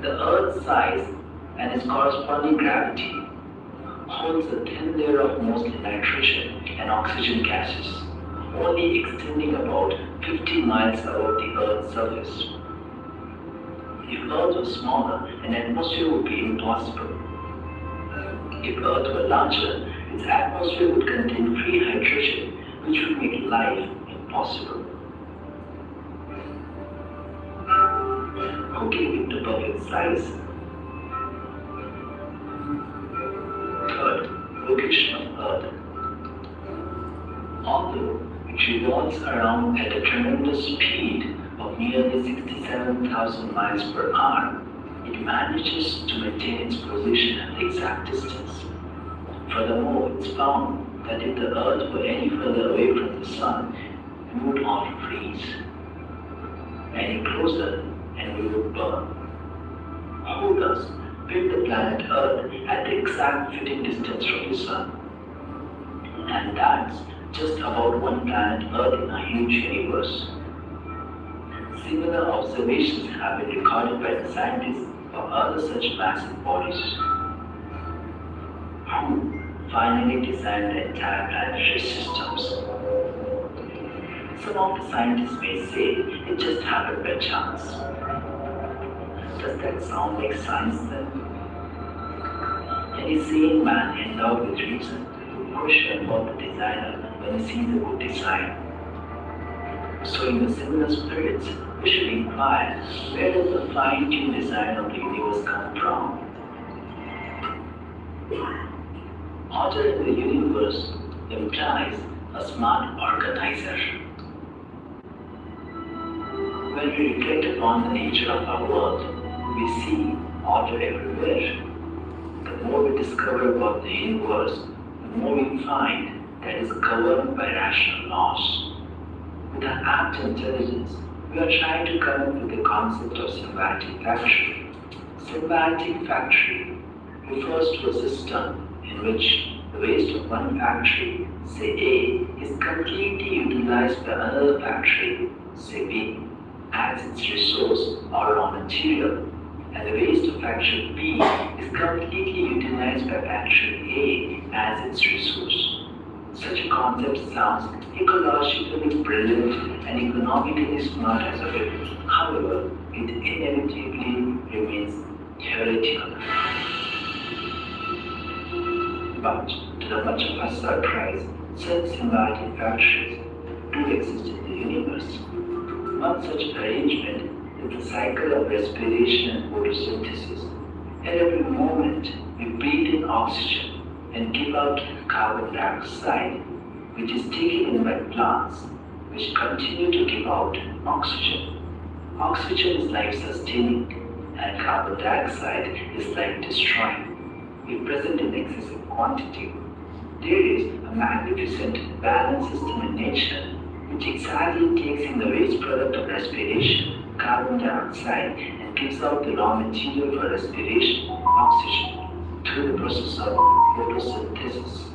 The Earth's size and its corresponding gravity holds a thin layer of mostly nitrogen and oxygen gases, only extending about 50 miles above the Earth's surface. If Earth was smaller, an atmosphere would be impossible. If Earth were larger, its atmosphere would contain free hydrogen, which would make life impossible. Who gave it the perfect size? Third, location of Earth. Although it revolves around at a tremendous speed of nearly 67,000 miles per hour, it manages to maintain its position at the exact distance. Furthermore, it's found that if the Earth were any further away from the Sun, we would all freeze. Any closer, and we would burn. Who thus built the planet Earth at the exact fitting distance from the Sun? And that's just about one planet Earth in a huge universe. Similar observations have been recorded by the scientists of other such massive bodies. Who finally designed the entire planetary systems? Some of the scientists may say it just happened by chance. Does that sound like science then? Any sane man endowed with reason would question about the designer when he sees a good design. So in the similar spirits, we should inquire, where does the fine-tuned design of the universe come from? Order in the universe implies a smart organizer. When we reflect upon the nature of our world, we see order everywhere. The more we discover about the universe, the more we find that it is governed by rational laws. With our apt intelligence, we are trying to come up with the concept of symbiotic factory. Symbiotic factory refers to a system in which the waste of one factory, say A, is completely utilized by another factory, say B, as its resource or raw material, and the waste of factory B is completely utilized by factory A as its resource. Such a concept sounds ecologically brilliant and economically smart as a bit. However, it inevitably remains theoretical. But, to the much of our surprise, such symbiotic factories do exist in the universe. One such arrangement is the cycle of respiration and photosynthesis. At every moment, we breathe in oxygen and give out carbon dioxide, which is taken in by plants, which continue to give out oxygen. Oxygen is life-sustaining and carbon dioxide is life-destroying. If present in excessive quantity, there is a magnificent balance system in nature which exactly takes in the waste product of respiration, carbon dioxide, and gives out the raw material for respiration, oxygen, through the process of photosynthesis.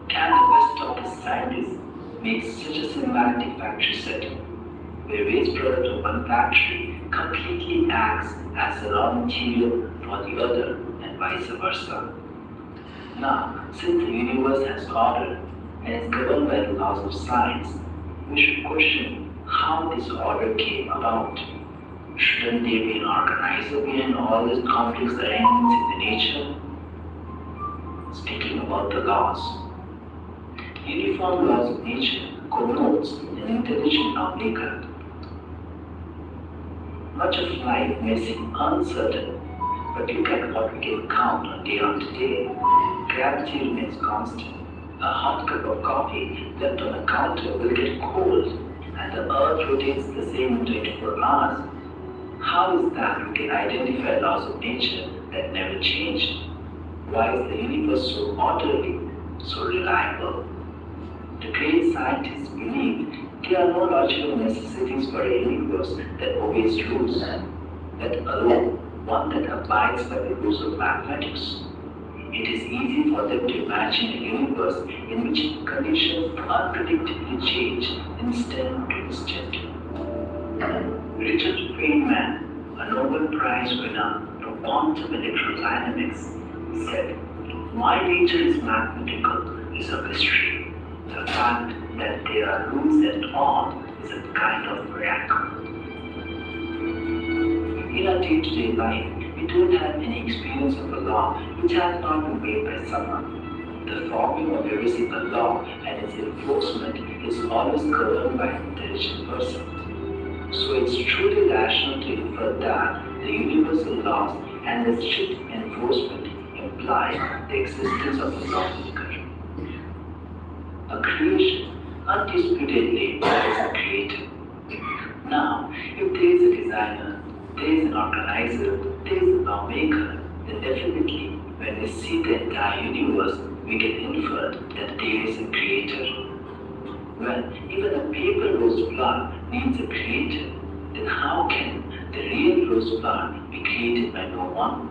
Can the best of the scientists make such a cinematic factory setting, where waste product of one factory completely acts as the raw material for the other and vice versa? Now, since the universe has order and is governed by the laws of science, we should question how this order came about. Shouldn't there be an organizer behind all these complex arrangements in the nature? Speaking about the laws, uniform laws of nature connotes an intelligent lawmaker. Much of life may seem uncertain, but look at what we can count on day after day. Gravity remains constant. A hot cup of coffee left on the counter will get cold, and the earth rotates the same in 24 hours. How is that we can identify laws of nature that never change? Why is the universe so orderly, so reliable? The great scientists believe there are no logical necessities for a universe that obeys rules, let alone one that abides by the rules of mathematics. It is easy for them to imagine a universe in which conditions unpredictably change instant to instant. Richard Feynman, a Nobel Prize winner for quantum electrodynamics, said, "My nature is mathematical is a mystery. The fact that there are rules at all is a kind of miracle." In our day-to-day life, we don't have any experience of a law which has not been made by someone. The forming of every single law and its enforcement is always governed by an intelligent person. So it's truly rational to infer that the universal laws and their strict enforcement imply the existence of a lawmaker. A creation, undisputedly, there is a creator. Now, if there is a designer, there is an organizer, there is a lawmaker, then definitely, when we see the entire universe, we can infer that there is a creator. When even a paper rose flower needs a creator, then how can the real rose flower be created by no one?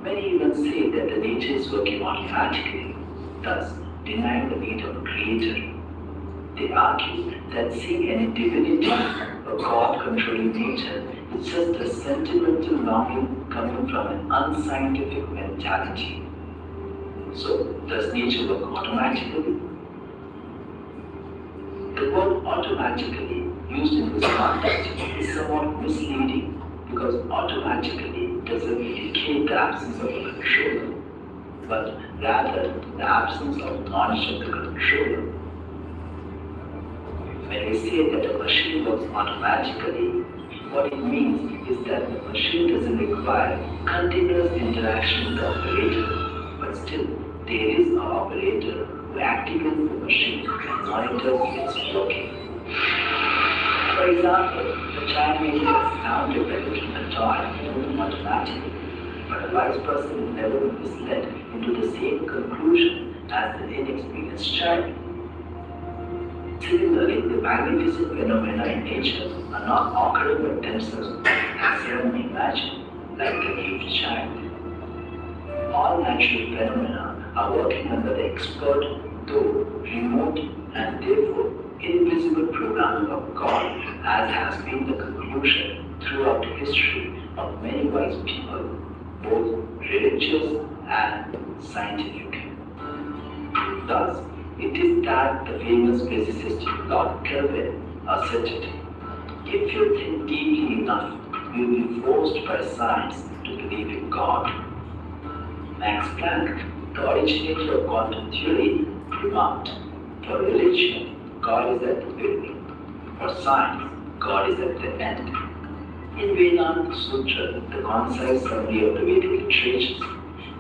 Many even say that the nature is working automatically, thus denying the need of a creator. They argue that seeing any divinity or God controlling nature is just a sentimental longing coming from an unscientific mentality. So, does nature work automatically? The word automatically used in this context is somewhat misleading because automatically doesn't indicate the absence of a controller, but rather the absence of knowledge of the controller. When we say that a machine works automatically, what it means is that the machine doesn't require continuous interaction with the operator, but still there is an operator who activates the machine and monitors its working. For example, the child may be astounded by looking at a toy moving automatically, but a wise person will never be misled into the same conclusion as the inexperienced child. Similarly, the magnificent phenomena in nature are not occurring by themselves as one may imagine, like the naive child. All natural phenomena are working under the expert, though remote and therefore invisible programming of God, as has been the conclusion throughout history of many wise people, both religious and scientific. Thus, it is that the famous physicist Lord Kelvin asserted, "If you think deeply enough, you will be forced by science to believe in God." Max Planck, the originator of quantum theory, remarked, "For religion, God is at the beginning. For science, God is at the end." In Vedanta Sutra, the concise summary of the Vedic literatures,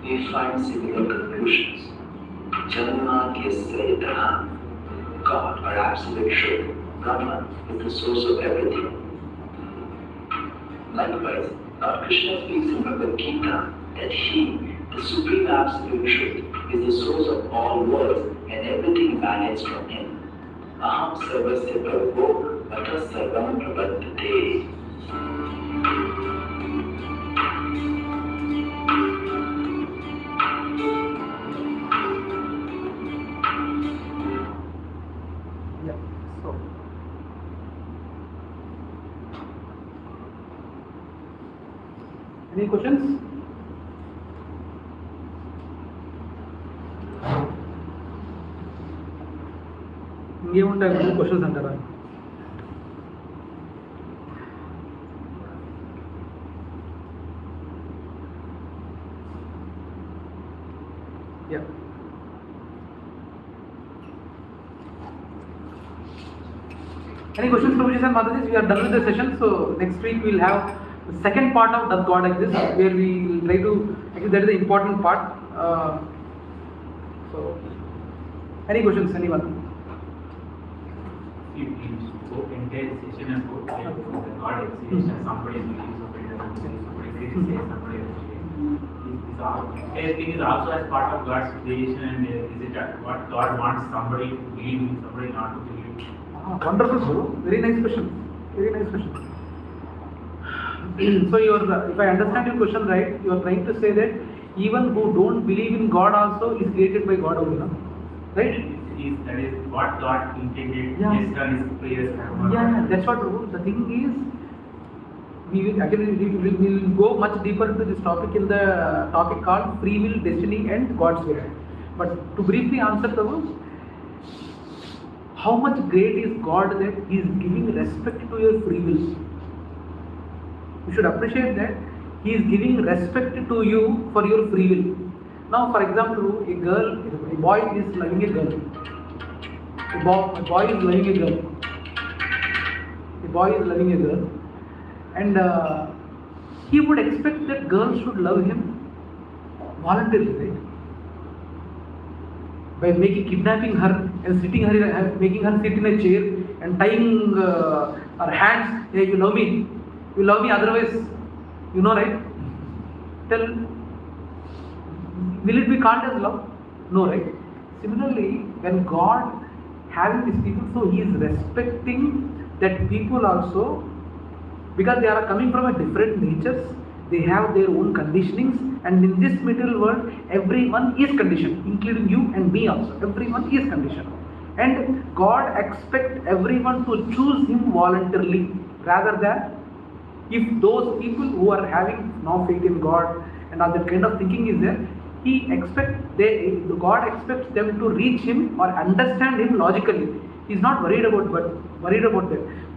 we find similar conclusions. Janmat yasya yataha, God or absolute truth, Brahman, is the source of everything. Likewise, Lord Krishna speaks in Bhagavad-gītā that He, the Supreme Absolute Truth, is the source of all worlds and everything emanates from Him. Aham sarvasya prabho matas sarvam prabhaddhate. Yeah. So. Any questions? ఇంకేముంటాయి questions అంటారా? Yeah. Any questions, Prabhuji and Mataji? We are done with the session. So next week we will have the second part of Does God Exist, where we will try to, actually that is the important part. So, any questions, anyone? If you spoke entire session and spoke like the God exists and somebody believes, somebody doesn't believe, somebody criticizes, somebody appreciates. Entire thing is also as part of God's creation, and is it what God wants somebody to believe in, somebody not to believe? Wonderful, Guru. Very nice question. Very nice question. So if I understand your question right, you are trying to say that even who don't believe in God also is created by God only, no? Right? That is what God intended. Yeah. Yes, done His prayers. Yeah, that's what the thing is. We will go much deeper into this topic in the topic called free will, destiny, and God's will. But to briefly answer Prabhu, how much great is God that He is giving respect to your free will. You should appreciate that He is giving respect to you for your free will. Now, for example, a boy is loving a girl. A boy is loving a girl. A boy is loving a girl, and he would expect that girl should love him voluntarily, right? By kidnapping her and making her sit in a chair and tying her hands. Hey, you love me, otherwise, you know, right? Tell, will it be called as love? No, right? Similarly, when God having these people, so He is respecting that people also, because they are coming from a different natures, they have their own conditionings, and in this material world, everyone is conditioned, including you and me also. Everyone is conditioned. And God expects everyone to choose Him voluntarily, rather than if those people who are having no faith in God and all that kind of thinking is there, God expects them to reach Him or understand Him logically. He's not worried about that.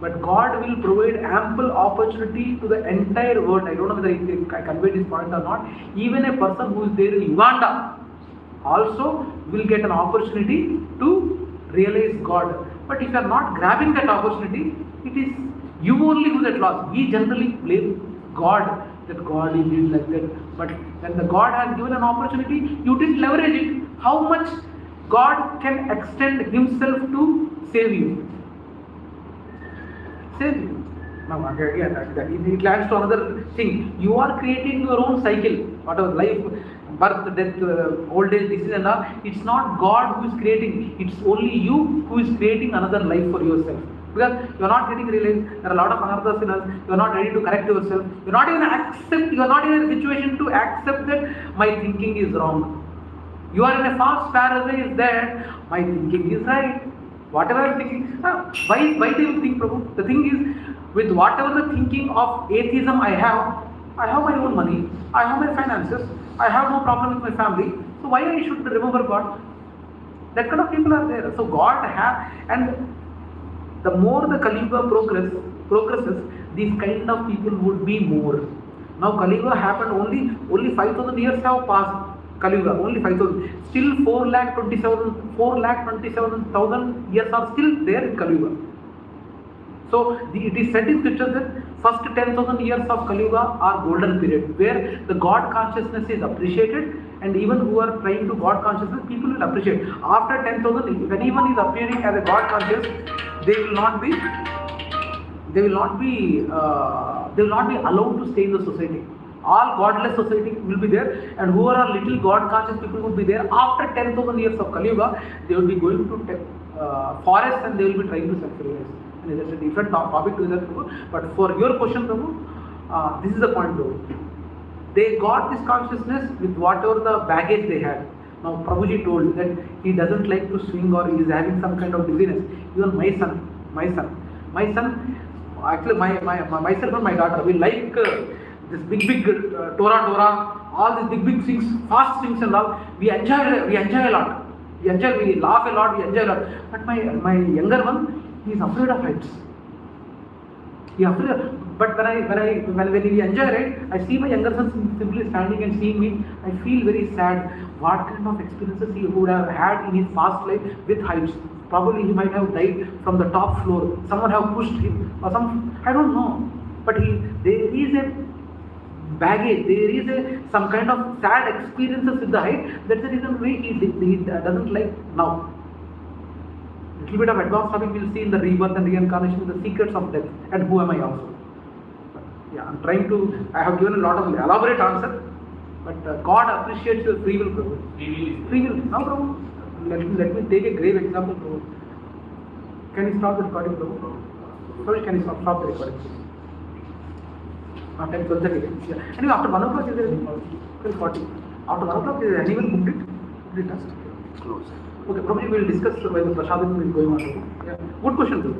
But God will provide ample opportunity to the entire world. I don't know whether I conveyed this point or not. Even a person who is there in Uganda also will get an opportunity to realize God. But if you are not grabbing that opportunity, it is you only who is at loss. We generally blame God, that God is like that. But when the God has given an opportunity, you didn't leverage it. How much God can extend Himself to save you? Save you. Now, again, it lands to another thing. You are creating your own cycle. Whatever life, birth, death, old age, disease and all. It's not God who is creating. It's only you who is creating another life for yourself. Because you are not getting realized, there are a lot of anarthas in us, you are not ready to correct yourself, you are not even in a situation to accept that my thinking is wrong. You are in a false paradise that my thinking is right. Whatever I am thinking, why do you think, Prabhu? The thing is, with whatever the thinking of atheism I have my own money, I have my finances, I have no problem with my family, so why I should remember God? That kind of people are there. So God has, and the more the Kali Yuga progresses, these kind of people would be more. Now Kali Yuga happened only 5,000 years have passed. Kali Yuga, only 5,000. Still 4,27,000 years are still there in Kali Yuga. So it is said in scriptures that first 10,000 years of Kali Yuga are golden period, where the God consciousness is appreciated, and even who are trying to God consciousness, people will appreciate. After 10,000, if anyone is appearing as a God conscious, they will not be they will not be allowed to stay in the society. All godless society will be there, and whoever are little God conscious people will be there. After 10,000 years of Kali Yuga, they will be going to forests and they will be trying to self-realize. And that's a different topic to that, Prabhu. But for your question, Prabhu, this is the point, Prabhu. They got this consciousness with whatever the baggage they had. Now, Prabhuji told that he doesn't like to swing or he is having some kind of dizziness. Even my son, actually myself and my daughter, we like this big Torah, all these big swings, fast swings and all. We enjoy a lot. We laugh a lot, we enjoy a lot. But my younger one, he is afraid of heights. He is afraid of, but when we enjoy it, I see my younger son simply standing and seeing me. I feel very sad. What kind of experiences he would have had in his past life with heights? Probably he might have died from the top floor. Someone have pushed him or I don't know. But there is a baggage. There is some kind of sad experiences with the height. That's the reason why he doesn't like now. Little bit of advanced topic we'll see in the rebirth and reincarnation, the secrets of death, and who am I also. Yeah, I'm trying to, I have given a lot of elaborate answer, but God appreciates your free will, Prabhu. Free will. Now, Prabhu, let me take a grave example, Prabhu. Can you stop the recording, Prabhu? Sorry, can you stop the recording? After 12:30. Yeah. Anyway, after 1 o'clock is there anything? 12:40. After 1 o'clock, is there anyone booked it? Did it close? Okay, probably we'll discuss when the prasadam is going on. Yeah. Good question, Prabhu.